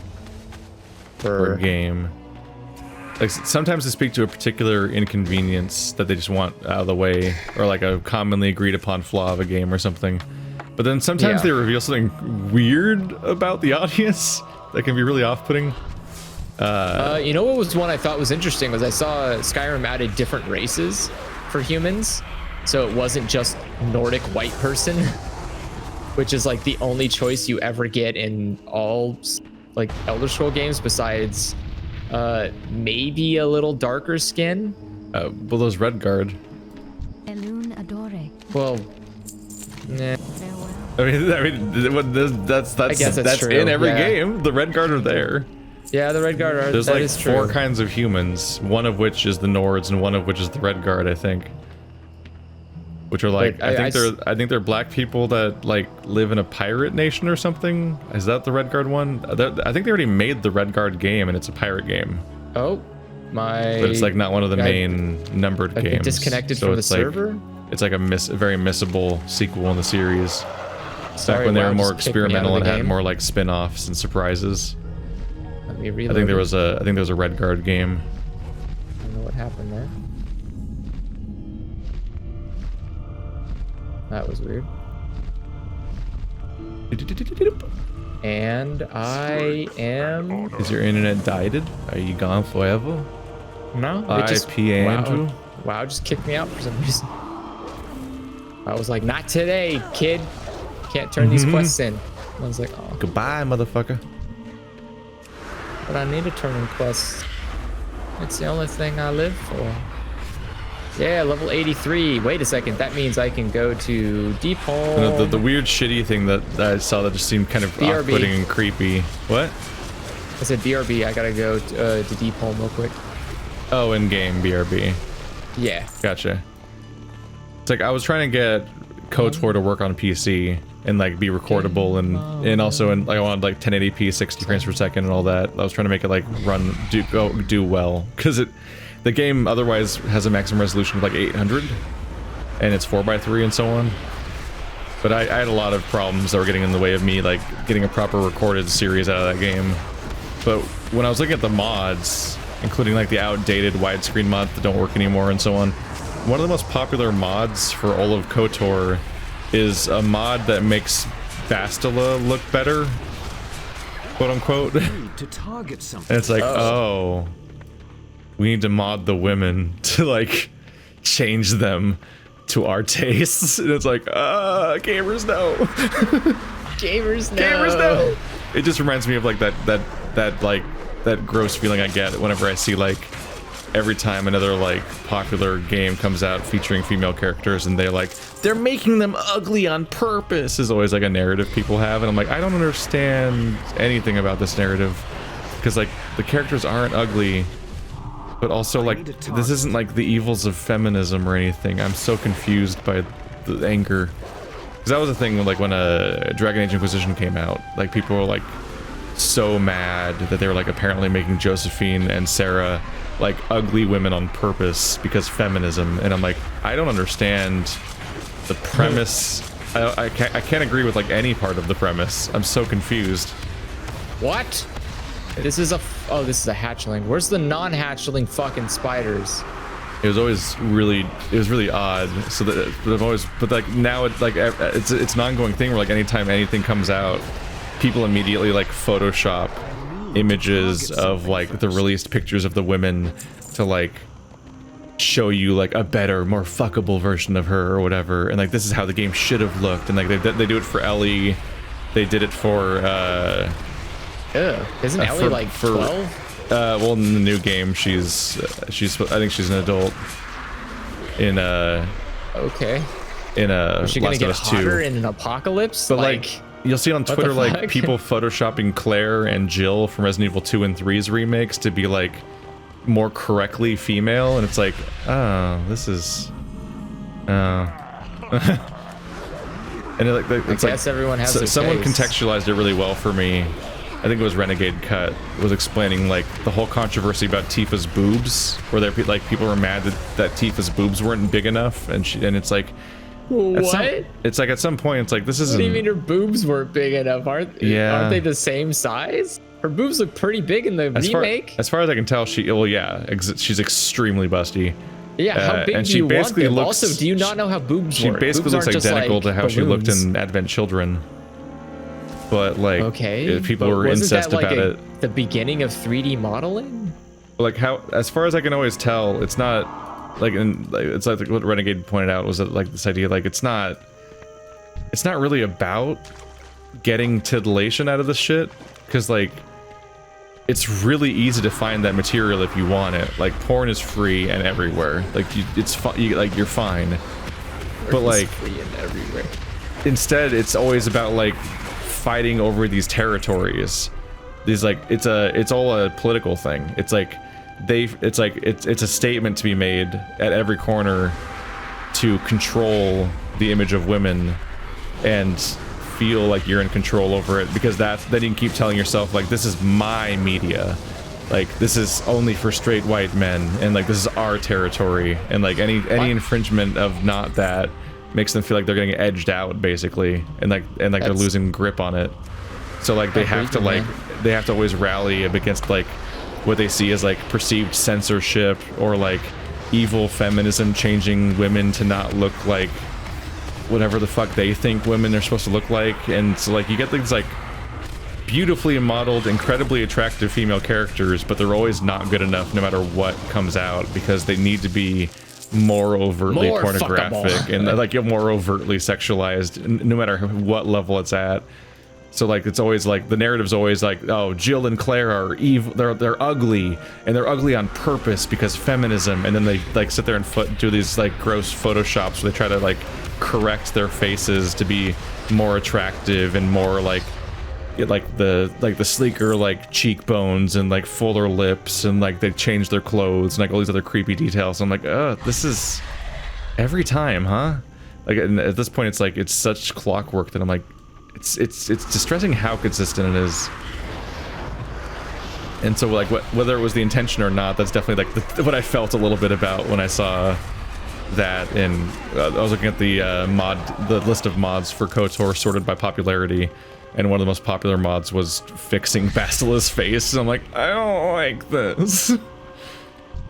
for a game. Like sometimes they speak to a particular inconvenience that they just want out of the way, or like a commonly agreed upon flaw of a game or something. But then sometimes they reveal something weird about the audience that can be really off-putting. You know what was one I thought was interesting was I saw Skyrim added different races for humans, so it wasn't just Nordic white person. Which is like the only choice you ever get in all like Elder Scroll games besides maybe a little darker skin. Well, those Redguard. Well, nah. I mean, that's true. in every game. The Redguard are there. Yeah, the Redguard are. There's like 4 kinds of humans, one of which is the Nords and one of which is the Redguard, I think. Which are like, I think they're black people that like live in a pirate nation or something. Is that the Redguard one? I think they already made the Redguard game and it's a pirate game. Oh, my! But it's like not one of the main numbered games. Disconnected from the server. It's like a very missable sequel in the series. Back when they were more experimental and had more like spin-offs and surprises. Let me reload. I think there was a Redguard game. I don't know what happened there. That was weird. And I am... Is your internet died? Are you gone forever? No. IP Andrew? Wow, just kicked me out for some reason. I was like, not today, kid. Can't turn these quests in. I was like, oh. Goodbye, motherfucker. But I need to turn in quests. It's the only thing I live for. Yeah, level 83. Wait a second. That means I can go to Deep Hole. The weird shitty thing that I saw that just seemed kind of off-putting and creepy. What? I said BRB. I gotta go to Deep Hole real quick. Oh, in-game BRB. Yeah. Gotcha. It's like I was trying to get KOTOR to work on PC and like be recordable and also in like I wanted like 1080p 60 frames per second and all that. I was trying to make it like do well because the game otherwise has a maximum resolution of like 800 and it's 4:3 and so on. But I had a lot of problems that were getting in the way of me like getting a proper recorded series out of that game. But when I was looking at the mods, including like the outdated widescreen mods that don't work anymore and so on, one of the most popular mods for all of KOTOR is a mod that makes Bastila look better, quote unquote. And it's like, oh, we need to mod the women to like change them to our tastes. And it's like, gamers no. Gamers no. Gamers no. It just reminds me of like that that gross feeling I get whenever I see like every time another like popular game comes out featuring female characters and they're making them ugly on purpose is always like a narrative people have, and I'm like, I don't understand anything about this narrative, because like the characters aren't ugly, but also like this isn't like the evils of feminism or anything. I'm so confused by the anger, because that was the thing like when Dragon Age Inquisition came out, like people were like so mad that they were like apparently making Josephine and Sarah like ugly women on purpose because feminism, and I'm like, I don't understand the premise. I can't agree with like any part of the premise. I'm so confused. What? This is a hatchling. Where's the non-hatchling fucking spiders? It was really odd. So that I've always, but like now it's like it's an ongoing thing where like anytime anything comes out, people immediately like Photoshop images of like the released pictures of the women to like show you like a better, more fuckable version of her or whatever, and like this is how the game should have looked, and like they do it for Ellie, they did it for isn't Ellie like 12? Well, in the new game she's I think she's an adult in okay, in is she gonna Last get of Us hotter 2. in an apocalypse? But like you'll see on Twitter like people photoshopping Claire and Jill from Resident Evil 2 and 3's remakes to be like more correctly female, and it's like, oh, this is and it's I guess everyone has their someone taste. contextualized it really well for me. I think it was Renegade Cut was explaining like the whole controversy about Tifa's boobs, where there like people were mad that Tifa's boobs weren't big enough, and it's like, what? It's like at some point it's like, this isn't. What do you mean her boobs weren't big enough? Aren't they the same size? Her boobs look pretty big in the remake. As far as I can tell, she's extremely busty. Yeah, how big and do you want them? Looks, also, do you not know how boobs work? She basically looks identical to how she looked in Advent Children. But like, okay, people were incensed that, like, about it. The beginning of 3D modeling? Like how, as far as I can always tell, it's not like, it's like what Renegade pointed out was that like this idea, like it's not really about getting titillation out of this shit, because like it's really easy to find that material if you want it. Like porn is free and everywhere. Like it's fun. Like you're fine. But like free and everywhere. Instead, it's always about like fighting over these territories. These like it's all a political thing. It's like it's a statement to be made at every corner to control the image of women and feel like you're in control over it, because then you can keep telling yourself like, this is my media, like this is only for straight white men, and like this is our territory, and like any infringement of not that makes them feel like they're getting edged out basically, and they're losing grip on it. So like they have to always rally up against like what they see as like perceived censorship or like evil feminism changing women to not look like whatever the fuck they think women are supposed to look like. And so like you get things like beautifully modeled, incredibly attractive female characters, but they're always not good enough no matter what comes out, because they need to be more overtly pornographic and like more overtly sexualized, no matter what level it's at. So like it's always like the narrative's always like, oh, Jill and Claire are evil, they're ugly, and they're ugly on purpose because feminism, and then they like sit there and do these like gross photoshops where they try to like correct their faces to be more attractive and more like the sleeker like cheekbones and like fuller lips, and like they change their clothes and like all these other creepy details. I'm like, oh, this is every time, huh? Like, and at this point it's like it's such clockwork that I'm like, it's distressing how consistent it is. And so like whether it was the intention or not, that's definitely like what I felt a little bit about when I saw that. And I was looking at the list of mods for KOTOR sorted by popularity, and one of the most popular mods was fixing Bastila's face. And I'm like, I don't like this.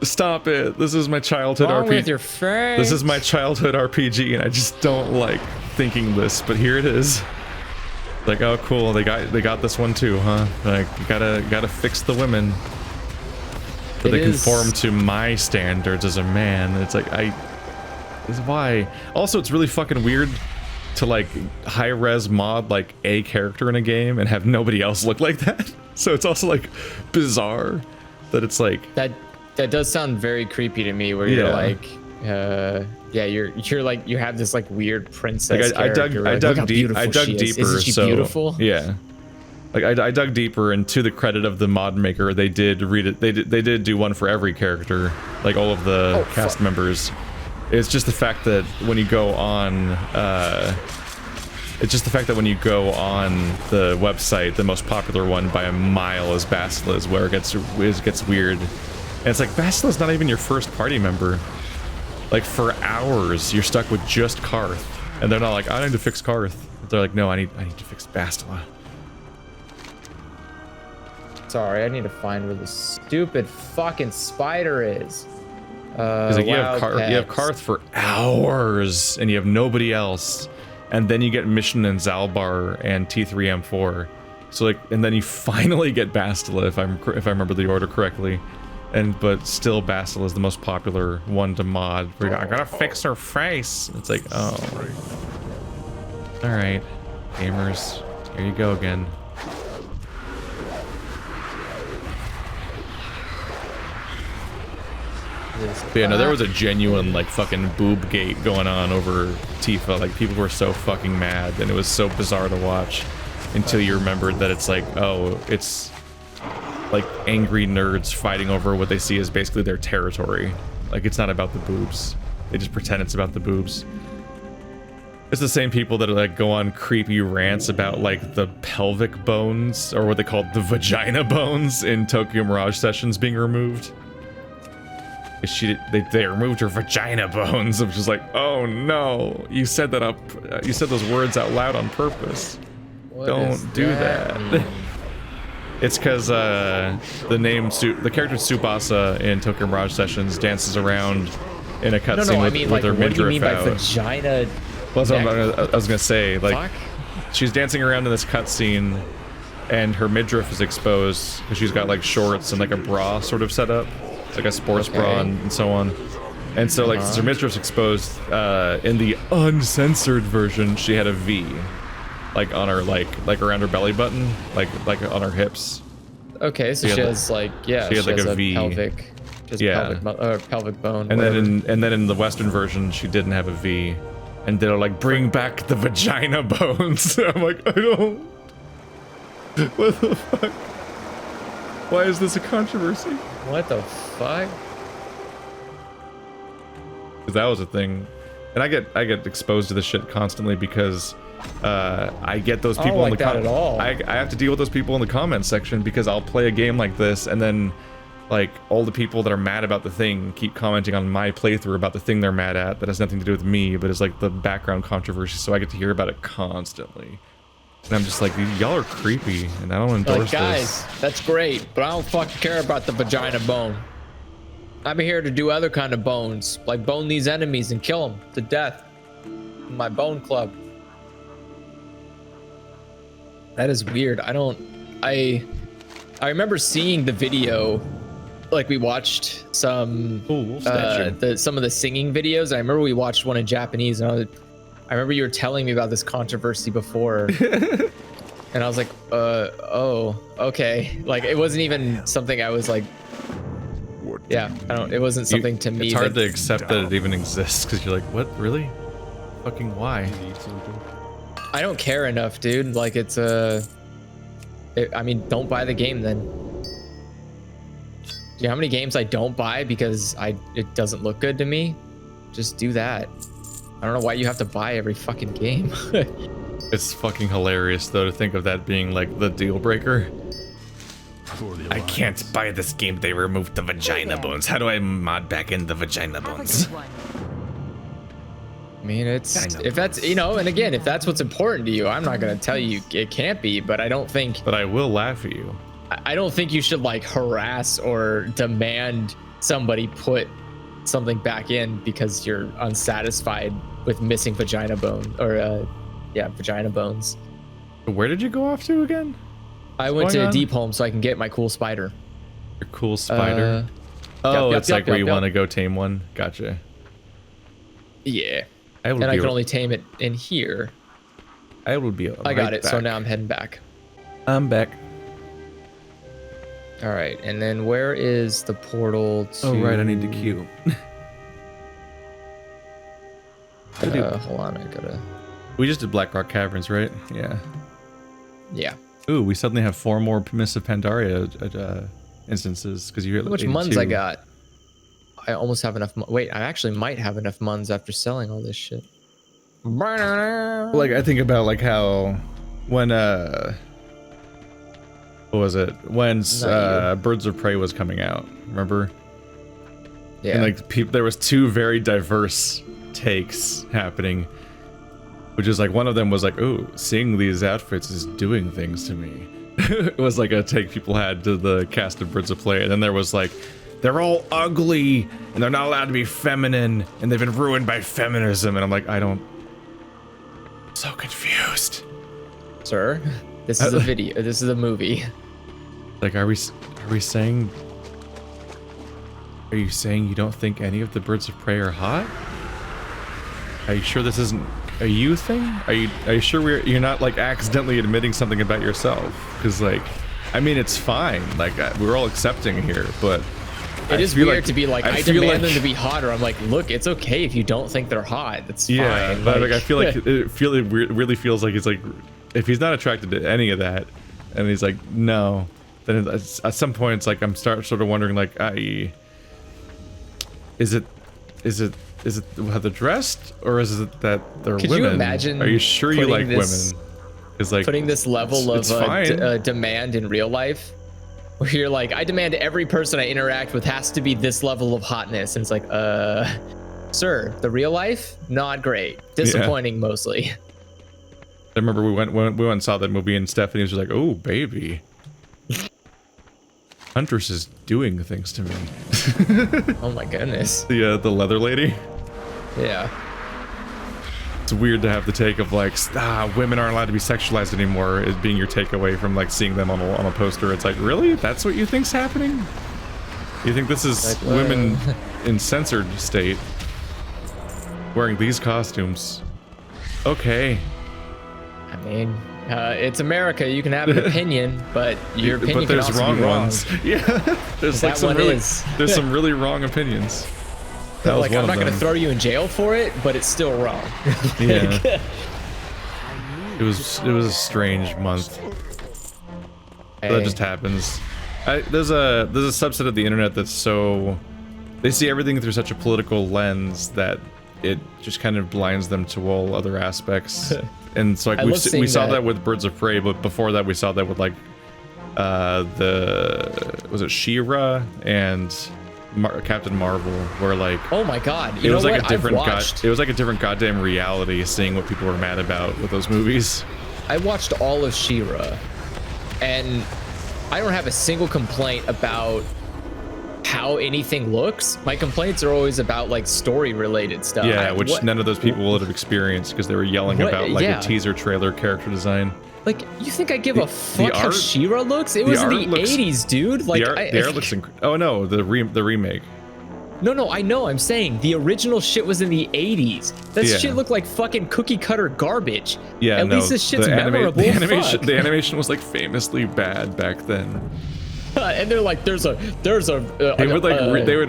Stop it. This is my childhood RPG. With your face. This is my childhood RPG, and I just don't like thinking this, but here it is. Like, oh cool, they got this one too, huh? Like, you gotta fix the women so they conform to my standards as a man. It's like, why? Also, it's really fucking weird to like high res mod like a character in a game and have nobody else look like that. So it's also like bizarre that it's like that does sound very creepy to me, where you're like, yeah, you're like, you have this like weird princess character. I dug deeper. Isn't she beautiful? Yeah. Like I dug deeper, and to the credit of the mod maker, they did read it. They did do one for every character, like all of the cast members. It's just the fact that when you go on, the website, the most popular one by a mile is Basilisk, where it gets weird. And it's like, Basilisk's not even your first party member. Like, for hours, you're stuck with just Karth. And they're not like, I need to fix Karth. They're like, no, I need to fix Bastila. Sorry, I need to find where the stupid fucking spider is. Because like, you have Karth for hours, and you have nobody else. And then you get Mission in Zalbar and T3M4. So like, and then you finally get Bastila, if I remember the order correctly. But still, Bastila is the most popular one to mod. Where I gotta fix her face. It's like, oh, all right, gamers, here you go again. But yeah, no, there was a genuine like fucking boob gate going on over Tifa. Like, people were so fucking mad, and it was so bizarre to watch until you remembered that it's like, oh, it's like angry nerds fighting over what they see as basically their territory. Like, it's not about the boobs. They just pretend it's about the boobs. It's the same people that like go on creepy rants about like the pelvic bones, or what they call the vagina bones, in Tokyo Mirage Sessions being removed. They removed her vagina bones. I'm just like, oh no, you said that you said those words out loud on purpose. Don't do that. It's because the character Tsubasa in Tokyo Mirage Sessions dances around in a cutscene with her midriff out. What do you mean by vagina? Well, that's what I was gonna say. Like, she's dancing around in this cutscene, and her midriff is exposed because she's got like shorts and like a bra sort of set up, like a sports bra and so on. And so like, since her midriff's exposed, in the uncensored version, she had a V. Like on her, like around her belly button, like on her hips. Okay, so she has like, yeah, she had like a V. pelvic, pelvic bone. And then in the Western version, she didn't have a V, and they're like, bring back the vagina bones. I'm like, I don't. What the fuck? Why is this a controversy? What the fuck? Because that was a thing, and I get exposed to this shit constantly because. I get those people in the comments. I have to deal with those people in the comments section because I'll play a game like this, and then like all the people that are mad about the thing keep commenting on my playthrough about the thing they're mad at that has nothing to do with me, but is like the background controversy, so I get to hear about it constantly. And I'm just like, y'all are creepy, and I don't endorse guys, this. That's great, but I don't fucking care about the vagina bone. I'm here to do other kind of bones, like bone these enemies and kill them to death. My bone club. That is weird. I remember seeing the video, like we watched some some of the singing videos. I remember we watched one in Japanese, and I remember you were telling me about this controversy before, and I was like, oh, okay. Like, it wasn't even something I was like, yeah, it wasn't something to me. It's hard to accept that it even exists because you're like, what, really? Fucking why? I don't care enough, dude. Like, it's I mean, don't buy the game then. Do you know how many games I don't buy because it doesn't look good to me? Just do that. I don't know why you have to buy every fucking game. It's fucking hilarious though to think of that being like the deal breaker. I can't buy this game. They removed the vagina bones. How do I mod back in the vagina bones? I mean, if that's, you know, and again, if that's what's important to you, I'm not gonna tell you it can't be, but I don't think. But I will laugh at you. I don't think you should like harass or demand somebody put something back in because you're unsatisfied with missing vagina bone or vagina bones. Where did you go off to again? I went to Deep Home so I can get my cool spider. Your cool spider? It's like where you want to go tame one. Gotcha. Yeah. And I can only tame it in here. I will be. I got it. Back. So now I'm heading back. I'm back. All right, and then where is the portal to... Oh, right, I need to queue. Hold on, I gotta... We just did Blackrock Caverns, right? Yeah. Yeah. Ooh, we suddenly have 4 more Mists of Pandaria instances, because you hit How much 82. muns I got? I almost have enough... Wait, I actually might have enough muns after selling all this shit. Like, I think about, like, how... When, what was it? When Birds of Prey was coming out, remember? Yeah. And, like, there was 2 very diverse takes happening. Which is like, one of them was like, oh, seeing these outfits is doing things to me. It was like a take people had to the cast of Birds of Prey. And then there was like, they're all ugly and they're not allowed to be feminine and they've been ruined by feminism. And I'm like, I'm so confused. Sir, this is a video. This is a movie. Like, are we saying, are you saying you don't think any of the Birds of Prey are hot? Are you sure this isn't a you thing? Are you sure you're not like accidentally admitting something about yourself? Because like, I mean, it's fine. Like we're all accepting here, but it is weird to be like, I demand them to be hotter. I'm like, look, it's okay if you don't think they're hot. That's fine. Yeah, but like I feel like it really feels like it's like, if he's not attracted to any of that, and he's like, no, then at some point it's like I'm sort of wondering like, is it how they're dressed, or is it that they're women? Could you imagine? Are you sure you like women? Is like putting this level of demand in real life, where you're like, I demand every person I interact with has to be this level of hotness, and it's like, sir, the real life, not great, disappointing mostly. I remember we went and saw that movie, and Stephanie was like, oh baby, Huntress is doing things to me. Oh my goodness. The leather lady. Yeah. It's weird to have the take of like, women aren't allowed to be sexualized anymore, as being your takeaway from like seeing them on a poster. It's like, really? That's what you think's happening? You think this is like, women in censored state wearing these costumes? Okay. I mean, it's America. You can have an opinion, but your opinion can also be wrong. Ones. Yeah, there's like there's some really wrong opinions. That like, I'm not going to throw you in jail for it, but it's still wrong. Yeah. It was a strange month. Hey. That just happens. There's a subset of the internet that's so, they see everything through such a political lens that it just kind of blinds them to all other aspects. And so like we saw that with Birds of Prey, but before that we saw that with like was it She-Ra and Captain Marvel, where like, oh my god, it was like a different it was like a different goddamn reality, seeing what people were mad about with those movies. I watched all of She-Ra, and I don't have a single complaint about how anything looks. My complaints are always about like story related stuff. Yeah, which none of those people would have experienced because they were yelling about like a teaser trailer character design. Like, you think I give a fuck how She-Ra looks? It was in the 80s, dude. Like, the art looks oh no, the remake. No, I know. I'm saying the original shit was in the 80s. That shit looked like fucking cookie cutter garbage. Yeah, at least this shit's memorable. The animation was like famously bad back then. And they're like, they would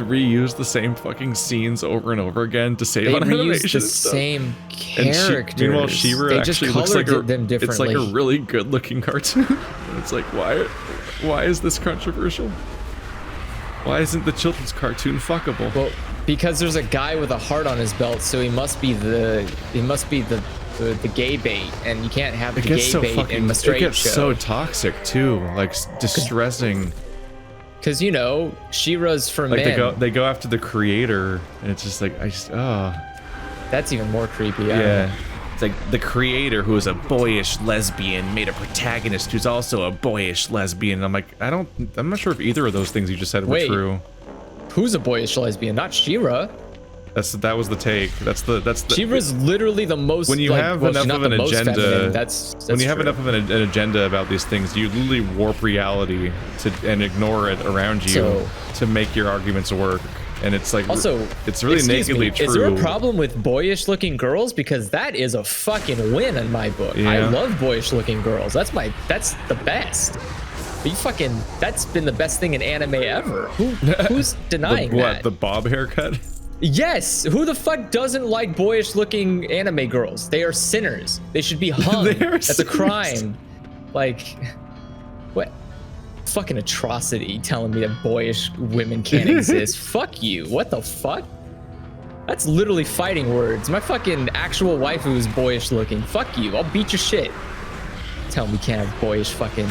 reuse the same fucking scenes over and over again to save on animation. The same characters. Meanwhile, She-Ra actually looks like them differently. It's like a really good looking cartoon. And it's like, why is this controversial? Why isn't the children's cartoon fuckable? Well, because there's a guy with a heart on his belt, so he must be the gay bait, and you can't have the gay bait in the straight show. It gets so toxic too, like distressing. Because She-Ra's for men. They go after the creator, and it's just like that's even more creepy. Yeah. It's like the creator, who is a boyish lesbian, made a protagonist who's also a boyish lesbian. I'm like, I'm not sure if either of those things you just said were true. Who's a boyish lesbian? Not She-Ra. That was the take. That's the. She-Ra's literally the most. When you have enough of an agenda, that's when you have enough of an agenda about these things, you literally warp reality and ignore it around you to make your arguments work. And it's like, also, it's really nakedly true. Is there a problem with boyish-looking girls? Because that is a fucking win in my book. Yeah. I love boyish-looking girls. That's the best. That's been the best thing in anime ever. Who's denying that? The bob haircut? Yes. Who the fuck doesn't like boyish looking anime girls? They are sinners. They should be hung. That's a crime. Like, what? Fucking atrocity telling me that boyish women can't exist. Fuck you. What the fuck? That's literally fighting words. My fucking actual waifu is boyish looking. Fuck you. I'll beat your shit. Tell me we can't have boyish fucking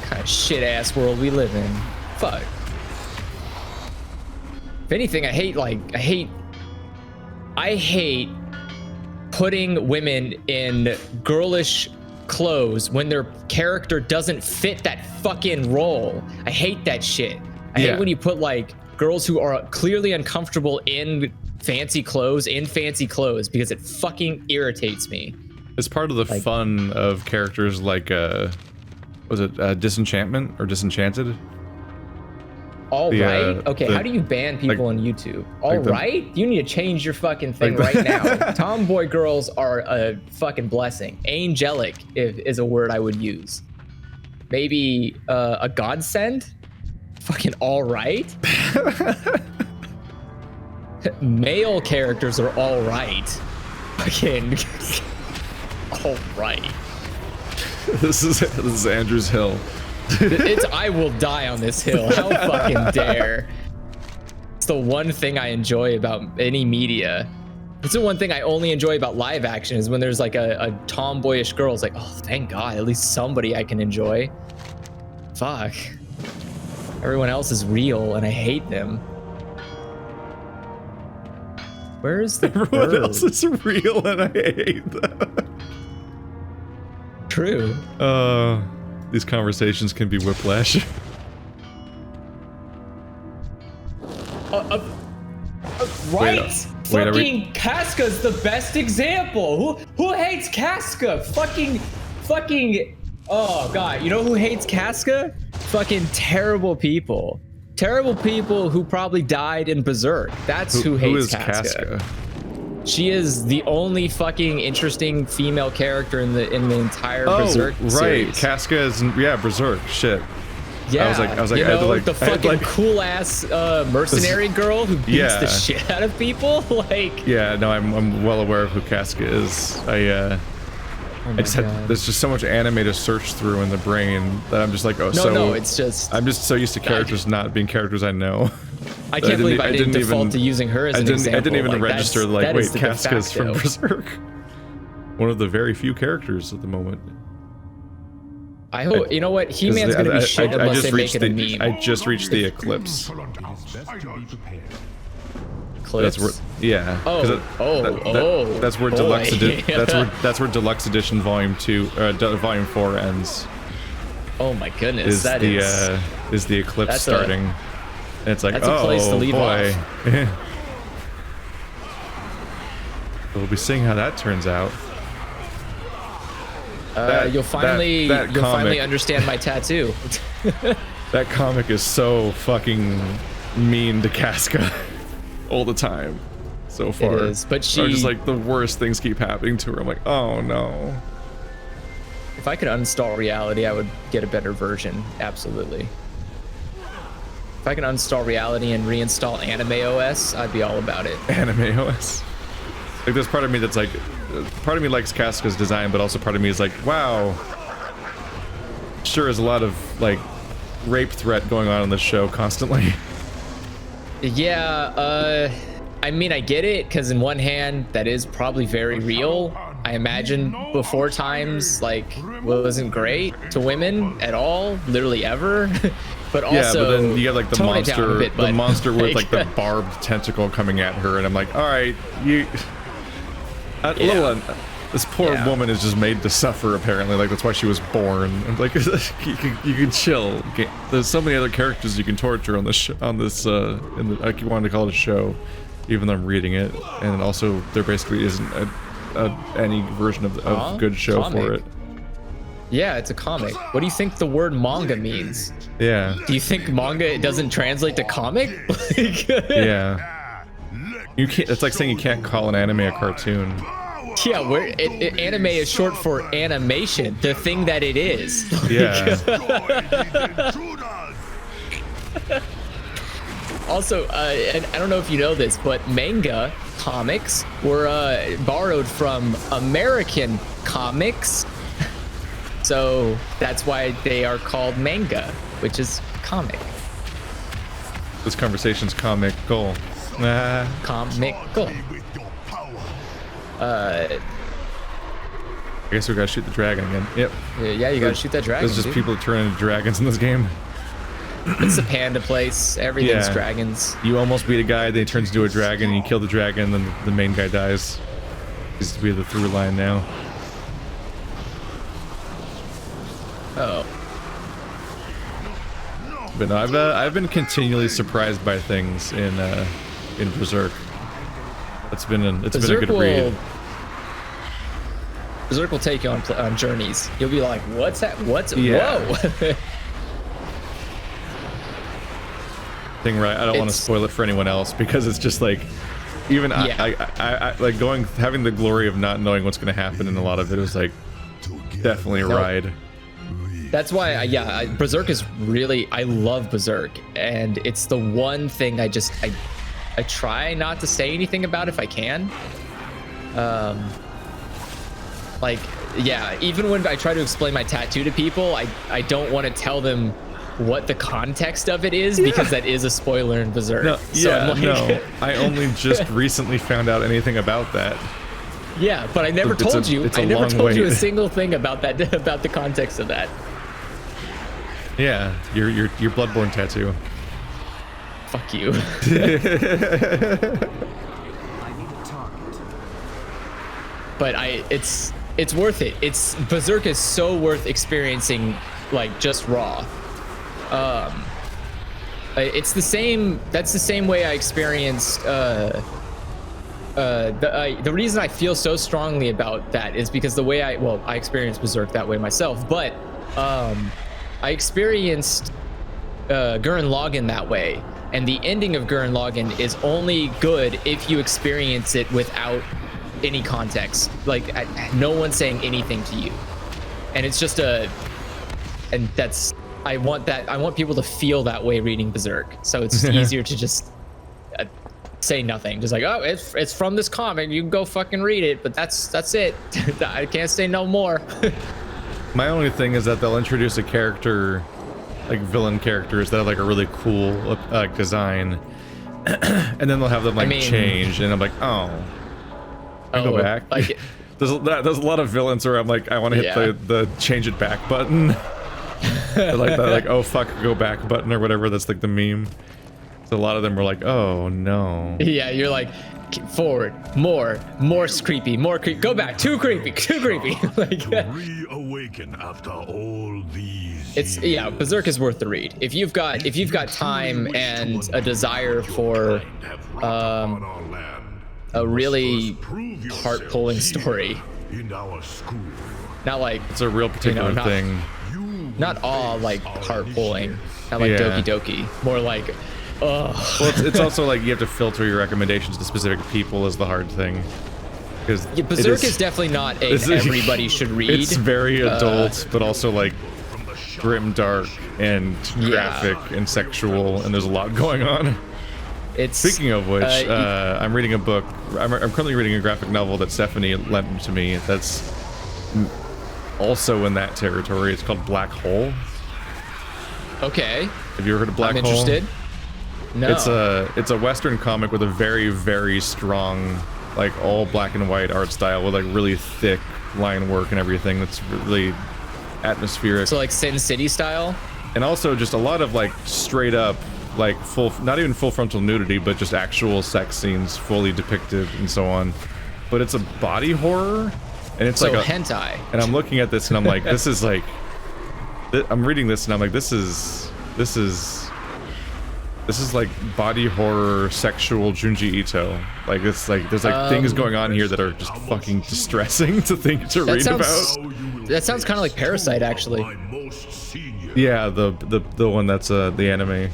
kind of shit ass world we live in. Fuck. If anything, I hate putting women in girlish clothes when their character doesn't fit that fucking role. I hate that shit. I hate when you put like girls who are clearly uncomfortable in fancy clothes because it fucking irritates me. It's part of the fun of characters like was it Disenchantment or Disenchanted? Okay, how do you ban people on YouTube? You need to change your fucking thing right now. Tomboy girls are a fucking blessing. Angelic is a word I would use. Maybe a godsend? Fucking alright? Male characters are alright. Fucking alright. This is Andrew's hill. I will die on this hill. How fucking dare. It's the one thing I enjoy about any media. It's the one thing I only enjoy about live action is when there's like a tomboyish girl. It's like, oh, thank God, at least somebody I can enjoy. Fuck. Everyone else is real and I hate them. Where is the Everyone else is real and I hate them. True. These conversations can be whiplash. Right. Fucking Casca's the best example. Who hates Casca? Fucking. Oh God, you know who hates Casca? Fucking terrible people. Terrible people who probably died in Berserk. That's who hates Casca. She is the only fucking interesting female character in the entire Berserk series. Casca is Berserk. Shit. Yeah, I was like, you know, the fucking cool ass mercenary girl who beats the shit out of people. Like, yeah, no, I'm well aware of who Casca is. There's just so much anime to search through in the brain that I'm just like, it's just I'm just so used to characters not being characters I know. I can't believe I didn't default to using her as an example. I didn't even register wait, Casca's from Berserk. One of the very few characters at the moment. I hope, you know what, He-Man's gonna be shit unless they make it a meme. I just reached the eclipse. Eclipse? That's where Deluxe Edition. That's where Deluxe Edition Volume 2, Volume 4 ends. Oh my goodness, is the eclipse starting? And it's like, that's a place to leave off. We'll be seeing how that turns out. You'll finally understand my tattoo. That comic is so fucking mean to Casca all the time so far. It is, but she's just like the worst things keep happening to her. I'm like, oh no. If I could uninstall Reality, I would get a better version. Absolutely. If I can uninstall Reality and reinstall Anime OS, I'd be all about it. Anime OS. Like, there's part of me that's like, part of me likes Casca's design, but also part of me is like, wow. Sure is a lot of like rape threat going on this show constantly. Yeah, I mean, I get it, because in one hand, that is probably very real. I imagine before times, like, wasn't great to women at all, literally ever. But also, yeah, but then you get like the monster, the monster with like the barbed tentacle coming at her, and I'm like, all right, this poor woman is just made to suffer. Apparently, like that's why she was born. I'm like, you can chill. There's so many other characters you can torture on this like you wanted to call it a show, even though I'm reading it, and also there basically isn't any version of good show for it. Yeah, it's a comic. What do you think the word manga means? Yeah. Do you think manga doesn't translate to comic? Yeah. You can't. It's like saying you can't call an anime a cartoon. Yeah, anime is short for animation, the thing that it is. Yeah. Also, and I don't know if you know this, but manga comics were borrowed from American comics. So that's why they are called manga, which is comic. This conversation's comical. Comical. I guess we gotta shoot the dragon again. Yep. Yeah, you gotta shoot that dragon. There's just people that turn into dragons in this game. It's the panda place. Everything's dragons. You almost beat a guy, then he turns into a dragon, and you kill the dragon, then the main guy dies. Seems to be the through line now. Oh. But no, I've been continually surprised by things in Berserk. It's been a good read. Berserk will take you on journeys. You'll be like, what's that? What's whoa? Thing right. I don't want to spoil it for anyone else because it's just like, even I like having the glory of not knowing what's going to happen in a lot of it was like definitely a ride. That's why, Berserk is really, I love Berserk, and it's the one thing I try not to say anything about if I can. Like, yeah, even when I try to explain my tattoo to people, I don't want to tell them what the context of it is because that is a spoiler in Berserk. No, so no, I only just recently found out anything about that. Yeah, but I never told you. I never told you a single thing about that, about the context of that. Yeah, your Bloodborne tattoo. Fuck you. But it's worth it. Berserk is so worth experiencing, like, just raw. It's the same. That's the same way I experienced. The reason I feel so strongly about that is because the way I experienced Berserk that way myself, but I experienced Gurren Lagann that way, and the ending of Gurren Lagann is only good if you experience it without any context, like no one saying anything to you, and it's just and that's I want people to feel that way reading Berserk, so it's easier to just say nothing, just like, oh, it's from this comic, you can go fucking read it, but that's it. I can't say no more. My only thing is that they'll introduce a character, like villain characters that have like a really cool design, and then they'll have them like change, and I'm like, oh, I go back. Like, there's a lot of villains where I'm like, I want to hit the change it back button, like that, like, oh fuck, go back button or whatever. That's like the meme. So a lot of them were like, oh no. Yeah, you're like, forward, more creepy, go back, too creepy. Like, reawaken after all these Berserk is worth the read if you've got time and a desire for a really heart-pulling story. Not like, it's a real particular thing. Not all like heart-pulling, not like Doki Doki, more like, ugh. Well, it's also like you have to filter your recommendations to specific people is the hard thing. Because Berserk is definitely not everybody should read. It's very adult, but also like grim, dark, and graphic and sexual, and there's a lot going on. Speaking of which, I'm reading a book. I'm currently reading a graphic novel that Stephanie lent to me. That's also in that territory. It's called Black Hole. Okay. Have you ever heard of Black Hole? I'm interested. No. It's a Western comic with a very, very strong, like all black and white art style with like really thick line work and everything. That's really atmospheric. So like Sin City style? And also just a lot of like straight up, like not even full frontal nudity, but just actual sex scenes fully depicted and so on. But it's a body horror, and it's like a hentai. And I'm looking at this and I'm like, this is like, I'm reading this and I'm like, this is like body horror, sexual Junji Ito. Like it's like there's like things going on here that are just fucking distressing to read about. That sounds kind of like Parasite, actually. Yeah, the one that's the anime,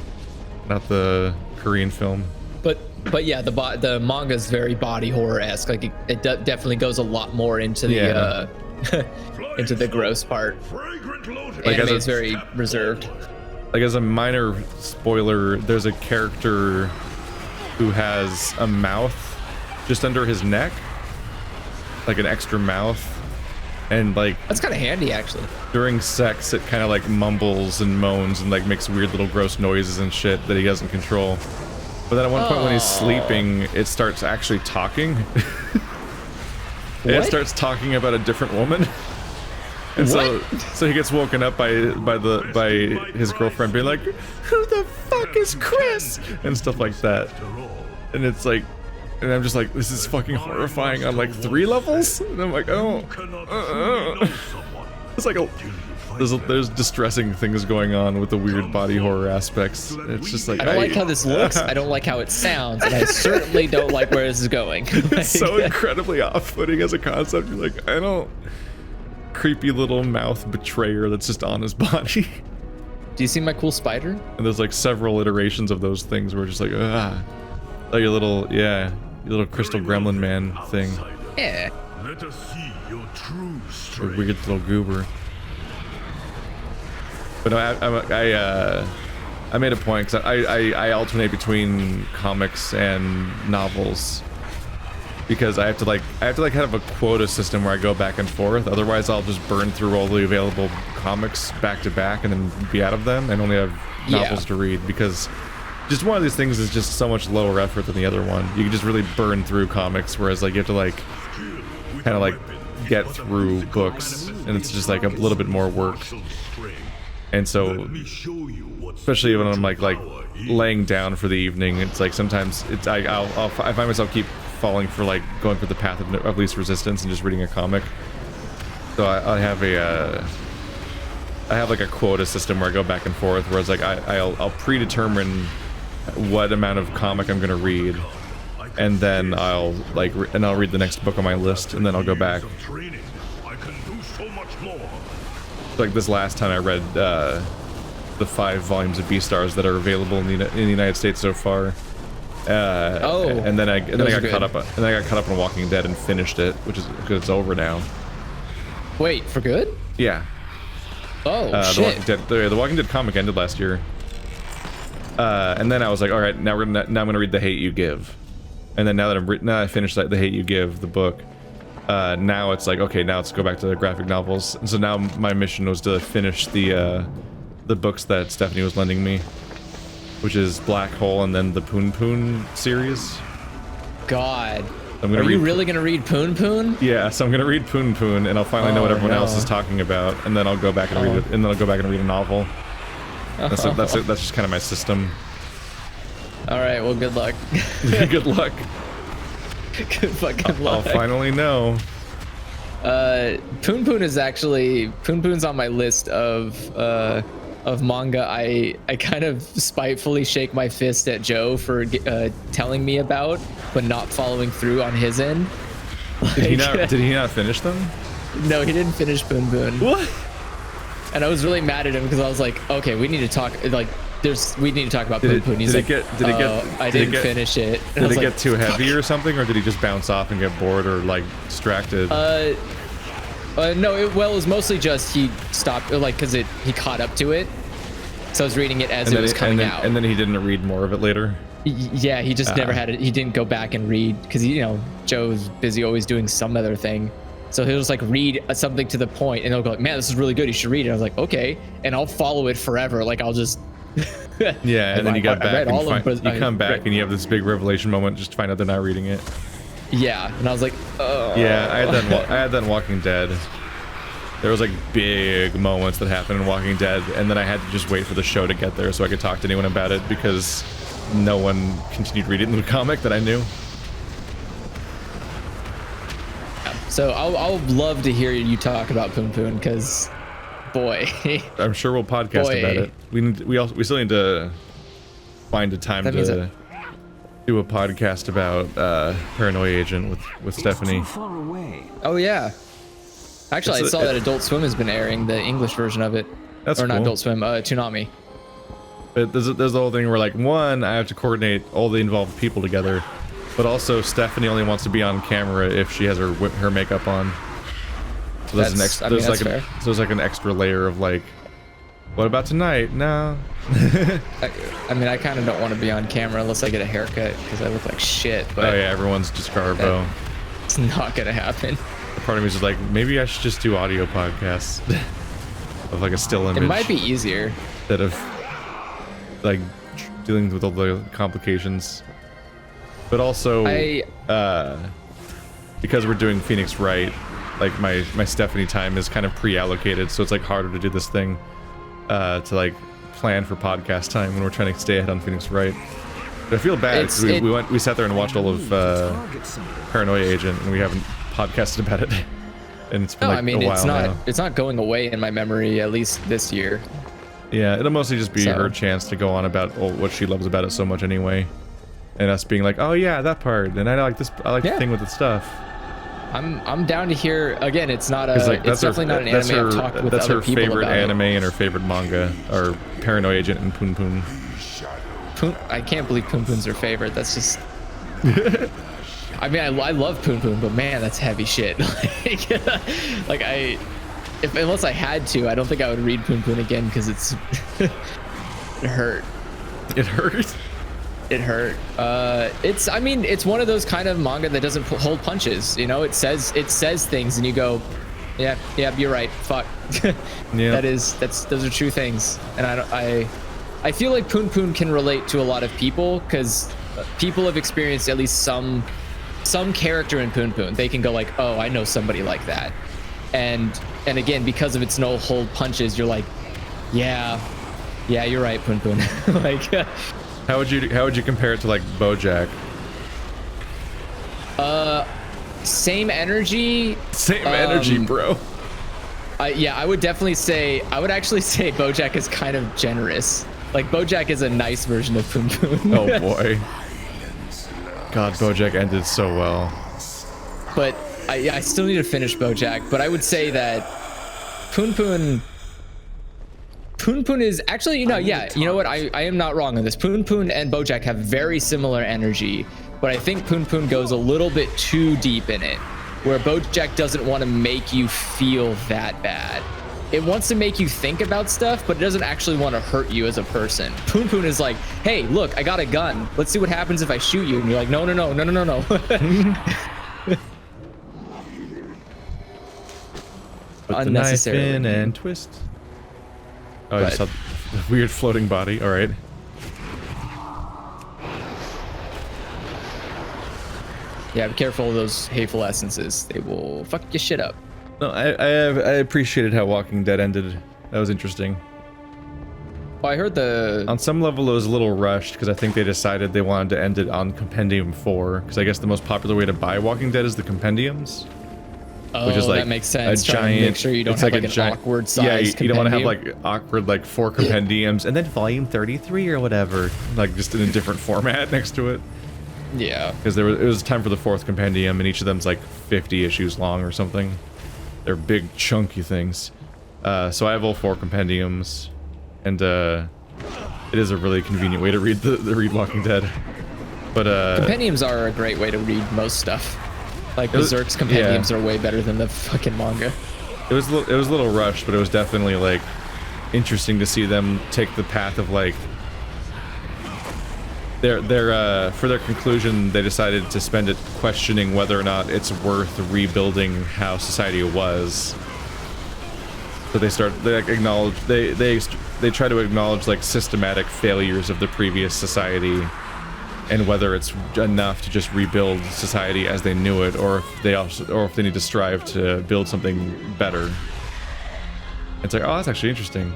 not the Korean film. But But yeah, the manga is very body horror-esque. Like it definitely goes a lot more into the into the gross part. Like Anime is very reserved. Like as a minor spoiler, there's a character who has a mouth just under his neck, like an extra mouth, and like that's kind of handy actually. During sex, it kind of like mumbles and moans and like makes weird little gross noises and shit that he doesn't control. But then at one point when he's sleeping, it starts actually talking. It starts talking about a different woman. And so he gets woken up by his girlfriend being like, "Who the fuck is Chris?" and stuff like that. And it's like, and I'm just like, this is fucking horrifying on like 3 levels. And I'm like, oh, it's like there's distressing things going on with the weird body horror aspects. It's just like I don't like how this looks. I don't like how it sounds, and I certainly don't like where this is going. It's so incredibly off-putting as a concept. You're like, I don't. Creepy little mouth betrayer that's just on his body. Do you see my cool spider? And there's like several iterations of those things where just like like your little crystal gremlin man thing. Yeah. Let us see your true strength. A weird little goober. But no, I made a point because I alternate between comics and novels. Because I have to have a quota system where I go back and forth. Otherwise, I'll just burn through all the available comics back to back and then be out of them and only have novels to read. Because just one of these things is just so much lower effort than the other one. You can just really burn through comics, whereas like you have to like kind of like get through books, and it's just like a little bit more work. And so, especially when I'm like laying down for the evening, it's like sometimes I find myself keep falling for like going for the path of least resistance and just reading a comic. So I have like a quota system where I go back and forth, where it's like I'll predetermine what amount of comic I'm gonna read, and then I'll read the next book on my list, and then I'll go back. Like this last time I read the 5 volumes of Beastars that are available in the United States so far. And then I got caught up on Walking Dead and finished it, which is because it's over now. Wait, for good? Yeah. Oh shit. The Walking Dead comic ended last year. And then I was like, all right, now I'm gonna read The Hate You Give. And then now I finished The Hate You Give, the book. Now it's like, okay, now let's go back to the graphic novels. And so now my mission was to finish the books that Stephanie was lending me, which is Black Hole and then the Poon Poon series. God. Are you really gonna read Poon Poon? Yeah, so I'm gonna read Poon Poon, and I'll finally know what everyone else is talking about, and then I'll go back and read it, and then I'll go back and read a novel. That's just kind of my system. All right, well, good luck. Good luck. Good fucking luck. I'll finally know. Poon Poon's on my list of manga I kind of spitefully shake my fist at Joe for telling me about, but not following through on his end. Did he not finish them? No, he didn't finish Poon Poon. What? And I was really mad at him because I was like, okay, we need to talk. We need to talk about Poon Poon. He's like, I didn't finish it. Did it get too heavy or something, or did he just bounce off and get bored or like distracted? No, it was mostly just he stopped, because he caught up to it. So I was reading it as it was coming out. And then he didn't read more of it later? Yeah, he just never had it. He didn't go back and read because, Joe's busy always doing some other thing. So he'll just read something to the point and he'll go, man, this is really good. You should read it. I was like, okay. And I'll follow it forever. I'll just... Yeah, and then you got back and you come back and you have this big revelation moment, just to find out they're not reading it. Yeah, and I was like, oh. Yeah, I had that in Walking Dead. There was big moments that happened in Walking Dead, and then I had to just wait for the show to get there so I could talk to anyone about it because no one continued reading the comic that I knew. So I'll love to hear you talk about Poon Poon because, boy, I'm sure we'll podcast about it. We still need to find a time to do a podcast about Paranoia Agent with Stephanie. Oh yeah. Actually, I saw that Adult Swim has been airing the English version of it. That's cool. Not Adult Swim, Toonami. But there's the whole thing where like, one, I have to coordinate all the involved people together, but also Stephanie only wants to be on camera if she has her makeup on. So there's like an extra layer of like, what about tonight? No. I mean, I kind of don't want to be on camera unless I get a haircut because I look like shit. But oh yeah, everyone's just Garbo. It's not gonna happen. Part of me is just like, maybe I should just do audio podcasts of like a still image. It might be easier instead of like dealing with all the complications. But also, because we're doing Phoenix right, like my Stephanie time is kind of pre-allocated, so it's like harder to do this thing to like plan for podcast time when we're trying to stay ahead on Phoenix right. But I feel bad because we sat there and watched all of Paranoia Agent and we haven't podcasted about it, and it's been a while now. It's not going away in my memory, at least this year. Yeah, it'll mostly just be her chance to go on about what she loves about it so much anyway, and us being like, oh yeah, that part, and I like this, I like the thing with the stuff. I'm down to hear again. It's not it's definitely not an anime I've talked with other people about. That's her favorite anime and her favorite manga are Paranoia Agent and Poon Poon. I can't believe Poon Poon's her favorite. That's just. I mean, I love Poon Poon, but man, that's heavy shit. Unless I had to, I don't think I would read Poon Poon again because it's it hurt. It hurt. It hurt. It's one of those kind of manga that doesn't hold punches. You know, it says things, and you go, yeah, you're right. Fuck. Yeah. Those are true things, and I feel like Poon Poon can relate to a lot of people because people have experienced at least some character in Poon Poon. They can go like, oh, I know somebody like that, and again, because of its no hold punches, you're like, yeah, you're right, Poon Poon. Like. How would you compare it to like BoJack? Same energy. Same energy, bro. I would actually say BoJack is kind of generous. Like BoJack is a nice version of Poon Poon. Oh boy. God, BoJack ended so well. But I still need to finish BoJack. But I would say that Poon Poon is actually, you know what? I am not wrong on this. Poon Poon and BoJack have very similar energy, but I think Poon Poon goes a little bit too deep in it, where BoJack doesn't want to make you feel that bad. It wants to make you think about stuff, but it doesn't actually want to hurt you as a person. Poon Poon is like, hey, look, I got a gun. Let's see what happens if I shoot you. And you're like, no. Put the knife in and twist. Oh, I just saw the weird floating body. All right. Yeah, be careful of those hateful essences. They will fuck your shit up. No, I appreciated how Walking Dead ended. That was interesting. Well, I heard on some level it was a little rushed because I think they decided they wanted to end it on Compendium 4 because I guess the most popular way to buy Walking Dead is the Compendiums. Oh, which is like that makes sense. A giant, make sure you don't have like an awkward size. Yeah, you don't want to have like awkward like 4 compendiums and then volume 33 or whatever, like just in a different format next to it. Yeah, because it was time for the 4th compendium, and each of them's like 50 issues long or something. They're big chunky things. So I have all 4 compendiums, and it is a really convenient way to read read Walking Dead. But compendiums are a great way to read most stuff. Like Berserk's compendiums are way better than the fucking manga. It was a little rushed, but it was definitely like interesting to see them take the path of like for their conclusion. They decided to spend it questioning whether or not it's worth rebuilding how society was. So they try to acknowledge like systematic failures of the previous society, and whether it's enough to just rebuild society as they knew it, or if they need to strive to build something better. It's like, oh, that's actually interesting.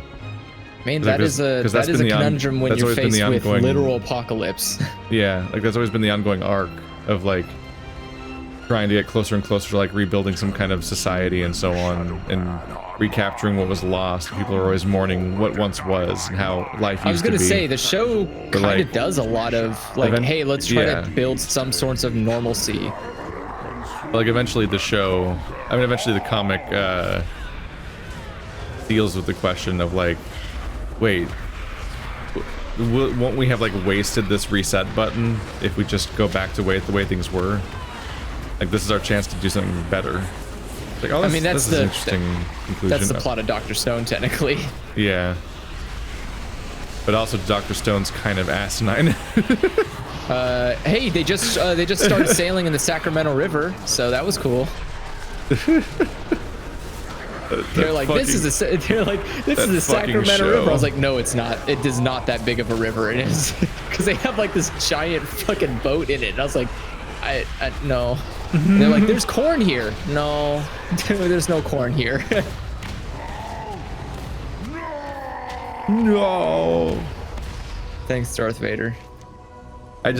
I mean, that is a conundrum when you're faced with literal apocalypse. Yeah, like that's always been the ongoing arc of like trying to get closer and closer to like rebuilding some kind of society and so on, and recapturing what was lost. People are always mourning what once was and how life used to be. I was gonna say, the show kind of does a lot of like, hey, let's try to build some sorts of normalcy. Like eventually the comic deals with the question of like, wait, won't we have like wasted this reset button if we just go back to the way things were? Like this is our chance to do something better. Like, oh, I mean, that's the interesting conclusion. That's the plot of Dr. Stone, technically. Yeah. But also, Dr. Stone's kind of asinine. Hey, they just started sailing in the Sacramento River, so that was cool. They're like, this is the Sacramento River. I was like, no, it's not. It is not that big of a river. It is because they have like this giant fucking boat in it. And I was like, I no. They're like, there's corn here. No, there's no corn here. No. Thanks, Darth Vader. I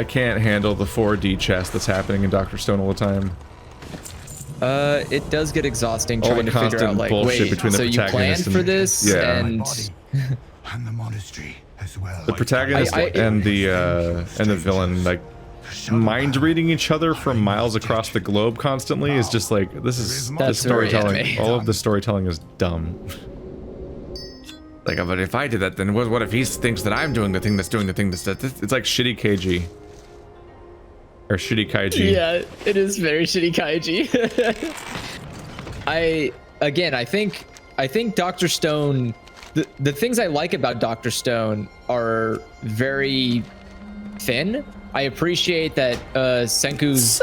can't handle the 4D chess that's happening in Dr. Stone all the time. It does get exhausting all trying to figure out like, wait, between the so you planned for this? Yeah. And the monastery as well. The protagonist and the villain like mind reading each other from miles across the globe constantly is just like this storytelling. All of the storytelling is dumb. Like, but if I did that, then what if he thinks that I'm doing the thing that's doing the thing that's it's like shitty KG. Or shitty kaiji. Yeah, it is very shitty kaiji. I think Dr. Stone, the things I like about Dr. Stone are very thin. I appreciate that Senku's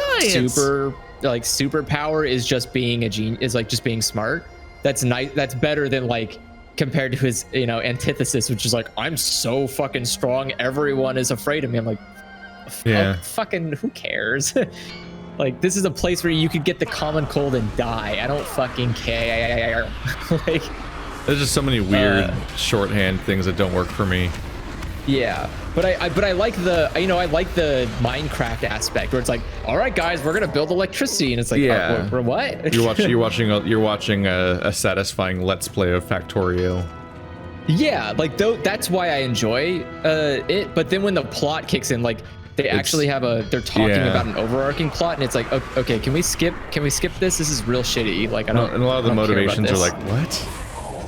superpower is just being a genius, is like just being smart. That's nice. That's better than like compared to his, antithesis, which is like, I'm so fucking strong, everyone is afraid of me. I'm like, yeah, fucking who cares? Like, this is a place where you could get the common cold and die. I don't fucking care. Like, there's just so many weird shorthand things that don't work for me. Yeah, but I like the I like the Minecraft aspect where it's like, all right guys, we're gonna build electricity, and it's like, yeah, we're what? You're watching a satisfying let's play of Factorio. Yeah, like that's why I enjoy it. But then when the plot kicks in, like they actually have they're talking about an overarching plot, and it's like, okay, can we skip this? This is real shitty. Like I don't. And a lot of the motivations are like, what?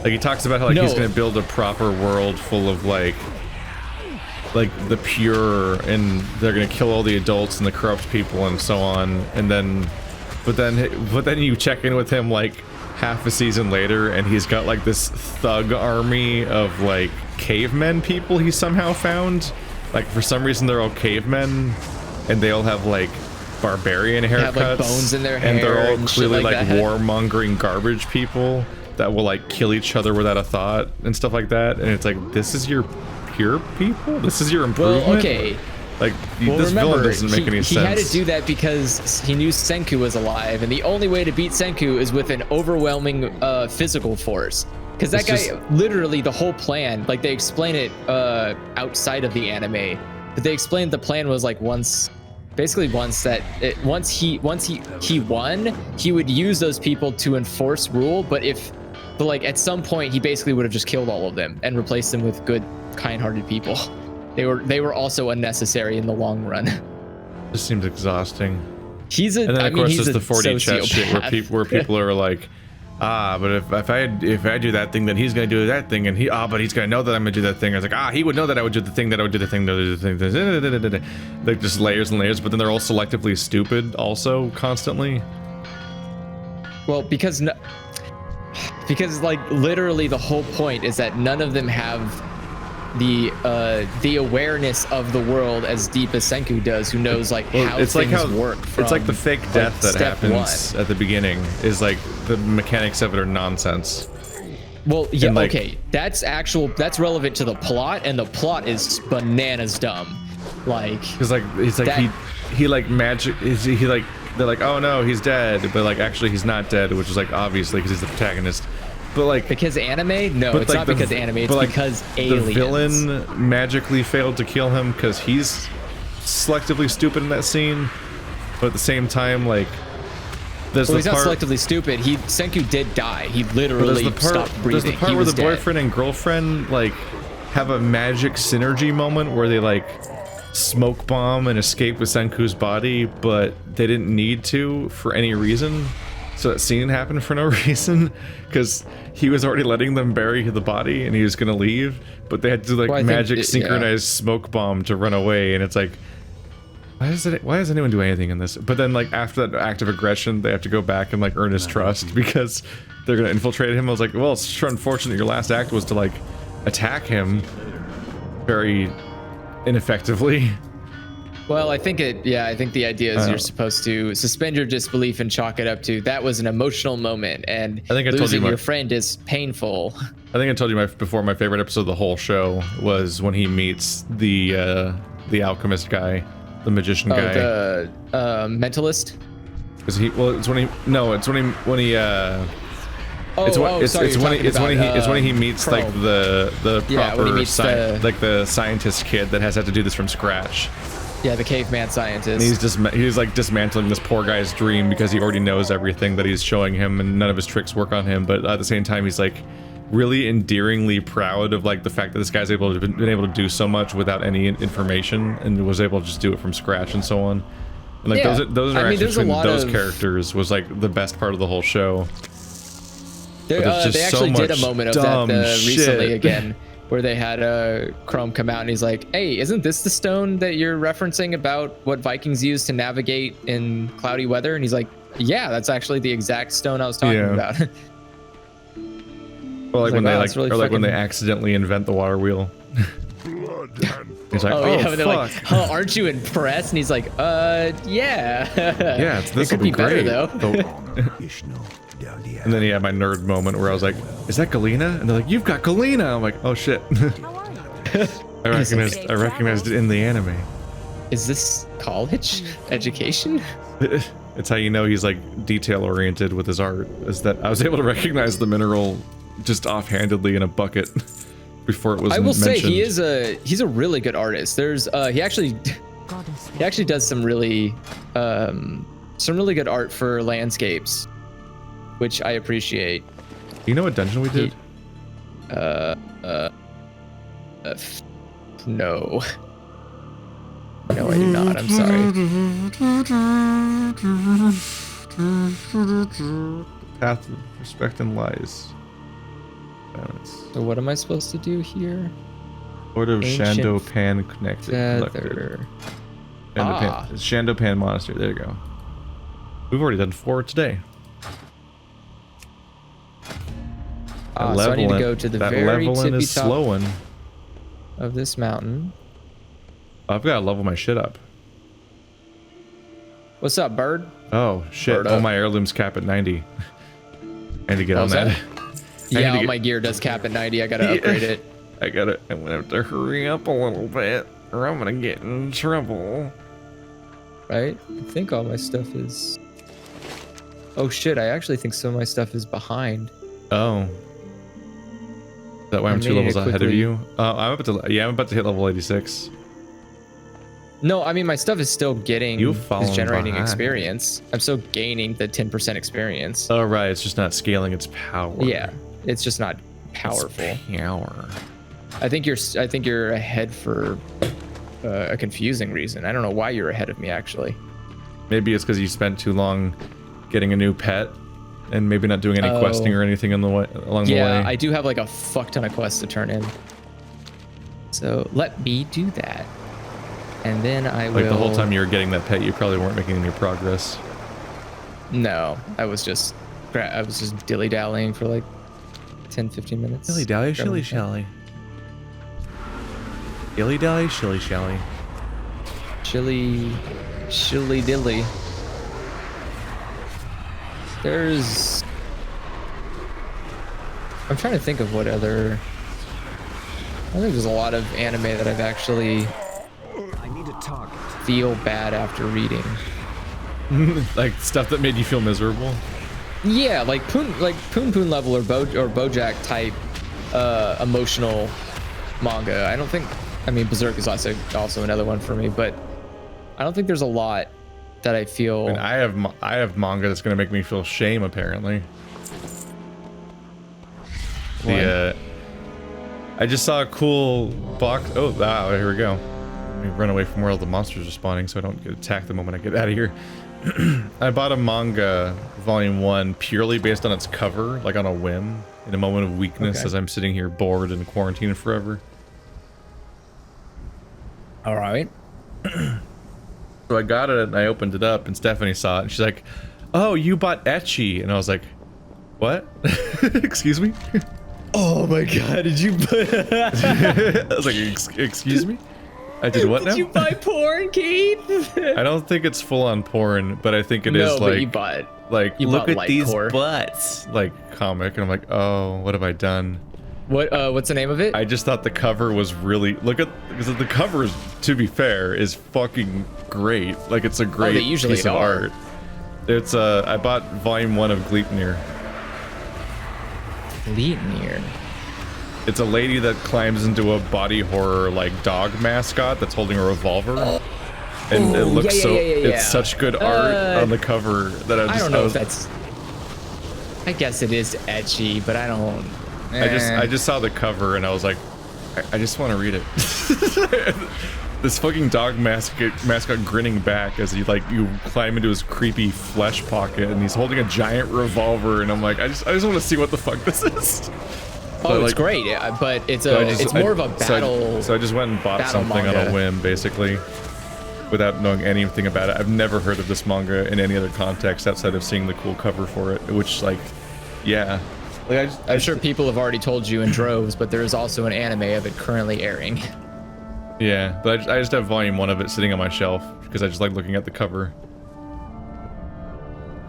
Like he talks about how like he's gonna build a proper world full of like the pure, and they're gonna kill all the adults and the corrupt people and so on, and then but then you check in with him like half a season later and he's got like this thug army of like cavemen people he somehow found. Like for some reason they're all cavemen and they all have like barbarian haircuts, have, like, bones in their hair, and they're all and clearly like that. warmongering garbage people that will like kill each other without a thought and stuff like that. And it's like, this is your pure people? This is your improvement? Well, okay. Like, this villain doesn't make any sense. He had to do that because he knew Senku was alive, and the only way to beat Senku is with an overwhelming physical force. Because that guy, literally the whole plan, like they explain it outside of the anime, but they explained the plan was like once he won, he would use those people to enforce rule, but like at some point he basically would have just killed all of them and replaced them with good, kind-hearted people. They were also unnecessary in the long run. This seems exhausting. He's and then of course there's the 4D chess shit where people are like, but if I do that thing, then he's gonna do that thing, and but he's gonna know that I'm gonna do that thing. I was like, he would know that I would do the thing, that I would do the thing, like just layers and layers. But then they're all selectively stupid, also constantly. Well, because like literally the whole point is that none of them have the awareness of the world as deep as Senku does, who knows like how things work. It's like the fake death that happens at the beginning is like the mechanics of it are nonsense. Well, yeah, like, okay, that's relevant to the plot, and the plot is bananas dumb. Like, because like he's like he like magic is he like they're like, oh no, he's dead, but like actually he's not dead, which is like obviously because he's the protagonist. But like because anime? No, it's like not because anime. It's like because aliens. The villain magically failed to kill him because he's selectively stupid in that scene. But at the same time, like he's not selectively stupid. Senku did die. He literally stopped breathing. There's the part where the boyfriend and girlfriend like have a magic synergy moment where they like smoke bomb and escape with Senku's body, but they didn't need to for any reason. so that scene happened for no reason, because he was already letting them bury the body and he was gonna leave, but they had to like magic synchronized smoke bomb to run away, and it's like, why does anyone do anything in this? But then like after that act of aggression, they have to go back and like earn his trust because they're gonna infiltrate him. I was like, well, it's unfortunate your last act was to like attack him very ineffectively. Well, I think I think the idea is you're supposed to suspend your disbelief and chalk it up to that was an emotional moment, and I think I told you your friend is painful. I think I told you before my favorite episode of the whole show was when he meets the alchemist guy, the magician guy. The mentalist. Is he? Well, it's when he. It's when he meets Crow. like the proper when he meets like the scientist kid that has had to do this from scratch. Yeah, the caveman scientist. And he's like dismantling this poor guy's dream because he already knows everything that he's showing him, and none of his tricks work on him. But at the same time, he's like really endearingly proud of like the fact that this guy's been able to do so much without any information, and was able to just do it from scratch and so on. And like those interactions between those characters was like the best part of the whole show. They actually did a moment of that recently again, where they had Chrome come out and he's like, hey, isn't this the stone that you're referencing about what Vikings use to navigate in cloudy weather? And he's like, yeah, that's actually the exact stone I was talking about. Well, like when when they accidentally invent the water wheel. He's like, and they're like, oh, aren't you impressed? And he's like, yeah. Yeah, this could be great. Better though. And then he had my nerd moment where I was like, is that Galena? And they're like, you've got Galena. I'm like, oh shit. I recognized it in the anime. Is this college education? It's how you know he's like detail oriented with his art, is that I was able to recognize the mineral just offhandedly in a bucket before it was mentioned. I will say he's a really good artist. There's he actually does some really good art for landscapes, which I appreciate. You know what dungeon we did? No. No, I do not. I'm sorry. Path of respect and lies. Balance. So what am I supposed to do here? Lord of Shandopan collected. Shandopan Monastery. There you go. We've already done 4 today. So I need to go to the very tippy top slowing of this mountain. I've got to level my shit up. What's up, bird? Oh shit! Oh, my heirlooms cap at 90. I need to get on that. Yeah, my gear does cap at 90. I gotta upgrade it. I'm gonna have to hurry up a little bit, or I'm gonna get in trouble. Right? I think all my stuff is. Oh shit! I actually think some of my stuff is behind. Oh. Is that why I'm 2 levels ahead of you? I'm about to hit level 86. No, I mean my stuff is still generating experience. I'm still gaining the 10% experience. Oh right, it's just not scaling its power. Yeah, it's just not powerful. It's power. I think you're ahead for a confusing reason. I don't know why you're ahead of me actually. Maybe it's because you spent too long getting a new pet, and maybe not doing any questing or anything along the way. Yeah, I do have like a fuck ton of quests to turn in. So let me do that. And then I will... Like the whole time you were getting that pet, you probably weren't making any progress. No, I was just dilly-dallying for like 10-15 minutes. Dilly-dally, shilly-shally. Dilly-dally, shilly-shally. Shilly-dilly. I'm trying to think of what other... I think there's a lot of anime that I've actually... feel bad after reading. Like stuff that made you feel miserable? Yeah, like Poon level or Bojack type emotional manga. I don't think, I mean Berserk is also another one for me, but I don't think there's a lot that I feel. I mean, I have manga that's gonna make me feel shame apparently. I just saw a cool box. Oh wow, here we go. me run away from where all the monsters are spawning so I don't get attacked the moment I get out of here. I bought a manga volume 1 purely based on its cover, like on a whim, in a moment of weakness as I'm sitting here bored and quarantined forever. All right. So I got it and I opened it up and Stephanie saw it and she's like, "Oh, you bought ecchi?" And I was like, "What?" Excuse me? Oh my god, did you buy... I was like, excuse me? I did what now? Did you buy porn, Keith? I don't think it's full on porn, but I think it is no, like, but you bought, like, you look bought at these Lightcore. butts, like comic, and I'm like, oh, what have I done? What's the name of it? I just thought the cover was really, because the cover, to be fair, is fucking great. Like, it's a great piece of art. It's I bought volume 1 of Gleipnir. Gleipnir. It's a lady that climbs into a body horror like dog mascot that's holding a revolver. And it looks it's such good art on the cover that I don't know if that's... I guess it is ecchi, but I don't... I just saw the cover and I was like, I just want to read it. This fucking dog mascot grinning back as you climb into his creepy flesh pocket and he's holding a giant revolver and I'm like, I just want to see what the fuck this is. Oh, it's great, but it's more of a battle. So I just went and bought something on a whim, basically, without knowing anything about it. I've never heard of this manga in any other context outside of seeing the cool cover for it, which, like, yeah. Like, I'm sure people have already told you in droves, but there is also an anime of it currently airing. Yeah, but I just have volume 1 of it sitting on my shelf because I just like looking at the cover.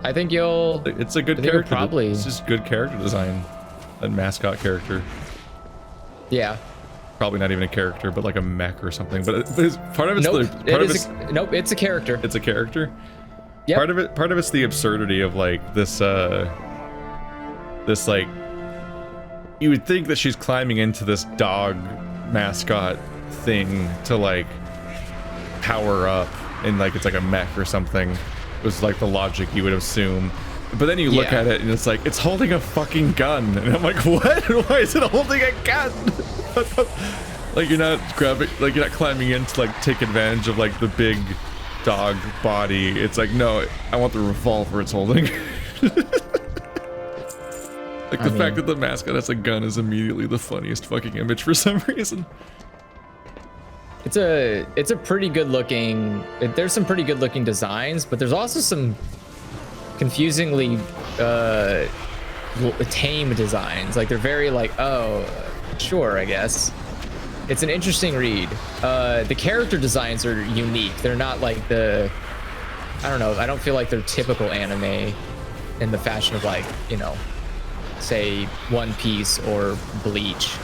I think you'll... It's a good character. Probably. It's just good character design. That mascot character. Yeah. Probably not even a character, but like a mech or something. But part of it's nope, it's a character. It's a character. Yeah. Part of it's the absurdity of like this like, you would think that she's climbing into this dog mascot thing to like power up, and like it's like a mech or something. It was like the logic you would assume. But then you look at it and it's like, it's holding a fucking gun. And I'm like, what? Why is it holding a gun? Like, you're not grabbing, like, you're not climbing in to like take advantage of like the big dog body. It's like, no, I want the revolver it's holding. Like, the fact that the mascot has a gun is immediately the funniest fucking image for some reason. It's a pretty good looking, there's some pretty good looking designs, but there's also some confusingly tame designs. Like, they're very like, oh, sure, I guess. It's an interesting read. The character designs are unique. They're not like I don't know, I don't feel like they're typical anime in the fashion of like, you know, say One Piece or Bleach.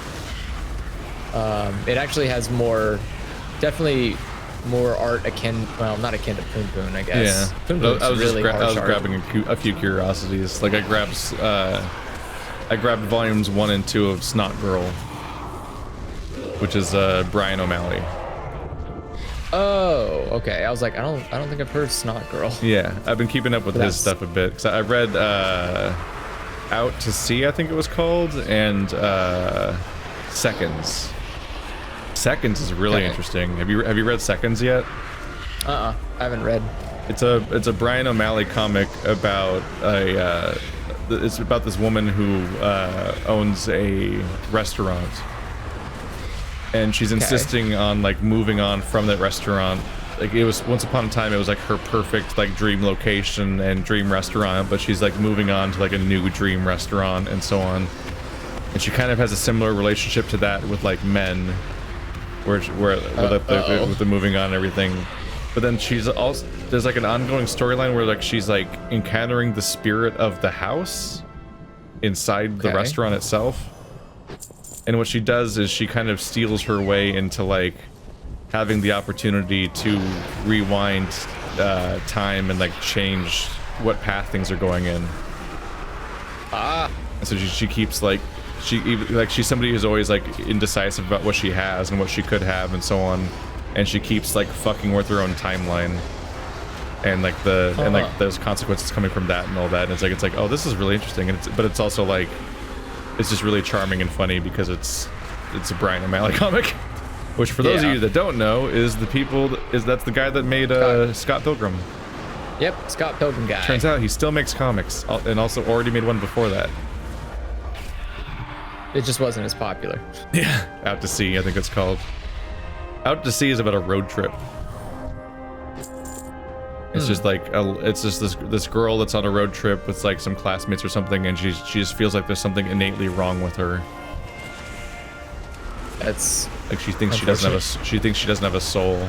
It actually has definitely more art akin, well, not akin to Poon Poon, I guess. Yeah, I was grabbing a few curiosities. Like, I grabbed volumes 1 and 2 of Snot Girl, which is Brian O'Malley. Oh, okay. I was like, I don't think I've heard Snot Girl. Yeah, I've been keeping up with his stuff a bit because I read Out to Sea, I think it was called, and Seconds. Seconds is really interesting. Have you read Seconds yet? I haven't read. It's a Brian O'Malley comic about it's about this woman who owns a restaurant, and she's insisting on like moving on from that restaurant. Like, it was once upon a time, it was like her perfect like dream location and dream restaurant, but she's like moving on to like a new dream restaurant and so on. And she kind of has a similar relationship to that with like men. With the moving on and everything, but then there's like an ongoing storyline where like she's like encountering the spirit of the house inside the restaurant itself, and what she does is she kind of steals her way into like having the opportunity to rewind time and like change what path things are going in. And so she keeps like, she's somebody who's always like indecisive about what she has and what she could have and so on, and she keeps like fucking with her own timeline and like those consequences coming from that and all that. And it's like oh, this is really interesting, but it's also like, it's just really charming and funny because it's a Brian O'Malley comic Which, for those of you that don't know, is that's the guy that made Scott Pilgrim. Yep, Scott Pilgrim guy. Turns out he still makes comics, and also already made one before that. It just wasn't as popular. Yeah, Out to Sea, I think it's called. Out to Sea is about a road trip. It's just like it's just this girl that's on a road trip with like some classmates or something, and she just feels like there's something innately wrong with her. That's like she thinks she doesn't have a soul.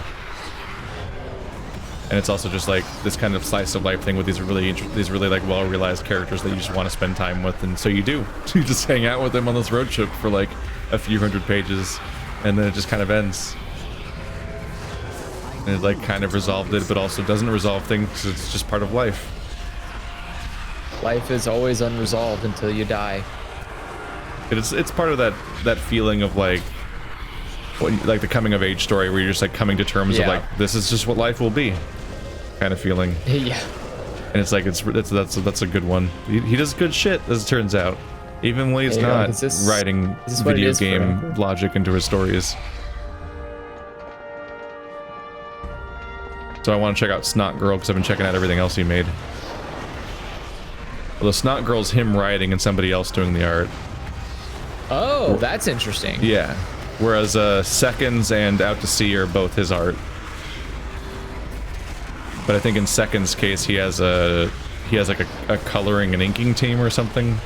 And it's also just like this kind of slice of life thing with these really like well realized characters that you just want to spend time with, and so you do. You just hang out with them on this road trip for like a few hundred pages, and then it just kind of ends. And it like kind of resolved it, but also doesn't resolve things because it's just part of life. Life is always unresolved until you die. It's part of that feeling of like like the coming of age story where you're just like coming to terms of like this is just what life will be, kind of feeling. Yeah. And it's like that's a good one. He does good shit, as it turns out, even when he's not writing video game logic into his stories. So I want to check out Snot Girl because I've been checking out everything else he made. Well, the Snot Girl's him writing and somebody else doing the art. Oh, that's interesting. Yeah. Whereas Seconds and Out to Sea are both his art. But I think in Seconds' case he has like a coloring and inking team or something.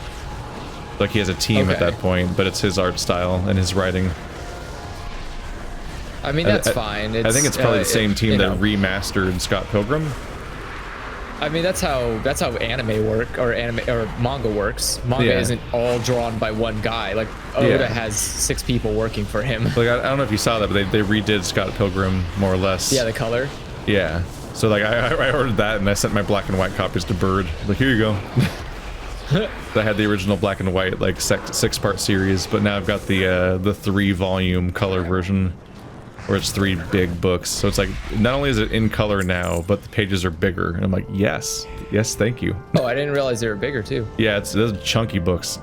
Like he has a team at that point, but it's his art style and his writing. I mean, that's fine. I think it's probably the same team that remastered Scott Pilgrim. I mean, that's how anime or manga works. Manga isn't all drawn by one guy. Like Oda has 6 people working for him. Like I don't know if you saw that, but they redid Scott Pilgrim more or less. Yeah, the color. Yeah. So like I ordered that and I sent my black and white copies to Bird. Like, here you go. I had the original black and white like 6-part series, but now I've got the 3-volume color version, where it's 3 big books. So it's like, not only is it in color now, but the pages are bigger. And I'm like, yes, thank you. Oh, I didn't realize they were bigger too. Yeah, those are chunky books.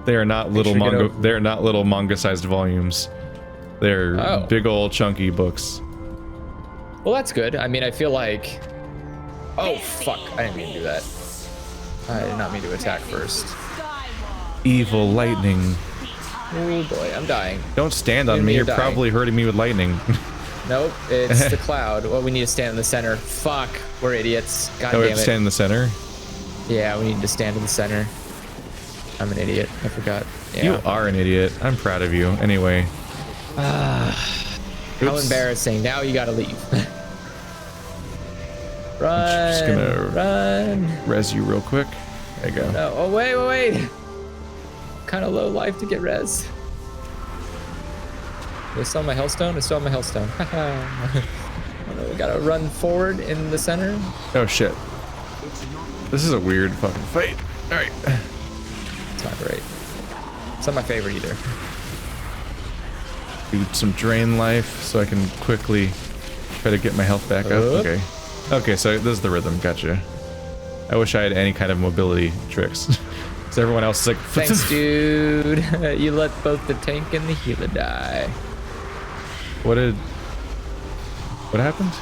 They are not little manga. They are not little manga-sized volumes. They're big old chunky books. Well, that's good. I mean, I feel like. Oh fuck! I didn't mean to do that. I did not mean to attack first. Evil lightning. Oh boy, I'm dying. Don't stand on me. You're probably hurting me with lightning. Nope, it's the cloud. Well, we need to stand in the center. Fuck, we're idiots. God damn it. We have to stand in the center? Yeah, we need to stand in the center. I'm an idiot. I forgot. Yeah. You are an idiot. I'm proud of you. Anyway. How embarrassing. Now you gotta leave. Run. I'm just gonna run. Res you real quick. There you go. No. Oh, wait. Kind of low life to get res. They still on my hellstone? It's still on my hellstone. Oh no, we gotta run forward in the center. Oh shit. This is a weird fucking fight. Alright. It's not great. It's not my favorite either. Do some drain life so I can quickly try to get my health back up. Okay, so this is the rhythm. Gotcha. I wish I had any kind of mobility tricks. So everyone else is like, thanks, dude. You let both the tank and the healer die. What happened?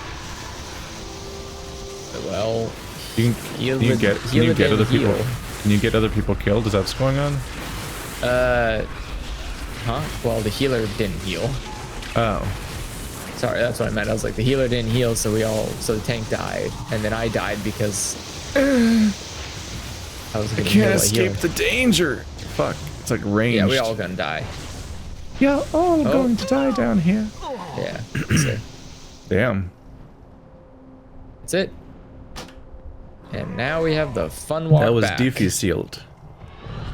Well, can you get other people? Can you get other people killed? Is that what's going on? Huh? Well, the healer didn't heal. Oh. Sorry, that's what I meant. I was like, the healer didn't heal, so the tank died, and then I died because I was gonna can't escape the danger. Fuck, it's like ranged. Yeah, we all gonna die. Yeah, all going to die down here. Yeah. That's it. Damn. That's it. And now we have the fun walk back. That was defused.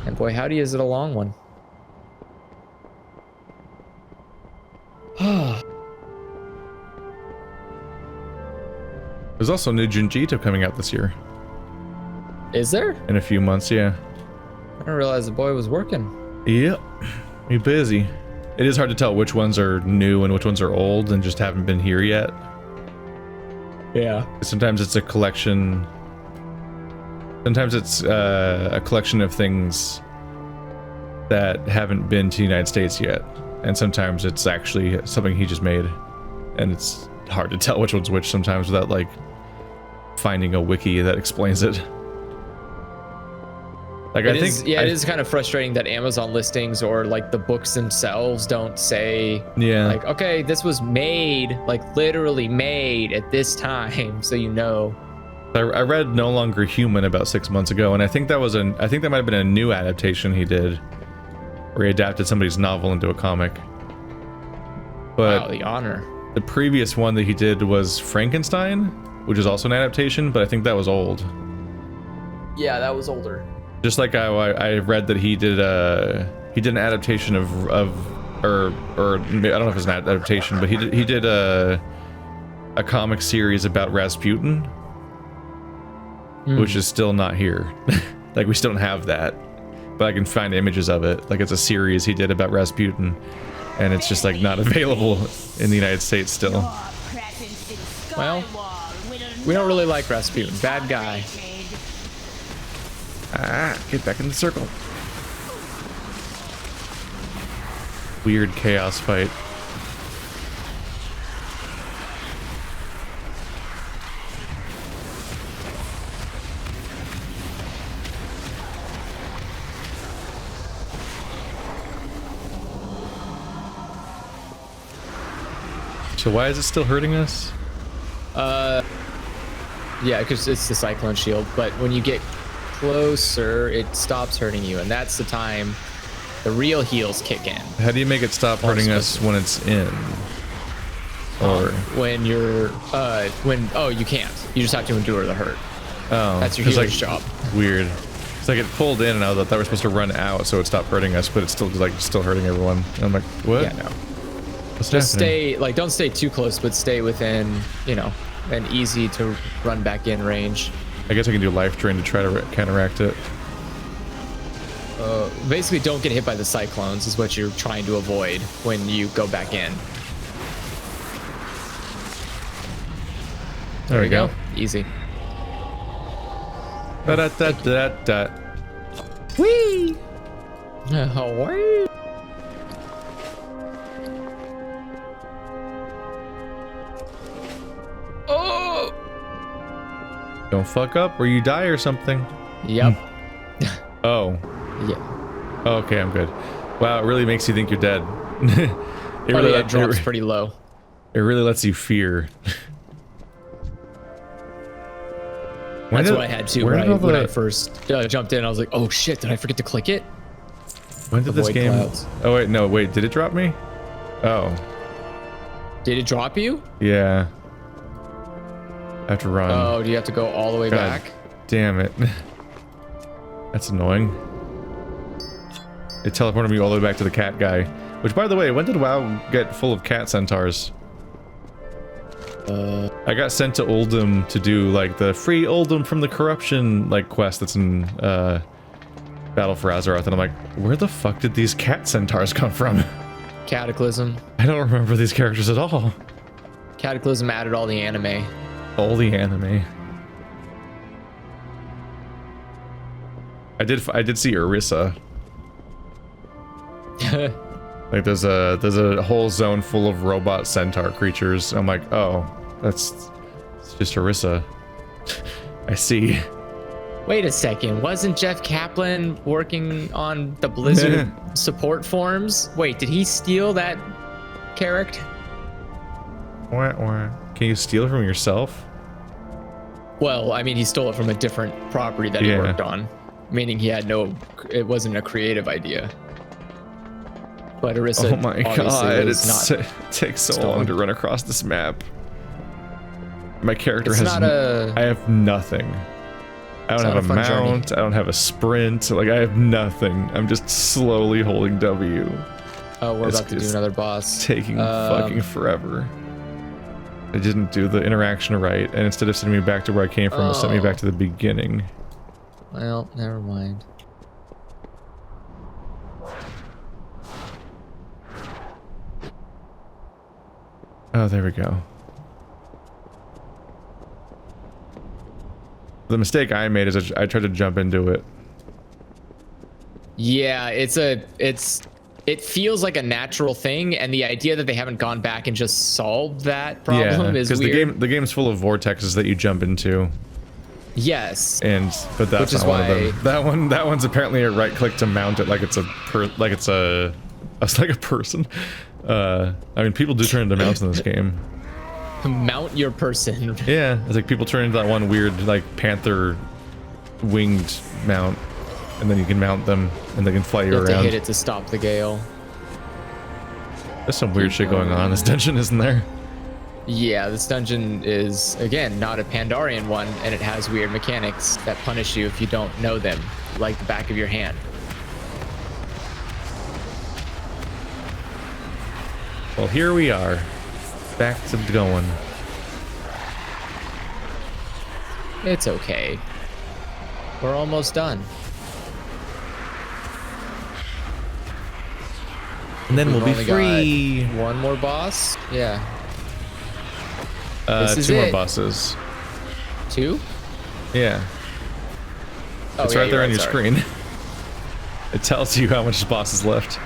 And boy, howdy, is it a long one. There's also new Junjito coming out this year. Is there? In a few months, yeah. I didn't realize the boy was working. Yep. He's busy. It is hard to tell which ones are new and which ones are old and just haven't been here yet. Yeah. Sometimes it's a collection. Sometimes it's a collection of things that haven't been to the United States yet. and sometimes it's actually something he just made, and it's hard to tell which one's which sometimes without like finding a wiki that explains it. Like it is kind of frustrating that Amazon listings or like the books themselves don't say like, okay, this was made, like literally made at this time, so you know. I read No Longer Human about 6 months ago, and I think that might have been a new adaptation he did, where he adapted somebody's novel into a comic. But wow, the honor. The previous one that he did was Frankenstein, which is also an adaptation, but I think that was old. Yeah, that was older. Just like I read that he did an adaptation of or I don't know if it's an adaptation, but he did a comic series about Rasputin, which is still not here. Like we still don't have that, but I can find images of it. Like it's a series he did about Rasputin, and it's just like not available in the United States still. Well, we don't really like Rasputin. Bad guy. Ah, get back in the circle. Weird chaos fight. So why is it still hurting us? Yeah, because it's the Cyclone Shield, but when you get closer, it stops hurting you, and that's the time the real heals kick in. How do you make it stop hurting us when it's in? Or when you're you can't. You just have to endure the hurt. Oh, that's your healer's job. Weird. It's like it pulled in, and I thought we're supposed to run out, so it stopped hurting us, but it's still still hurting everyone. And I'm like, what? Yeah, no. What's just happening? don't stay too close, but stay within, an easy to run back in range. I guess I can do life drain to try to counteract it. Basically, don't get hit by the cyclones is what you're trying to avoid when you go back in. There we go. Easy. Da-da-da-da-da. Whee! Whee! Oh! Don't fuck up or you die or something. Yep. Oh. Yeah. Okay, I'm good. Wow, it really makes you think you're dead. It drops pretty low. It really lets you fear. That's what I had too. When I first jumped in, I was like, "Oh shit! Did I forget to click it?" When did this game? Clouds. Oh wait, no, wait. Did it drop me? Oh. Did it drop you? Yeah. I have to run. Oh, do you have to go all the way back? Damn it. That's annoying. It teleported me all the way back to the cat guy. Which, by the way, when did WoW get full of cat centaurs? I got sent to Uldum to do like the free Uldum from the corruption like quest that's in Battle for Azeroth, and I'm like, where the fuck did these cat centaurs come from? Cataclysm. I don't remember these characters at all. Cataclysm added all the anime. All the anime. I did see Orisa. Like there's a whole zone full of robot centaur creatures. I'm like, oh, it's just Orisa. I see. Wait a second, wasn't Jeff Kaplan working on the Blizzard support forums? Wait, did he steal that character? Can you steal it from yourself? Well, I mean, he stole it from a different property that he worked on, meaning he had it wasn't a creative idea. But Orisa, oh my god, it takes so long to run across this map. My character I have nothing. I don't have a mount, I don't have a sprint, like I have nothing. I'm just slowly holding W. Oh, we're about to do another boss. Taking fucking forever. I didn't do the interaction right, and instead of sending me back to where I came from, it sent me back to the beginning. Well, never mind. Oh, there we go. The mistake I made is I tried to jump into it. Yeah, it's it feels like a natural thing, and the idea that they haven't gone back and just solved that problem is weird. Because the game's full of vortexes that you jump into. Yes. But that's not one of them. That one's apparently a right click to mount it like it's a person. I mean, people do turn into mounts in this game. Mount your person. Yeah, it's like people turn into that one weird like panther winged mount, and then you can mount them and they can fly you around. You have to hit it to stop the gale. There's some weird shit going on in this dungeon, isn't there? Yeah, this dungeon is, again, not a Pandarian one, and it has weird mechanics that punish you if you don't know them, like the back of your hand. Well, here we are. Back to going. It's okay. We're almost done. And then we'll be free. One more boss? Yeah. Two more bosses. 2? Yeah. Oh, it's right there on your screen. It tells you how much boss is left.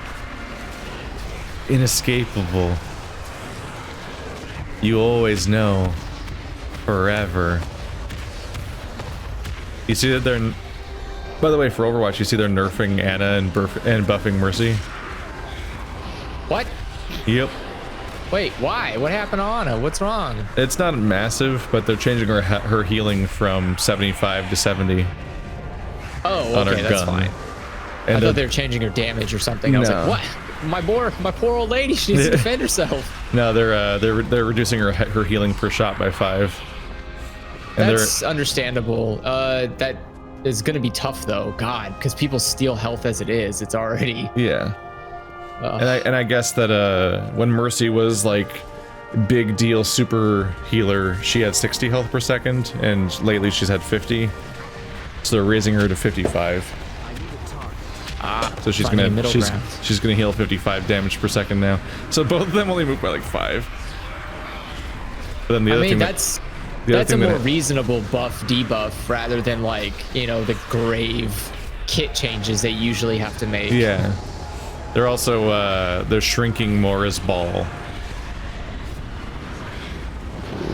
Inescapable. You always know. Forever. You see that they're... By the way, for Overwatch, you see they're nerfing Ana and buffing Mercy. What? Yep. Wait, why? What happened to Ana? What's wrong? It's not massive, but they're changing her healing from 75 to 70. Oh, okay, that's fine. And I thought they were changing her damage or something. I was like, what? My poor old lady, she needs to defend herself. No, they're reducing her healing per shot by 5. And that's understandable. That is going to be tough though, God, because people steal health as it is. It's already And I guess that when Mercy was like big deal super healer, she had 60 health per second, and lately she's had 50. So they're raising her to 55. So she's gonna heal 55 damage per second now. So both of them only move by like 5. But then the other thing that's a more reasonable buff debuff rather than like, you know, the grave kit changes they usually have to make. Yeah. They're also they're shrinking Mora's ball.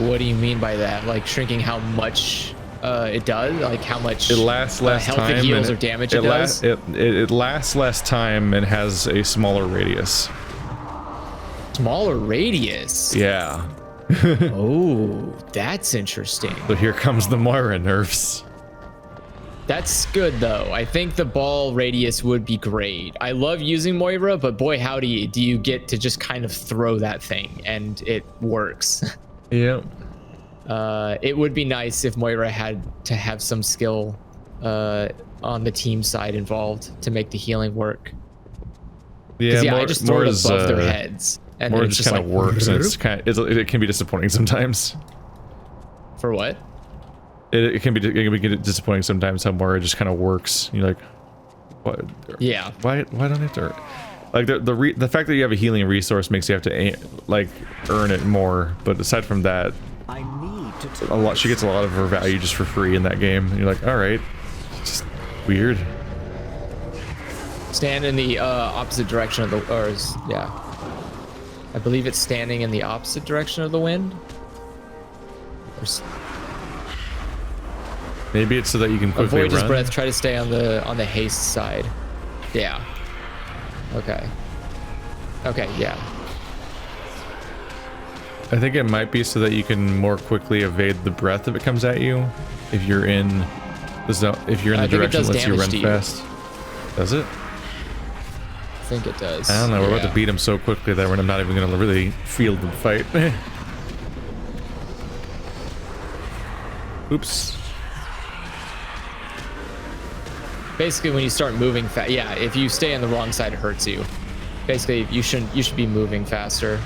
What do you mean by that? Like shrinking how much it does? Like how much it lasts less health time it heals or damage it does? It lasts less time and has a smaller radius. Smaller radius? Yeah. Oh, that's interesting. So here comes the Moira nerfs. That's good though. I think the ball radius would be great. I love using Moira, but boy howdy, do you get to just kind of throw that thing and it works. Yep. It would be nice if Moira had to have some skill on the team side involved to make the healing work. Yeah, I just throw it above their heads. And Moira just kind of works, and it can be disappointing sometimes. For what? It can be disappointing sometimes how Moira just kind of works. You're like, what? Yeah. Why don't it hurt? Like the fact that you have a healing resource makes you have to like earn it more. But aside from that, she gets a lot of her value just for free in that game. And you're like, all right, it's just weird. Stand in the opposite direction of the, yeah. I believe it's standing in the opposite direction of the wind. Maybe it's so that you can quickly avoid his breath. Try to stay on the haste side. Yeah. Okay. Okay. Yeah. I think it might be so that you can more quickly evade the breath if it comes at you. If you're in the zone, if you're in the direction that lets you run fast. Does it? I think it does. I don't know. We're about to beat him so quickly that I'm not even going to really feel the fight. Oops. Basically, when you start moving fast, yeah, if you stay on the wrong side, it hurts you. Basically, you should be moving faster.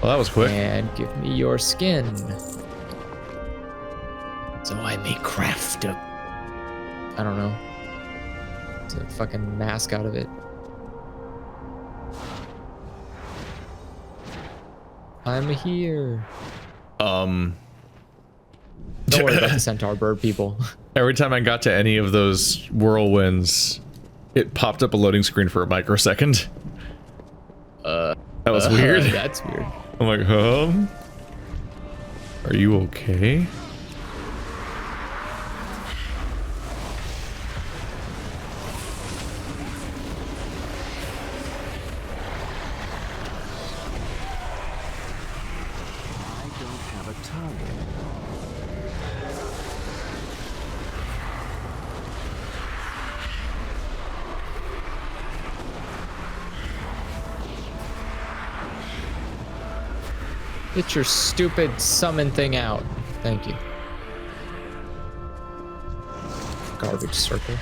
Well, that was quick. And give me your skin, so I may craft a, I don't know, it's a fucking mask out of it. I'm here. Don't worry about the centaur bird people. Every time I got to any of those whirlwinds, It popped up a loading screen for a microsecond. That was weird. That's weird. I'm like, are you okay? Get your stupid summon thing out. Thank you. Garbage circle.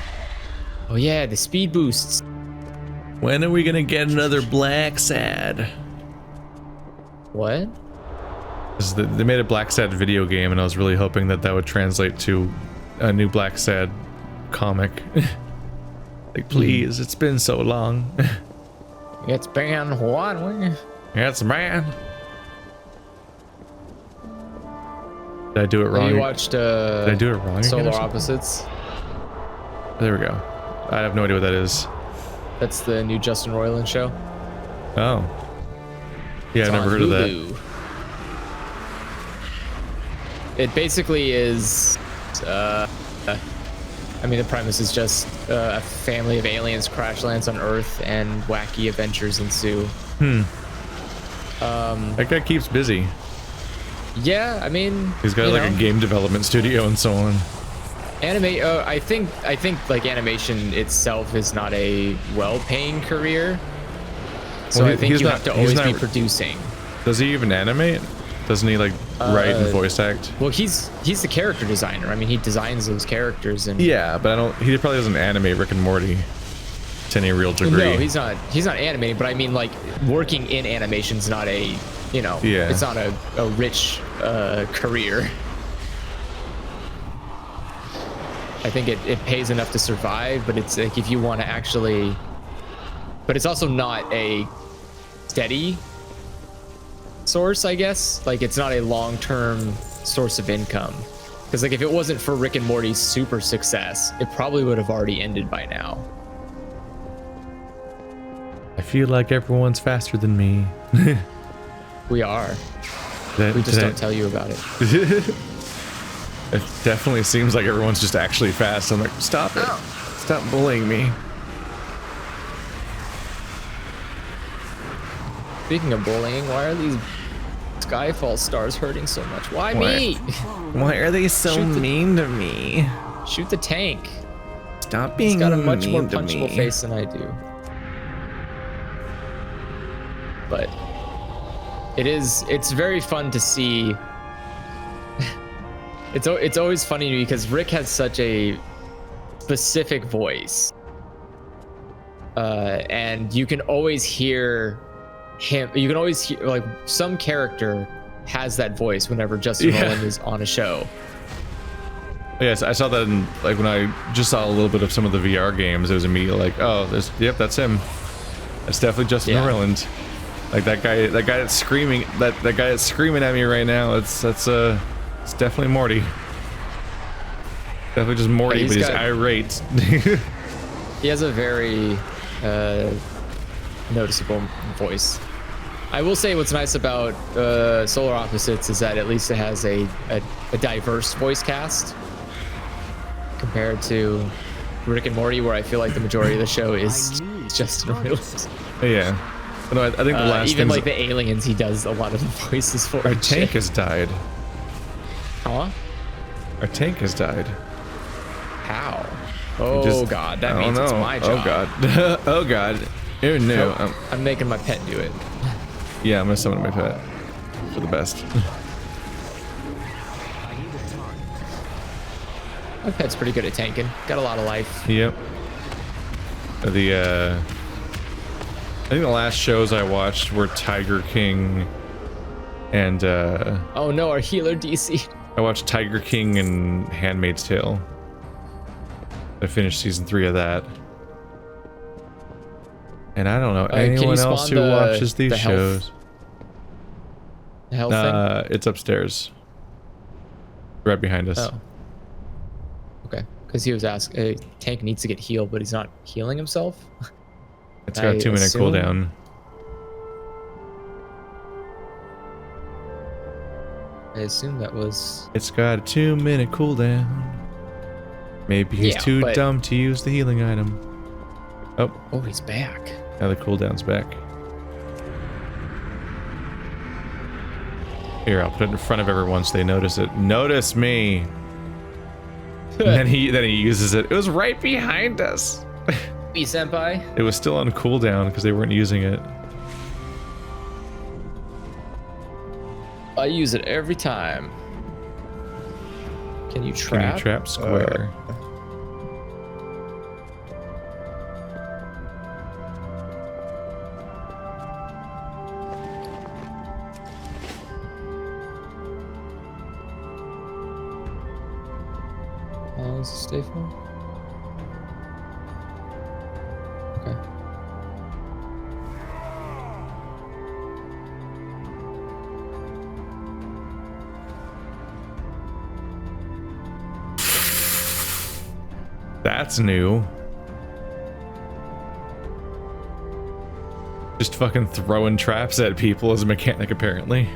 Oh yeah, the speed boosts. When are we gonna get another Black Sad? What? They made a Black Sad video game, and I was really hoping that would translate to a new Black Sad comic. Like, please, it's been so long. It's been one. It's man. Did I do it wrong? Have you watched Did I do it wrong? Solar Opposites? There we go. I have no idea what that is. That's the new Justin Roiland show. Oh. Yeah, I've never heard of that. It basically is, I mean, the premise is just a family of aliens crash lands on Earth and wacky adventures ensue. That guy keeps busy. Yeah, I mean, he's got like a game development studio and so on. I think like animation itself is not a well-paying career. So well, I think you have to always be producing. Does he even animate? Doesn't he like write and voice act? Well, he's the character designer. I mean, he designs those characters and. Yeah, but he probably doesn't animate Rick and Morty to any real degree. No, he's not animating. But I mean, like working in animation's not a, it's not a rich career. I think it pays enough to survive, but it's like if you want to actually, but it's also not a steady source, I guess. Like it's not a long-term source of income. Because like if it wasn't for Rick and Morty's super success, it probably would have already ended by now. I feel like everyone's faster than me. We are. We just don't tell you about it. It definitely seems like everyone's just actually fast. I'm like, stop it. Oh. Stop bullying me. Speaking of bullying, why are these Skyfall stars hurting so much? Why me? Why are they so mean to me? Shoot the tank. Stop being mean. He's got a much more punchable face than I do. But it's very fun to see. It's always funny to me because Rick has such a specific voice, and you can always hear him. You can always hear like some character has that voice whenever Justin Roiland is on a show. Yes, I saw that in, like when I just saw a little bit of some of the VR games. It was immediately like, oh, yep, that's him. That's definitely Justin Roiland. Like that guy that's screaming, that guy that's screaming at me right now. It's definitely Morty. Definitely just Morty, but he's irate. He has a very noticeable voice. I will say what's nice about Solar Opposites is that at least it has a diverse voice cast compared to Rick and Morty, where I feel like the majority of the show is Justin Roiland. Yeah. No, I think the last even like the aliens, he does a lot of the voices for. Our tank has died. Huh? Our tank has died. How? Oh god, that means it's my job. Oh god. Oh god. Oh no. Nope. I'm making my pet do it. Yeah, I'm gonna summon my pet. For the best. My pet's pretty good at tanking. Got a lot of life. Yep. I think the last shows I watched were Tiger King and oh no, our healer DC. I watched Tiger King and Handmaid's Tale. I finished season 3 of that. And I don't know anyone else who watches these shows. The health thing? It's upstairs. Right behind us. Oh. Okay. Because he was asking, tank needs to get healed, but he's not healing himself. It's got a 2-minute cooldown. I assume that was... It's got a 2-minute cooldown. Maybe he's too dumb to use the healing item. Oh, he's back. Now the cooldown's back. Here, I'll put it in front of everyone so they notice it. Notice me! And then he uses it. It was right behind us! Me, senpai. It was still on cooldown because they weren't using it. I use it every time. Can you trap? Can you trap square? How long does it stay for? Okay. That's new. Just fucking throwing traps at people as a mechanic, apparently.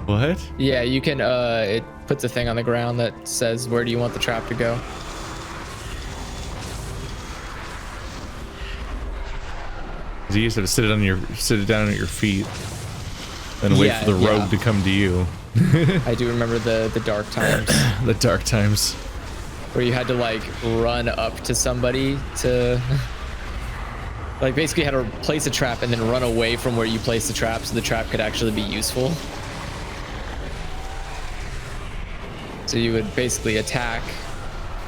What? Yeah, you can, it puts a thing on the ground that says, where do you want the trap to go? You used to sit it down at your feet, and wait for the rogue to come to you. I do remember the dark times. The dark times. Where you had to like run up to somebody to like basically had to place a trap and then run away from where you placed the trap so the trap could actually be useful. So you would basically attack,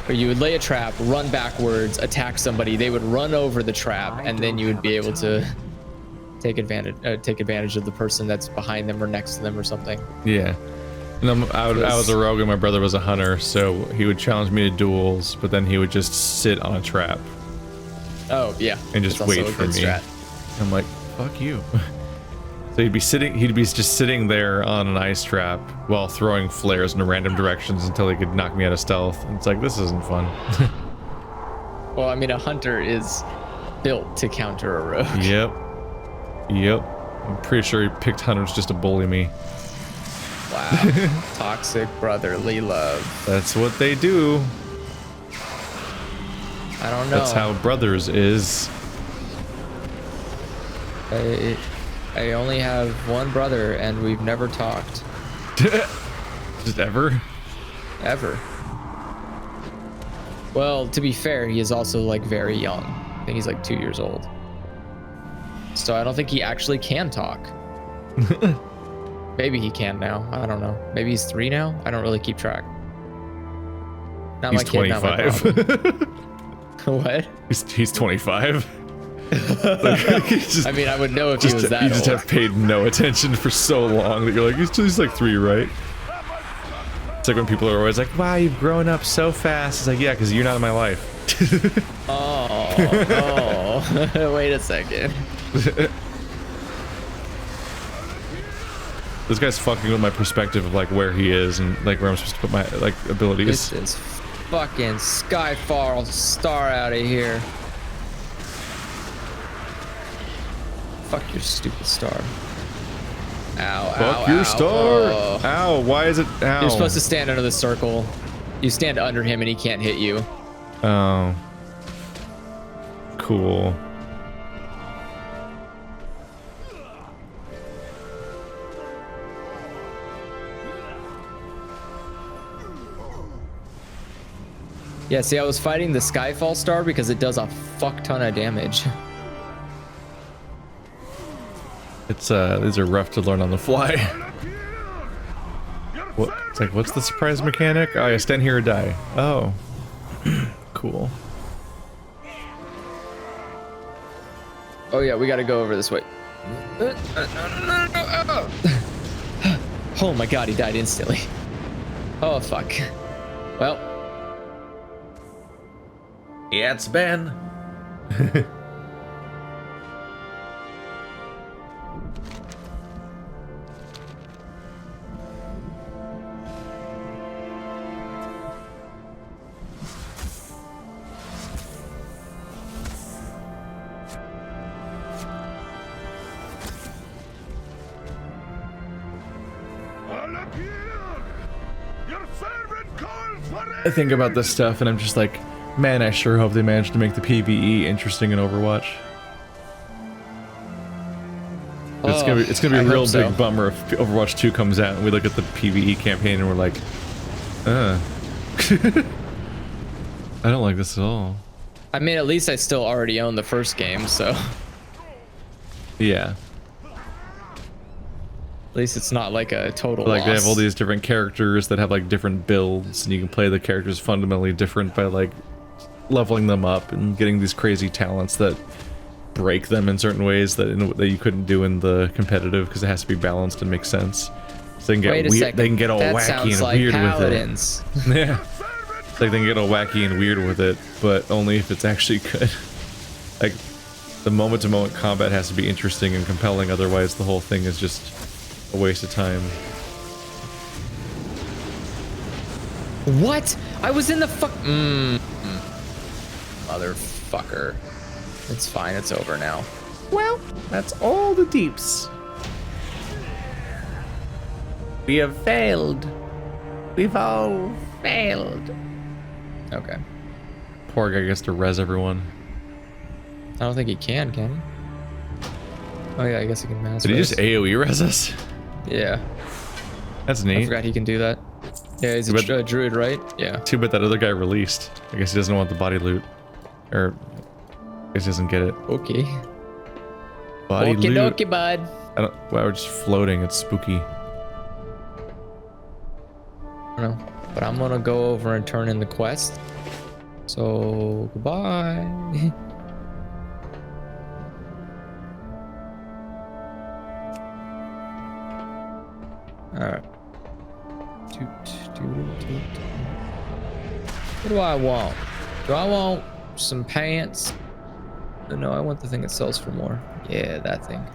or you would lay a trap, run backwards, attack somebody, they would run over the trap, and then you would be able to take advantage of the person that's behind them or next to them or something. Yeah. And I was a rogue and my brother was a hunter, so he would challenge me to duels, but then he would just sit on a trap. Oh, yeah. And just wait for me. Strat. I'm like, fuck you. So he'd be just sitting there on an ice trap while throwing flares in random directions until he could knock me out of stealth. And it's like, this isn't fun. Well, I mean, a hunter is built to counter a rogue. Yep. I'm pretty sure he picked hunters just to bully me. Wow. Toxic brotherly love. That's what they do. I don't know. That's how brothers is. I only have one brother and we've never talked. Just ever? Ever. Well, to be fair, he is also like very young. I think he's like 2 years old. So I don't think he actually can talk. Maybe he can now. I don't know. Maybe he's 3 now? I don't really keep track. Not he's my kid, 25. not my problem. What? He's 25. I mean, I would know if he was that old. You just have paid no attention for so long that you're like, he's like 3, right? It's like when people are always like, wow, you've grown up so fast. It's like, yeah, because you're not in my life. Oh, wait a second. This guy's fucking with my perspective of like where he is and like where I'm supposed to put my like abilities. Get this fucking Skyfall star out of here. Fuck your stupid star. Ow, Fuck your star! Oh. Ow, why is it ow? You're supposed to stand under the circle. You stand under him and he can't hit you. Oh. Cool. Yeah, see, I was fighting the Skyfall star because it does a fuck ton of damage. It's these are rough to learn on the fly. What? It's like, what's the surprise mechanic? Oh, yeah, stand here or die. Oh. Cool. Oh yeah, we gotta go over this way. Oh my god, he died instantly. Oh fuck. Well. Yeah, it's Ben. I think about this stuff and I'm just like, man, I sure hope they manage to make the PvE interesting in Overwatch. It's gonna be a real big bummer if Overwatch 2 comes out and we look at the PvE campaign and we're like, I don't like this at all. I mean, at least I still already own the first game, so. Yeah. At least it's not like a total like loss. They have all these different characters that have like different builds and you can play the characters fundamentally different by like leveling them up and getting these crazy talents that break them in certain ways that you couldn't do in the competitive because it has to be balanced and make sense. So they can get weird. They can get all wacky and like weird Paladins. with it. Yeah, like they can get all wacky and weird with it, but only if it's actually good. Like the moment-to-moment combat has to be interesting and compelling. Otherwise, the whole thing is just a waste of time. What? I was in the motherfucker. It's fine, it's over now. Well, that's all the deeps. We have failed. We've all failed. Okay. Poor guy gets to res everyone. I don't think he can he? Oh yeah, I guess he can mass Did he res. just AoE res us? Yeah. That's neat. I forgot he can do that. Yeah, he's a druid, right? Yeah. Too bad that other guy released. I guess he doesn't want the body loot. Or I guess he doesn't get it. Okay. Body loot. Okie bud. Well, we're just floating. It's spooky. I don't know. But I'm gonna go over and turn in the quest. So goodbye. Alright. What do I want? Do I want some pants? No, I want the thing that sells for more. Yeah, that thing.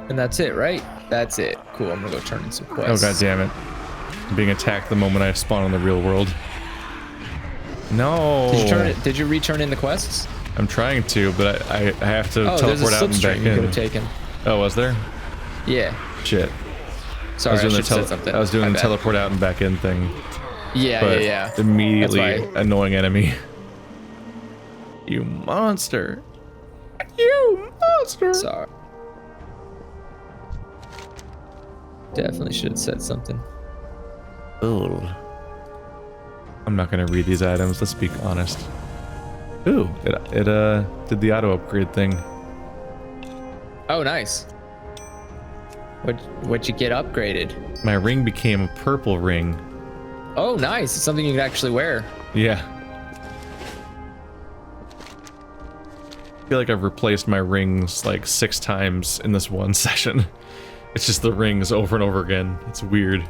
And that's it, right? That's it. Cool, I'm gonna go turn in some quests. Oh god damn it. I'm being attacked the moment I spawn in the real world. No. Did you return in the quests? I'm trying to, but I have to teleport out and back in. You could have taken. Oh, was there? Yeah. Shit. Sorry, I should have said something. I was doing the teleport out and back in thing. Yeah. Immediately annoying enemy. You monster. You monster. Sorry. Definitely should have said something. Ooh. I'm not gonna read these items, let's be honest. Ooh, it did the auto upgrade thing. Oh, nice. What'd you get upgraded? My ring became a purple ring. Oh, nice. It's something you can actually wear. Yeah. I feel like I've replaced my rings like 6 times in this one session. It's just the rings over and over again. It's weird.